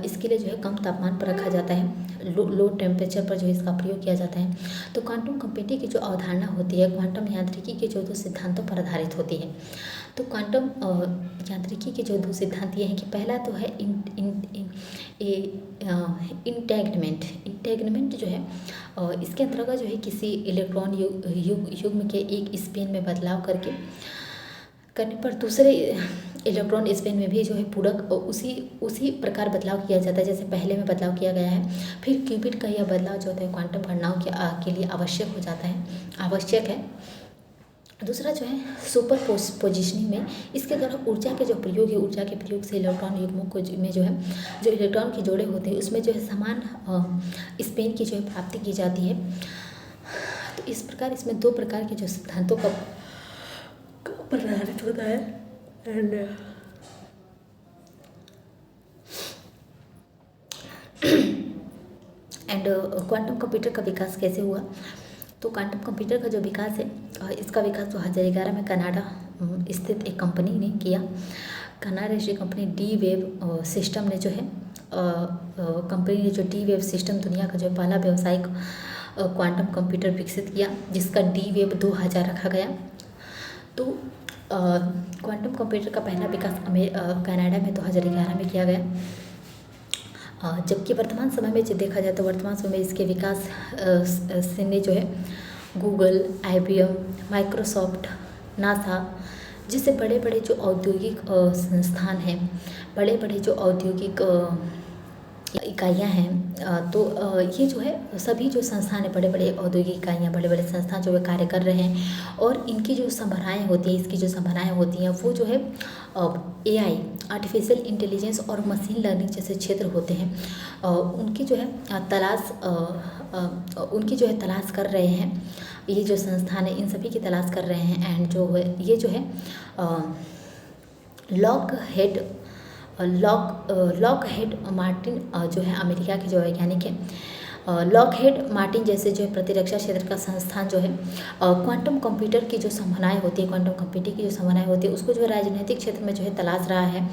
इसके लिए जो है कम तापमान पर रखा जाता है, लो टेम्परेचर पर जो है इसका प्रयोग किया जाता है। तो क्वांटम कंप्यूटिंग की जो अवधारणा होती है क्वांटम यांत्रिकी के जो 2 सिद्धांतों पर आधारित होती है। तो क्वांटम यांत्रिकी के जो 2 सिद्धांत ये हैं कि पहला तो है इंटेगमेंट जो है इसके अंतर्गत जो है किसी इलेक्ट्रॉन युग्म के एक स्पिन में बदलाव करने पर दूसरे इलेक्ट्रॉन स्पिन में भी जो है पूरक उसी प्रकार बदलाव किया जाता है जैसे पहले में बदलाव किया गया है। फिर क्यूबिट का यह बदलाव जो होता है क्वांटम गणनाओं के लिए आवश्यक है। दूसरा जो है सुपर पोजिशनिंग में, इसके द्वारा ऊर्जा के जो प्रयोग है, ऊर्जा के प्रयोग से इलेक्ट्रॉन युग्मों को में जो है जो इलेक्ट्रॉन के जोड़े होते हैं उसमें जो है समान स्पिन की जो है प्राप्ति की जाती है। तो इस प्रकार इसमें 2 प्रकार के जो सिद्धांतों का प्रधारित होता है। एंड क्वांटम कंप्यूटर का विकास कैसे हुआ? तो क्वांटम कंप्यूटर का जो विकास है इसका विकास 2011 में कनाडा स्थित एक कंपनी ने किया। कनाडा की कंपनी डी वेव सिस्टम ने जो है कंपनी ने जो डी वेव सिस्टम दुनिया का जो पहला व्यावसायिक क्वांटम कंप्यूटर विकसित किया, जिसका डी वेव 2000 रखा गया। तो क्वांटम कंप्यूटर का पहला विकास कनाडा में 2011 में किया गया। जबकि वर्तमान समय में जो देखा जाए तो वर्तमान समय में इसके विकास से ने जो है गूगल, IBM, माइक्रोसॉफ्ट, नासा जैसे बड़े बड़े जो औद्योगिक संस्थान हैं, बड़े बड़े जो औद्योगिक इकाइयाँ हैं, तो ये जो है सभी जो संस्थान है, बड़े बड़े औद्योगिक इकाइयाँ, बड़े बड़े संस्थान जो है कार्य कर रहे हैं। और इनकी जो संभावनाएँ होती हैं, इसकी जो संभावनाएँ होती हैं वो जो है AI, आर्टिफिशियल इंटेलिजेंस और मशीन लर्निंग जैसे क्षेत्र होते हैं, उनकी जो है तलाश कर रहे हैं। ये जो संस्थान है इन सभी की तलाश कर रहे हैं। एंड जो है ये जो है लॉकहेड मार्टिन जो है अमेरिका के जो वैज्ञानिक हैं, लॉकहेड मार्टिन जैसे जो है प्रतिरक्षा क्षेत्र का संस्थान जो है क्वांटम कंप्यूटर की जो संभावनाएं होती है, क्वांटम कंप्यूटिंग की जो संभावनाएं होती है उसको जो है राजनीतिक क्षेत्र में जो है तलाश रहा है।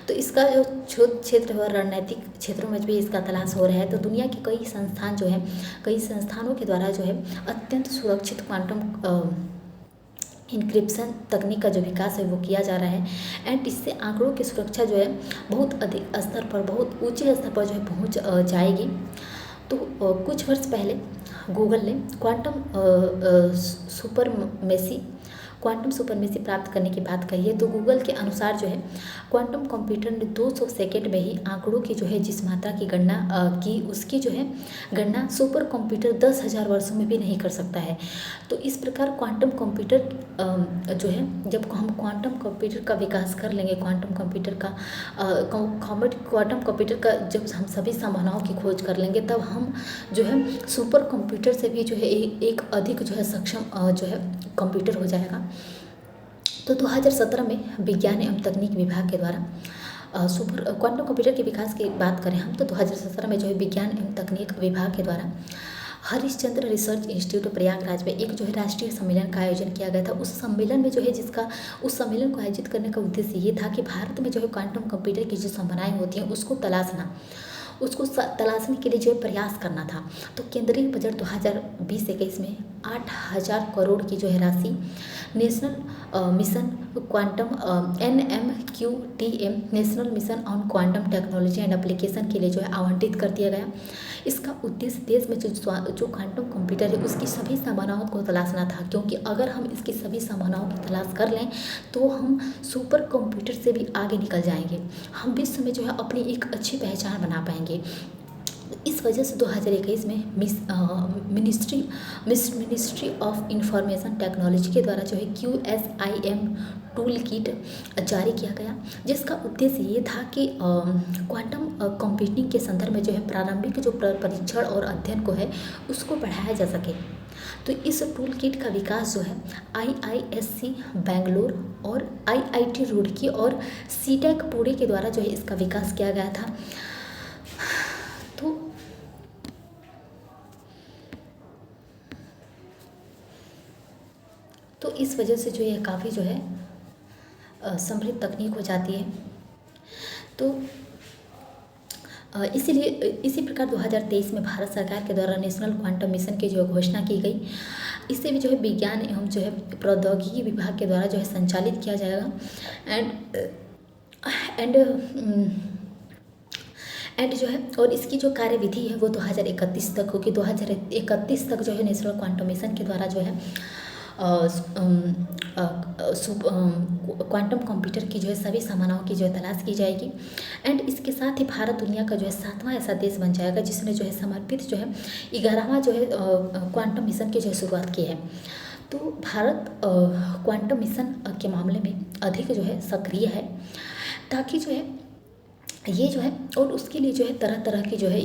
तो इसका जो शोध क्षेत्र है रणनीतिक क्षेत्रों में भी इसका तलाश हो रहा है। तो दुनिया के कई संस्थानों के द्वारा जो है अत्यंत सुरक्षित क्वांटम इंक्रिप्शन तकनीक का जो विकास है वो किया जा रहा है। एंड इससे आंकड़ों की सुरक्षा जो है बहुत अधिक स्तर पर, बहुत ऊंचे स्तर पर जो है पहुंच जाएगी। तो कुछ वर्ष पहले गूगल ने क्वांटम सुपरमेसी प्राप्त करने की बात कही है। तो गूगल के अनुसार जो है क्वांटम कंप्यूटर ने 200 सेकेंड में ही आंकड़ों की जो है जिस मात्रा की गणना की, उसकी जो है गणना सुपर कंप्यूटर 10,000 वर्षों में भी नहीं कर सकता है। तो इस प्रकार क्वांटम कंप्यूटर जो है, जब हम क्वांटम कंप्यूटर का विकास कर लेंगे, क्वांटम कंप्यूटर का जब हम सभी संभावनाओं की खोज कर लेंगे, तब हम जो है सुपर कंप्यूटर से भी जो है एक अधिक जो है सक्षम जो है कंप्यूटर हो जाएगा। तो 2017 में विज्ञान एवं तकनीक विभाग के द्वारा सुपर क्वांटम कंप्यूटर के विकास की बात करें हम, तो 2017 में जो है विज्ञान एवं तकनीक विभाग के द्वारा हरिश्चंद्र रिसर्च इंस्टीट्यूट प्रयागराज में एक जो है राष्ट्रीय सम्मेलन का आयोजन किया गया था। उस सम्मेलन में जो है उस सम्मेलन को आयोजित करने का उद्देश्य ये था कि भारत में जो है क्वांटम कंप्यूटर की जो संभावनाएं होती हैं उसको तलाशने के लिए जो है प्रयास करना था। तो केंद्रीय बजट 2020-21 में 8,000 करोड़ की जो है राशि national mission quantum NMQTM national mission on quantum technology and application के लिए जो है आवंटित कर दिया गया। इसका उद्देश्य देश में जो क्वांटम कंप्यूटर है उसकी सभी संभावनाओं को तलाशना था, क्योंकि अगर हम इसकी सभी संभावनाओं की तलाश कर लें तो हम सुपर कंप्यूटर से भी आगे निकल जाएंगे, हम विश्व में जो है अपनी एक अच्छी पहचान बना पाएंगे। इस वजह से 2021 में मिनिस्ट्री ऑफ इंफॉर्मेशन टेक्नोलॉजी के द्वारा जो है QSIM टूल किट जारी किया गया, जिसका उद्देश्य ये था कि क्वांटम कंप्यूटिंग के संदर्भ में जो है प्रारंभिक जो परीक्षण और अध्ययन को है उसको बढ़ाया जा सके। तो इस टूल किट का विकास जो है IISc बेंगलोर और IIT रुड़की और CTEC पुणे के द्वारा जो है इसका विकास किया गया था। तो इस वजह से जो है काफ़ी जो है समृद्ध तकनीक हो जाती है। तो इसीलिए इसी प्रकार 2023 में भारत सरकार के द्वारा नेशनल क्वांटम मिशन की जो घोषणा की गई। इसे भी जो है विज्ञान एवं जो है प्रौद्योगिकी विभाग के द्वारा जो है संचालित किया जाएगा। एंड जो है और इसकी जो कार्यविधि है वो 2031 तक होगी। 2031 तक जो है नेशनल क्वांटम मिशन के द्वारा जो है क्वांटम कंप्यूटर की जो है सभी संभावनाओं की जो है तलाश की जाएगी। एंड इसके साथ ही भारत दुनिया का जो है 7वां ऐसा देश बन जाएगा जिसने जो है समर्पित जो है 11वां जो है क्वांटम मिशन की जो है शुरुआत की है। तो भारत क्वांटम मिशन के मामले में अधिक जो है सक्रिय है, ताकि जो है ये जो है और उसके लिए जो है तरह तरह की जो है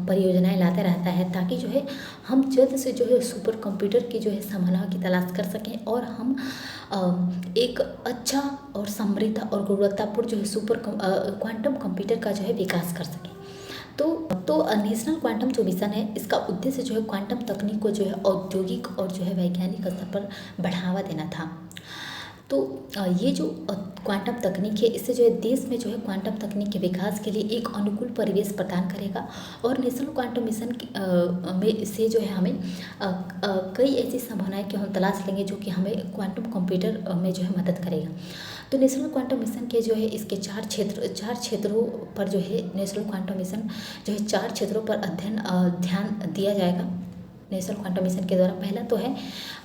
परियोजनाएं लाता रहता है, ताकि जो है हम जल्द से जो है सुपर कंप्यूटर की जो है संभावनाओं की तलाश कर सकें और हम एक अच्छा और समृद्ध और गुणवत्तापूर्ण जो है सुपर क्वांटम कंप्यूटर का जो है विकास कर सकें। तो नेशनल क्वांटम जो मिशन है इसका उद्देश्य जो है क्वांटम तकनीक को जो है औद्योगिक और जो है वैज्ञानिक स्तर पर बढ़ावा देना था। तो ये जो क्वांटम तकनीक है इससे जो है देश में जो है क्वांटम तकनीक के विकास के लिए एक अनुकूल परिवेश प्रदान करेगा। और नेशनल क्वांटम मिशन में से जो है हमें कई ऐसी संभावनाएं कि हम तलाश लेंगे जो कि हमें क्वांटम कंप्यूटर में जो है मदद करेगा। तो नेशनल क्वांटम मिशन के जो है इसके चार क्षेत्रों पर जो है नेशनल क्वांटम मिशन जो है 4 क्षेत्रों पर ध्यान दिया जाएगा नेशनल क्वांटम मिशन के द्वारा। पहला तो है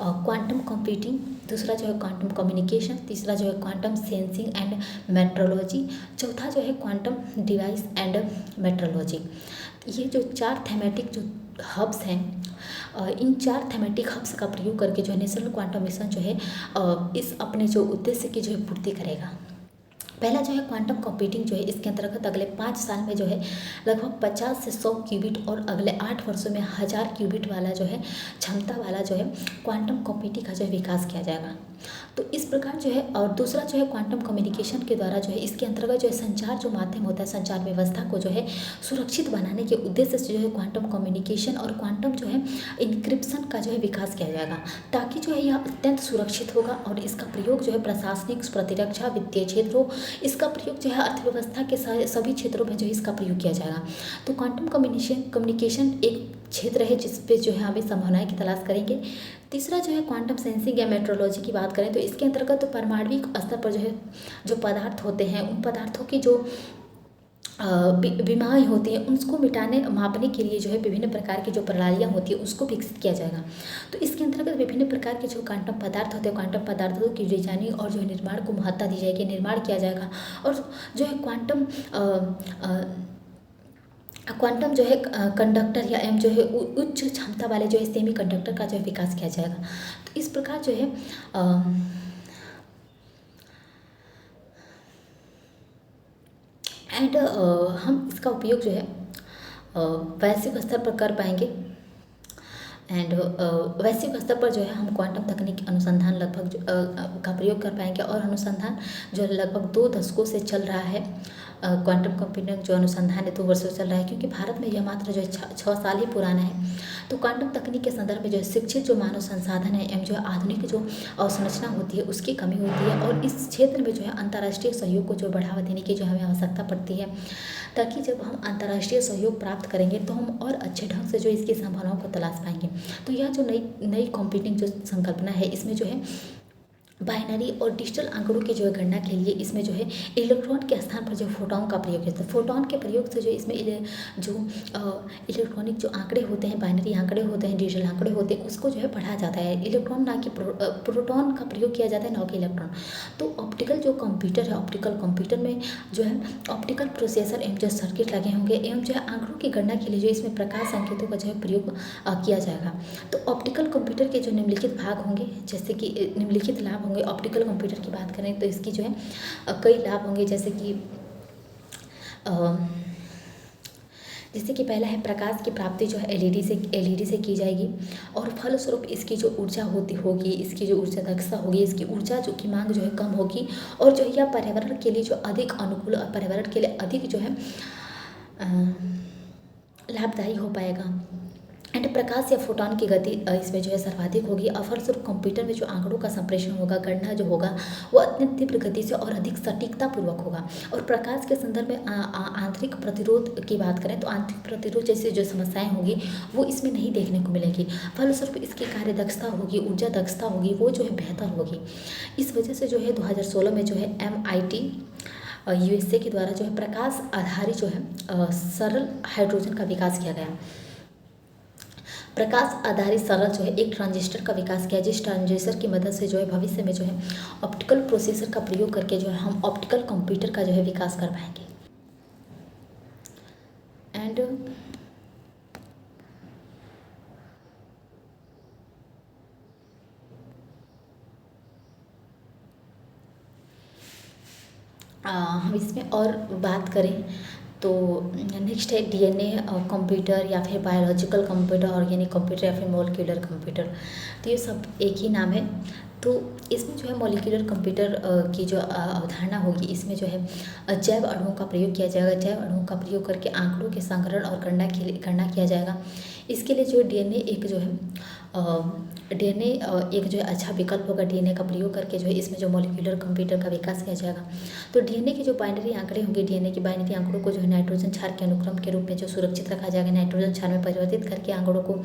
क्वांटम कंप्यूटिंग, दूसरा जो है क्वांटम कम्युनिकेशन, तीसरा जो है क्वांटम सेंसिंग एंड मेट्रोलॉजी, चौथा जो है क्वांटम डिवाइस एंड मेट्रोलॉजी। ये जो 4 थीमेटिक जो हब्स हैं, इन 4 थीमेटिक हब्स का प्रयोग करके जो है नेशनल क्वांटम मिशन जो है इस अपने जो उद्देश्य की जो है पूर्ति करेगा। पहला जो है क्वांटम कंप्यूटिंग जो है इसके अंतर्गत अगले 5 साल में जो है लगभग 50 से 100 क्यूबिट और अगले 8 वर्षों में 1000 क्यूबिट वाला जो है क्षमता वाला जो है क्वांटम कंप्यूटिंग का जो है विकास किया जाएगा। तो इस प्रकार जो है और दूसरा जो है क्वांटम कम्युनिकेशन के द्वारा जो है इसके अंतर्गत जो है संचार जो माध्यम होता है, संचार व्यवस्था को जो है सुरक्षित बनाने के उद्देश्य से जो है क्वांटम कम्युनिकेशन और क्वांटम जो है इंक्रिप्शन का जो है विकास किया जाएगा, ताकि जो है यह अत्यंत सुरक्षित होगा और इसका प्रयोग जो है प्रशासनिक, प्रतिरक्षा, वित्तीय क्षेत्रों, इसका प्रयोग जो है अर्थव्यवस्था के सभी क्षेत्रों में जो है इसका प्रयोग किया जाएगा। तो क्वांटम कम्युनिकेशन एक क्षेत्र है जिस पे जो है हमें संभावनाएं की तलाश करेंगे। तीसरा जो है क्वांटम सेंसिंग या मेट्रोलॉजी की बात करें तो इसके अंतर्गत तो परमाणविक स्तर पर जो है जो पदार्थ होते हैं उन पदार्थों की जो बीमारी होती हैं उसको मिटाने मापने के लिए जो है विभिन्न प्रकार की जो प्रणालियाँ होती है उसको विकसित किया जाएगा। तो इसके अंतर्गत विभिन्न प्रकार के जो क्वांटम पदार्थ होते हैं, क्वांटम पदार्थों की डिजाइनिंग और जो है निर्माण को महत्ता दी जाएगी, निर्माण किया जाएगा। और जो है क्वांटम जो है कंडक्टर या एम जो है उच्च क्षमता वाले जो है सेमी कंडक्टर का जो है विकास किया जाएगा। तो इस प्रकार जो है हम इसका उपयोग जो है वैश्विक स्तर पर कर पाएंगे। वैश्विक स्तर पर जो है हम क्वांटम तकनीक अनुसंधान लगभग का प्रयोग कर पाएंगे। और अनुसंधान जो लगभग 2 दशकों से चल रहा है, क्वांटम कंप्यूटिंग जो अनुसंधान है 2 वर्षों से चल रहा है, क्योंकि भारत में यह मात्र जो है 6 साल ही पुराना है। तो क्वांटम तकनीक के संदर्भ में जो है शिक्षित जो मानव संसाधन है एवं जो आधुनिक जो अवसंरचना होती है उसकी कमी होती है। और इस क्षेत्र में जो है अंतर्राष्ट्रीय सहयोग को जो बढ़ावा देने की जो हमें आवश्यकता पड़ती है, ताकि जब हम अंतर्राष्ट्रीय सहयोग प्राप्त करेंगे तो हम और अच्छे ढंग से जो इसकी संभावनाओं को तलाश पाएंगे। तो यह जो नई कंप्यूटिंग जो संकल्पना है इसमें जो है बाइनरी और डिजिटल आंकड़ों की जो है गणना के लिए इसमें जो है इलेक्ट्रॉन के स्थान पर जो फोटोन का प्रयोग होता है। फोटोन के प्रयोग से जो इसमें जो इलेक्ट्रॉनिक जो आंकड़े होते हैं, बाइनरी आंकड़े होते हैं, डिजिटल आंकड़े होते हैं, उसको जो है पढ़ा जाता है। इलेक्ट्रॉन ना कि प्रोटॉन का प्रयोग किया जाता है, ना कि इलेक्ट्रॉन। तो ऑप्टिकल जो कंप्यूटर है, ऑप्टिकल कंप्यूटर में जो है ऑप्टिकल प्रोसेसर एवं जो सर्किट लगे होंगे एवं जो है आंकड़ों की गणना के लिए जो इसमें प्रकाश संकेतों का जो है प्रयोग किया जाएगा। तो ऑप्टिकल कंप्यूटर के जो निम्नलिखित भाग होंगे, जैसे कि निम्नलिखित लाभ होंगे। ऑप्टिकल कंप्यूटर की बात करें तो इसकी जो है कई लाभ होंगे, जैसे कि पहला है प्रकाश की प्राप्ति जो है एलईडी से की जाएगी। और फलस्वरूप इसकी जो ऊर्जा होगी, इसकी जो ऊर्जा दक्षता होगी, इसकी ऊर्जा जो की मांग जो है कम होगी। और जो यह पर्यावरण के लिए जो अधिक अनुकूल और पर्यावरण के लिए अधिक जो है लाभदायी हो पाएगा। एंड प्रकाश या फोटोन की गति इसमें जो है सर्वाधिक होगी। और फलस्वरूप कंप्यूटर में जो आंकड़ों का संप्रेषण होगा, गणना जो होगा वो अत्यंत तीव्र गति से और अधिक सटीकता पूर्वक होगा। और प्रकाश के संदर्भ में आंतरिक प्रतिरोध की बात करें तो आंतरिक प्रतिरोध जैसी जो समस्याएं होगी वो इसमें नहीं देखने को मिलेगी। फलस्वरूप इसकी कार्य दक्षता होगी, ऊर्जा दक्षता होगी, वो जो है बेहतर होगी। इस वजह से जो है 2016 में जो है MIT USA के द्वारा जो है प्रकाश आधारित जो है सरल हाइड्रोजन का विकास किया गया। प्रकाश आधारित सरल जो है एक ट्रांजिस्टर का विकास किया, जिस ट्रांजिस्टर की मदद से जो है भविष्य में जो है ऑप्टिकल प्रोसेसर का प्रयोग करके जो है हम ऑप्टिकल कंप्यूटर का जो है विकास कर पाएंगे। एंड हम इसमें और बात करें तो नेक्स्ट है DNA कंप्यूटर या फिर बायोलॉजिकल कंप्यूटर, ऑर्गेनिक कंप्यूटर या फिर मॉलिक्यूलर कंप्यूटर। तो ये सब एक ही नाम है। तो इसमें जो है मॉलिक्यूलर कंप्यूटर की जो अवधारणा होगी, इसमें जो है जैव अणुओं का प्रयोग किया जाएगा। जैव अणुओं का प्रयोग करके आंकड़ों के संग्रहण और गणना किया जाएगा। इसके लिए जो DNA एक जो है अच्छा विकल्प होगा। DNA का प्रयोग करके जो है इसमें जो मॉलिक्यूलर कंप्यूटर का विकास किया जाएगा। तो DNA के जो बाइनरी आंकड़े होंगे, DNA के बाइनरी आंकड़ों को जो है नाइट्रोजन क्षार के अनुक्रम के रूप में जो सुरक्षित रखा जाएगा, नाइट्रोजन क्षार में परिवर्तित करके आंकड़ों को।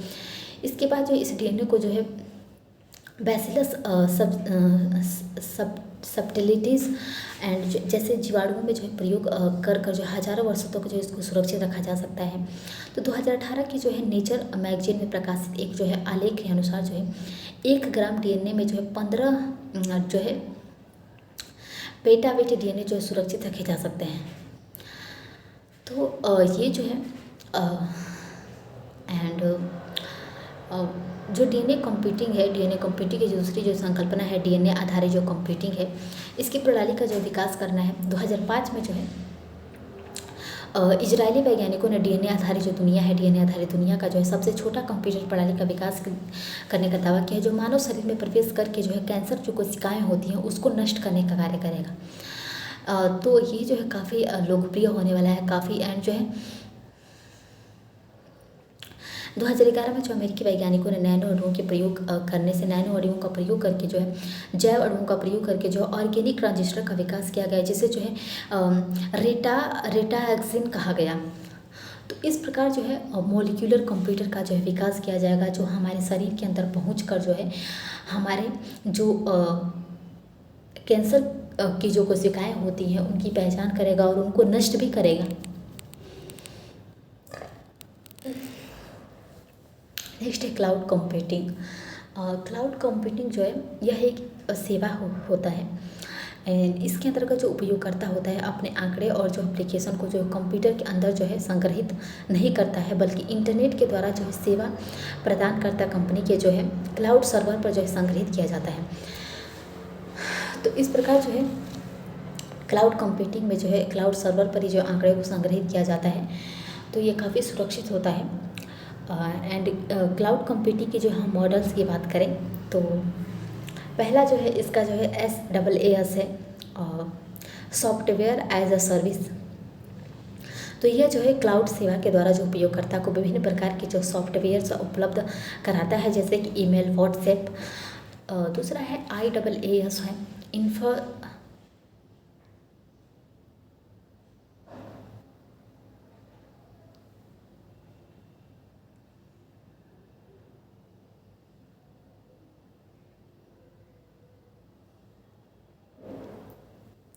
इसके बाद जो इस DNA को जो है बैसिलस सबटिलिटीज़ एंड जैसे जीवाणुओं में जो है प्रयोग कर जो हज़ारों वर्षों तक जो इसको सुरक्षित रखा जा सकता है। तो 2018 की जो है नेचर मैगजीन में प्रकाशित एक जो है आलेख के अनुसार जो है 1 ग्राम DNA में जो है 15 जो है पेटाबाइट DNA जो है सुरक्षित रखे जा सकते हैं। तो ये जो है जो DNA कंप्यूटिंग है, DNA कंप्यूटिंग की दूसरी जो संकल्पना है DNA आधारित जो कंप्यूटिंग है, इसकी प्रणाली का जो विकास करना है। 2005 में जो है इजरायली वैज्ञानिकों ने DNA आधारित जो दुनिया है, DNA आधारित दुनिया का जो है सबसे छोटा कंप्यूटर प्रणाली का विकास करने का दावा किया है, जो मानव शरीर में प्रवेश करके जो है कैंसर जो कोशिकाएँ होती हैं उसको नष्ट करने का कार्य करेगा। तो ये जो है काफ़ी लोकप्रिय होने वाला है काफ़ी। एंड जो है 2011 में जो अमेरिकी वैज्ञानिकों ने नैनो अणुओं के प्रयोग नैनो अणुओं का प्रयोग करके जो है जैव अणुओं का प्रयोग करके जो ऑर्गेनिक ट्रांजिस्टर का विकास किया गया, जिसे जो है रेटाएक्सिन कहा गया। तो इस प्रकार जो है मॉलिक्यूलर कंप्यूटर का जो है विकास किया जाएगा, जो हमारे शरीर के अंदर पहुंचकर जो है हमारे जो कैंसर की जो कोशिकाएँ होती हैं उनकी पहचान करेगा और उनको नष्ट भी करेगा। नेक्स्ट है क्लाउड कंप्यूटिंग। क्लाउड कंप्यूटिंग जो है यह एक सेवा होता है एंड इसके अंतर्गत जो उपयोगकर्ता होता है अपने आंकड़े और जो एप्लीकेशन को जो कंप्यूटर के अंदर जो है संग्रहित नहीं करता है, बल्कि इंटरनेट के द्वारा जो है सेवा प्रदान करता कंपनी के जो है क्लाउड सर्वर पर जो है संग्रहित किया जाता है। तो इस प्रकार जो है क्लाउड कंप्यूटिंग में जो है क्लाउड सर्वर पर ही जो आंकड़े को संग्रहित किया जाता है, तो ये काफ़ी सुरक्षित होता है। एंड क्लाउड कंप्यूटिंग की जो हम मॉडल्स की बात करें तो पहला जो है इसका जो है SaaS है, सॉफ्टवेयर एज अ सर्विस। तो यह जो है क्लाउड सेवा के द्वारा जो उपयोगकर्ता को विभिन्न प्रकार के जो सॉफ्टवेयर उपलब्ध कराता है, जैसे कि ईमेल, व्हाट्सएप। दूसरा है IaaS है,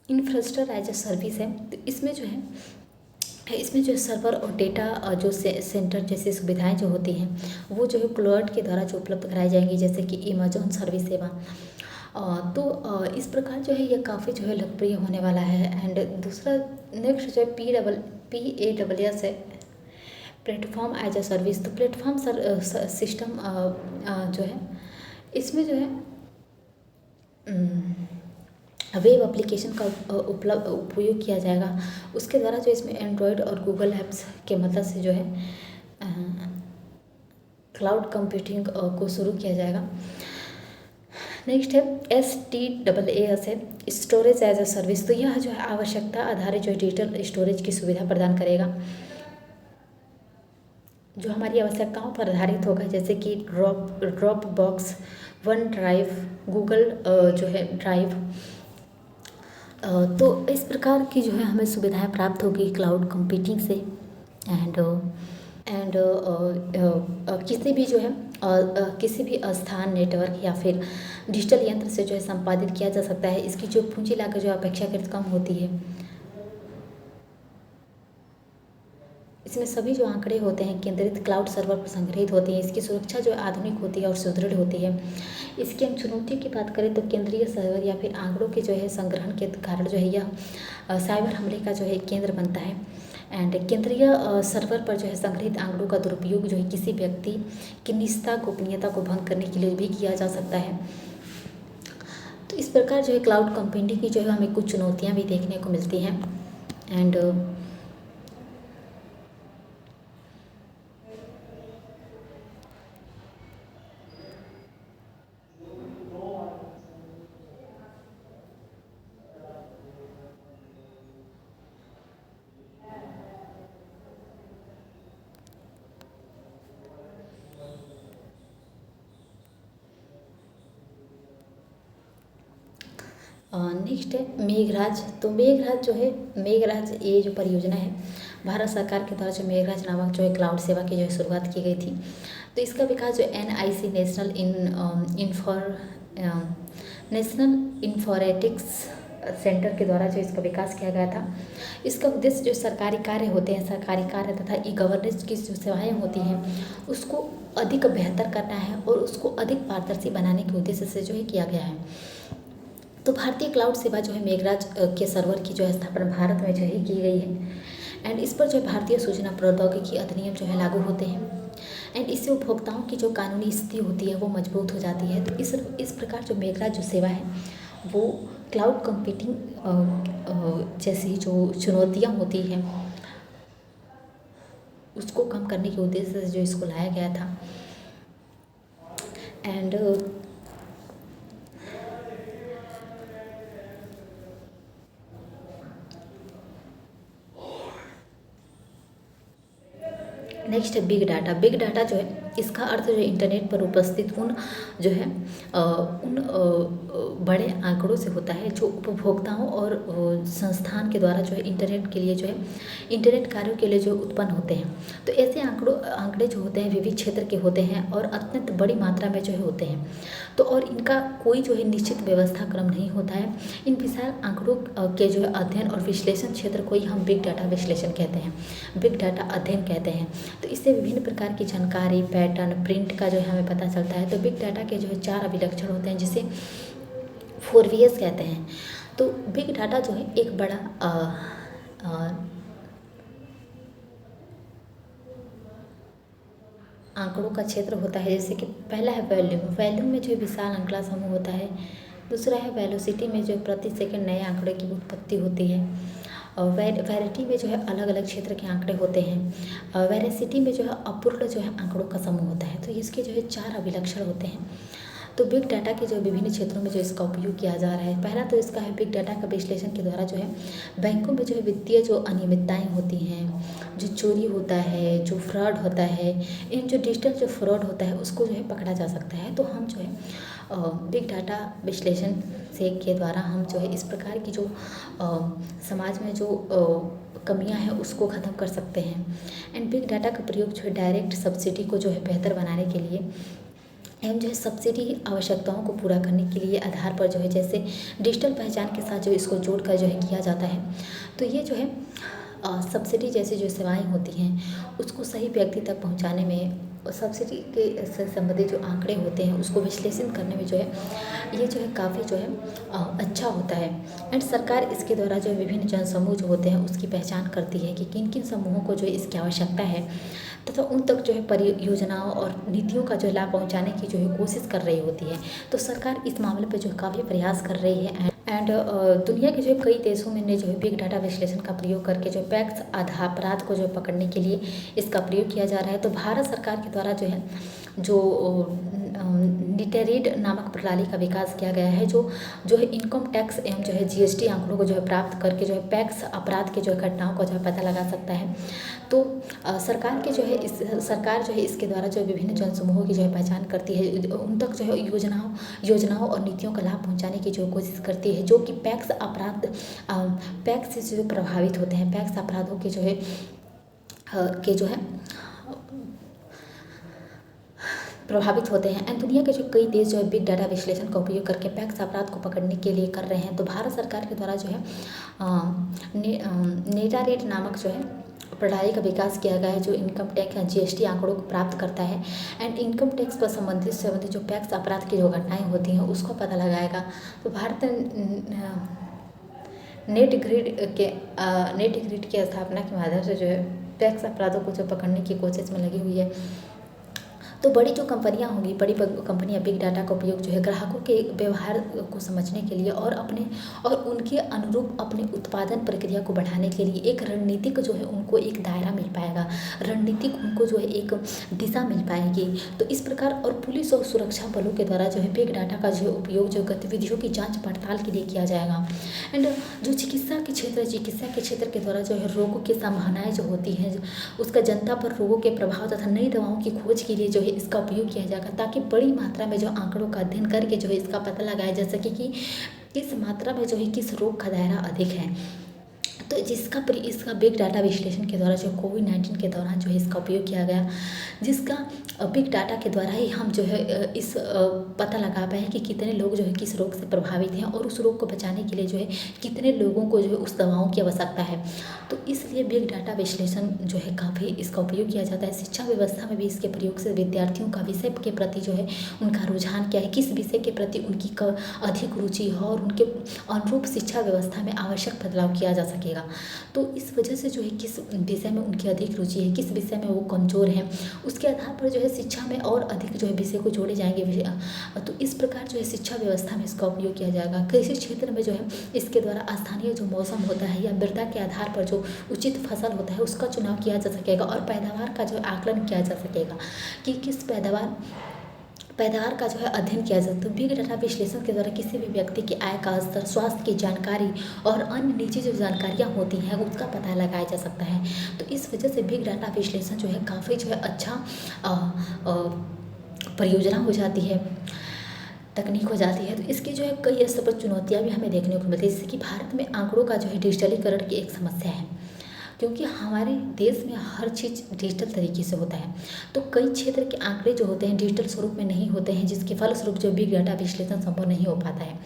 इंफ्रास्ट्रक्चर एज अ सर्विस है। तो इसमें जो सर्वर और डेटा जो सेंटर जैसी सुविधाएं जो होती हैं वो जो है क्लाउड के द्वारा जो उपलब्ध कराई जाएंगी, जैसे कि अमेजॉन सर्विस सेवा। तो इस प्रकार जो है ये काफ़ी जो है लोकप्रिय होने वाला है। एंड दूसरा नेक्स्ट जो है PaaS है, प्लेटफॉर्म एज अ सर्विस। तो प्लेटफॉर्म सिस्टम जो है इसमें जो है वेब एप्लीकेशन का उपयोग किया जाएगा, उसके द्वारा जो इसमें एंड्रॉयड और गूगल ऐप्स के मदद से जो है क्लाउड कंप्यूटिंग को शुरू किया जाएगा। नेक्स्ट है SaaS है, स्टोरेज एज अ सर्विस। तो यह जो है आवश्यकता आधारित जो डिजिटल स्टोरेज की सुविधा प्रदान करेगा, जो हमारी आवश्यकताओं पर आधारित होगा, जैसे कि drop box, one drive, Google जो है ड्राइव। तो इस प्रकार की जो है हमें सुविधाएं प्राप्त होगी क्लाउड कंप्यूटिंग से। एंड किसी भी जो है किसी भी स्थान, नेटवर्क या फिर डिजिटल यंत्र से जो है संपादित किया जा सकता है। इसकी जो पूंजी लागत जो अपेक्षाकृत कम होती है। इसमें सभी जो आंकड़े होते हैं केंद्रित क्लाउड सर्वर पर संग्रहित होती हैं। इसकी सुरक्षा जो आधुनिक होती है और सुदृढ़ होती है। इसकी हम चुनौतियों की बात करें तो केंद्रीय सर्वर या फिर आंकड़ों के जो है संग्रहण के कारण जो है यह साइबर हमले का जो है केंद्र बनता है। एंड केंद्रीय सर्वर पर जो है संग्रहित आंकड़ों का दुरुपयोग जो है किसी व्यक्ति की निजता, गोपनीयता को भंग करने के लिए भी किया जा सकता है। तो इस प्रकार जो है क्लाउड कंप्यूटिंग की जो है हमें कुछ चुनौतियाँ भी देखने को मिलती हैं। एंड नेक्स्ट है मेघराज। तो मेघराज ये जो परियोजना है भारत सरकार के द्वारा जो मेघराज नामक जो है क्लाउड सेवा की जो है शुरुआत की गई थी। तो इसका विकास जो NIC नेशनल इन्फॉर्मेटिक्स सेंटर के द्वारा जो इसका विकास किया गया था। इसका उद्देश्य जो सरकारी कार्य होते हैं, सरकारी कार्य तथा ई गवर्नेंस की जो सेवाएँ होती हैं उसको अधिक बेहतर करना है और उसको अधिक पारदर्शी बनाने के उद्देश्य से जो है किया गया है। तो भारतीय क्लाउड सेवा जो है मेघराज के सर्वर की जो है स्थापना भारत में जो है की गई है। एंड इस पर जो है भारतीय सूचना प्रौद्योगिकी अधिनियम जो है लागू होते हैं। एंड इससे उपभोक्ताओं की जो कानूनी स्थिति होती है वो मजबूत हो जाती है। तो इस प्रकार जो मेघराज जो सेवा है वो क्लाउड कंप्यूटिंग जैसी जो चुनौतियाँ होती हैं उसको कम करने के उद्देश्य से जो इसको लाया गया था। एंड नेक्स्ट है बिग डाटा। बिग डाटा जो है इसका अर्थ जो है इंटरनेट पर उपस्थित उन जो है बड़े आंकड़ों से होता है जो उपभोक्ताओं और संस्थान के द्वारा जो है इंटरनेट के लिए जो है इंटरनेट कार्यों के लिए जो उत्पन्न होते हैं। तो ऐसे आंकड़े जो होते हैं विविध क्षेत्र के होते हैं और अत्यंत बड़ी मात्रा में जो है होते हैं। तो और इनका कोई जो है निश्चित व्यवस्था क्रम नहीं होता है। इन विशाल आंकड़ों के जो है अध्ययन और विश्लेषण क्षेत्र को ही हम बिग डाटा विश्लेषण कहते हैं, बिग डाटा अध्ययन कहते हैं। तो इससे विभिन्न प्रकार की जानकारी, पैटर्न, प्रिंट का जो है हमें पता चलता है। तो बिग डाटा के जो है 4 अभिलक्षण होते हैं जिसे 4Vs कहते हैं। तो बिग डाटा जो है एक बड़ा आंकड़ों का क्षेत्र होता है। जैसे कि पहला है वॉल्यूम, वॉल्यूम में जो है विशाल आंकड़ा समूह होता है। दूसरा है वेलोसिटी में जो प्रति सेकंड नए आंकड़े की उत्पत्ति होती है। और वैरायटी में जो है अलग अलग क्षेत्र के आंकड़े होते हैं। वेरासिटी में जो है अपूर्ण जो है आंकड़ों का समूह होता है। तो इसके जो है 4 अभिलक्षण होते हैं। तो बिग डाटा के जो विभिन्न क्षेत्रों में जो इसका उपयोग किया जा रहा है, पहला तो इसका है बिग डाटा का विश्लेषण के द्वारा जो है बैंकों में जो है वित्तीय जो अनियमितताएं होती हैं, जो चोरी होता है, जो फ्रॉड होता है, इन जो डिजिटल जो फ्रॉड होता है उसको जो है पकड़ा जा सकता है। तो हम जो है बिग डाटा विश्लेषण से के द्वारा हम जो है इस प्रकार की जो समाज में जो कमियां हैं उसको ख़त्म कर सकते हैं। एंड बिग डाटा का प्रयोग जो है डायरेक्ट सब्सिडी को जो है बेहतर बनाने के लिए एवं जो है सब्सिडी आवश्यकताओं को पूरा करने के लिए आधार पर जो है जैसे डिजिटल पहचान के साथ जो इसको जोड़कर जो है किया जाता है। तो ये जो है सब्सिडी जैसी जो सेवाएं होती हैं उसको सही व्यक्ति तक पहुंचाने में, सब्सिडी के से संबंधित जो आंकड़े होते हैं उसको विश्लेषण करने में जो है ये जो है काफ़ी जो है अच्छा होता है। एंड सरकार इसके द्वारा जो विभिन्न जनसमूह जो होते हैं उसकी पहचान करती है कि किन किन समूहों को जो है इसकी आवश्यकता है तथा उन तक जो है परियोजनाओं और नीतियों का जो है लाभ पहुँचाने की जो है कोशिश कर रही होती है। तो सरकार इस मामले पर जो है काफ़ी प्रयास कर रही है। एंड दुनिया के जो कई देशों में ने जो है बिग डाटा विश्लेषण का प्रयोग करके जो पैक्स आधा अपराध को जो पकड़ने के लिए इसका प्रयोग किया जा रहा है। तो भारत सरकार के द्वारा जो है निटेरीड नामक प्रणाली का विकास किया गया है जो है इनकम टैक्स एवं जो है जीएसटी आंकड़ों को जो है प्राप्त करके जो है पैक्स अपराध के जो है घटनाओं को जो है पता लगा सकता है। तो सरकार के जो है सरकार जो है इसके द्वारा जो विभिन्न जनसमूहों की जो है पहचान करती है, उन तक जो है योजनाओं और नीतियों का लाभ पहुंचाने की जो कोशिश करती है जो कि पैक्स अपराध पैक्स से जो प्रभावित होते हैं, पैक्स अपराधों के जो है प्रभावित होते हैं। एंड दुनिया के जो कई देश जो है बिग डाटा विश्लेषण का उपयोग करके पैक्स अपराध को पकड़ने के लिए कर रहे हैं। तो भारत सरकार के द्वारा जो है नेटारेट नामक जो है प्रणाली का विकास किया गया है जो इनकम टैक्स या जीएसटी आंकड़ों को प्राप्त करता है। एंड इनकम टैक्स पर संबंधित जो पैक्स अपराध की जो घटनाएं होती हैं उसको पता लगाएगा। तो भारत नेट ग्रिड की स्थापना के माध्यम से जो है टैक्स अपराधों को जो पकड़ने की कोशिश में लगी हुई है। तो बड़ी जो कंपनियां होंगी, बड़ी कंपनियां बिग डाटा का उपयोग जो है ग्राहकों के व्यवहार को समझने के लिए और उनके अनुरूप अपने उत्पादन प्रक्रिया को बढ़ाने के लिए एक रणनीतिक जो है उनको एक दायरा मिल पाएगा, रणनीतिक उनको जो है एक दिशा मिल पाएगी। तो इस प्रकार और पुलिस और सुरक्षा बलों के द्वारा जो है बिग डाटा का जो उपयोग जो गतिविधियों की जाँच पड़ताल के लिए किया जाएगा। एंड जो चिकित्सा के क्षेत्र के द्वारा जो है रोगों की संभावनाएँ जो होती हैं उसका जनता पर रोगों के प्रभाव तथा नई दवाओं की खोज के लिए जो है इसका उपयोग किया जाएगा ताकि बड़ी मात्रा में जो आंकड़ों का अध्ययन करके जो है इसका पता लगाया जा सके कि किस मात्रा में जो है किस रोग का दायरा अधिक है। तो इसका बिग डाटा विश्लेषण के द्वारा जो कोविड-19 के दौरान जो है इसका उपयोग किया गया, जिसका बिग डाटा के द्वारा ही हम जो है इस पता लगा पाए कि कितने लोग जो है किस रोग से प्रभावित हैं और उस रोग को बचाने के लिए जो है कितने लोगों को जो है उस दवाओं की आवश्यकता है। तो इसलिए बिग डाटा विश्लेषण जो है काफ़ी इसका उपयोग किया जाता है। शिक्षा व्यवस्था में भी इसके प्रयोग से विद्यार्थियों का विषय के प्रति जो है उनका रुझान क्या है, किस विषय के प्रति उनकी अधिक रुचि है और उनके अनुरूप शिक्षा व्यवस्था में आवश्यक बदलाव किया जा सकेगा। तो इस वजह से जो है किस विषय में उनकी अधिक रुचि है, किस विषय में वो कमज़ोर हैं, उसके आधार पर जो है शिक्षा में और अधिक जो है विषय को जोड़े जाएंगे। तो इस प्रकार जो है शिक्षा व्यवस्था में इसका उपयोग किया जाएगा। कृषि क्षेत्र में जो है इसके द्वारा स्थानीय जो मौसम होता है या मृदा के आधार पर जो उचित फसल होता है उसका चुनाव किया जा सकेगा और पैदावार का जो आकलन किया जा सकेगा कि किस पैदावार का जो है अध्ययन किया जाता है। बिग डाटा विश्लेषण के द्वारा किसी भी व्यक्ति की आय का स्तर, स्वास्थ्य की जानकारी और अन्य निजी जो जानकारियाँ होती हैं उसका पता लगाया जा सकता है। तो इस वजह से बिग डाटा विश्लेषण जो है काफ़ी जो है अच्छा परियोजना हो जाती है, तकनीक हो जाती है। तो इसकी जो है कई स्तर पर चुनौतियाँ भी हमें देखने को मिलती है, जैसे कि भारत में आंकड़ों का जो है डिजिटलीकरण की एक समस्या है क्योंकि हमारे देश में हर चीज़ डिजिटल तरीके से होता है। तो कई क्षेत्र के आंकड़े जो होते हैं डिजिटल स्वरूप में नहीं होते हैं, जिसके फलस्वरूप जो बिग डाटा विश्लेषण संभव नहीं हो पाता है।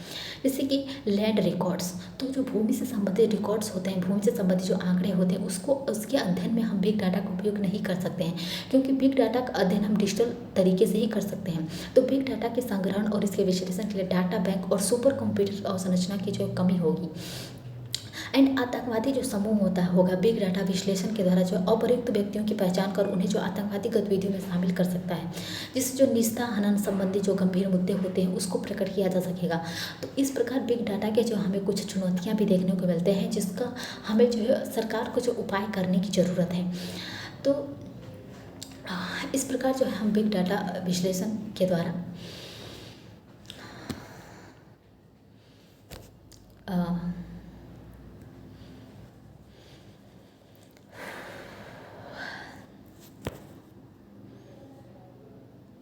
जैसे कि लैंड रिकॉर्ड्स, तो जो भूमि से संबंधित रिकॉर्ड्स होते हैं, भूमि से संबंधित जो आंकड़े होते हैं, उसको उसके अध्ययन में हम बिग डाटा का उपयोग नहीं कर सकते हैं, क्योंकि बिग डाटा का अध्ययन हम डिजिटल तरीके से ही कर सकते हैं। तो बिग डाटा के संग्रहण और इसके विश्लेषण के लिए डाटा बैंक और सुपर कंप्यूटर अवसंरचना की जो कमी होगी। एंड आतंकवादी जो समूह होगा बिग डाटा विश्लेषण के द्वारा जो अप्रयुक्त व्यक्तियों की पहचान कर उन्हें जो आतंकवादी गतिविधियों में शामिल कर सकता है, जिससे जो निजता हनन संबंधी जो गंभीर मुद्दे होते हैं उसको प्रकट किया जा सकेगा। तो इस प्रकार बिग डाटा के जो हमें कुछ चुनौतियाँ भी देखने को मिलते हैं, जिसका हमें जो है सरकार को जो उपाय करने की ज़रूरत है। तो इस प्रकार जो है हम बिग डाटा विश्लेषण के द्वारा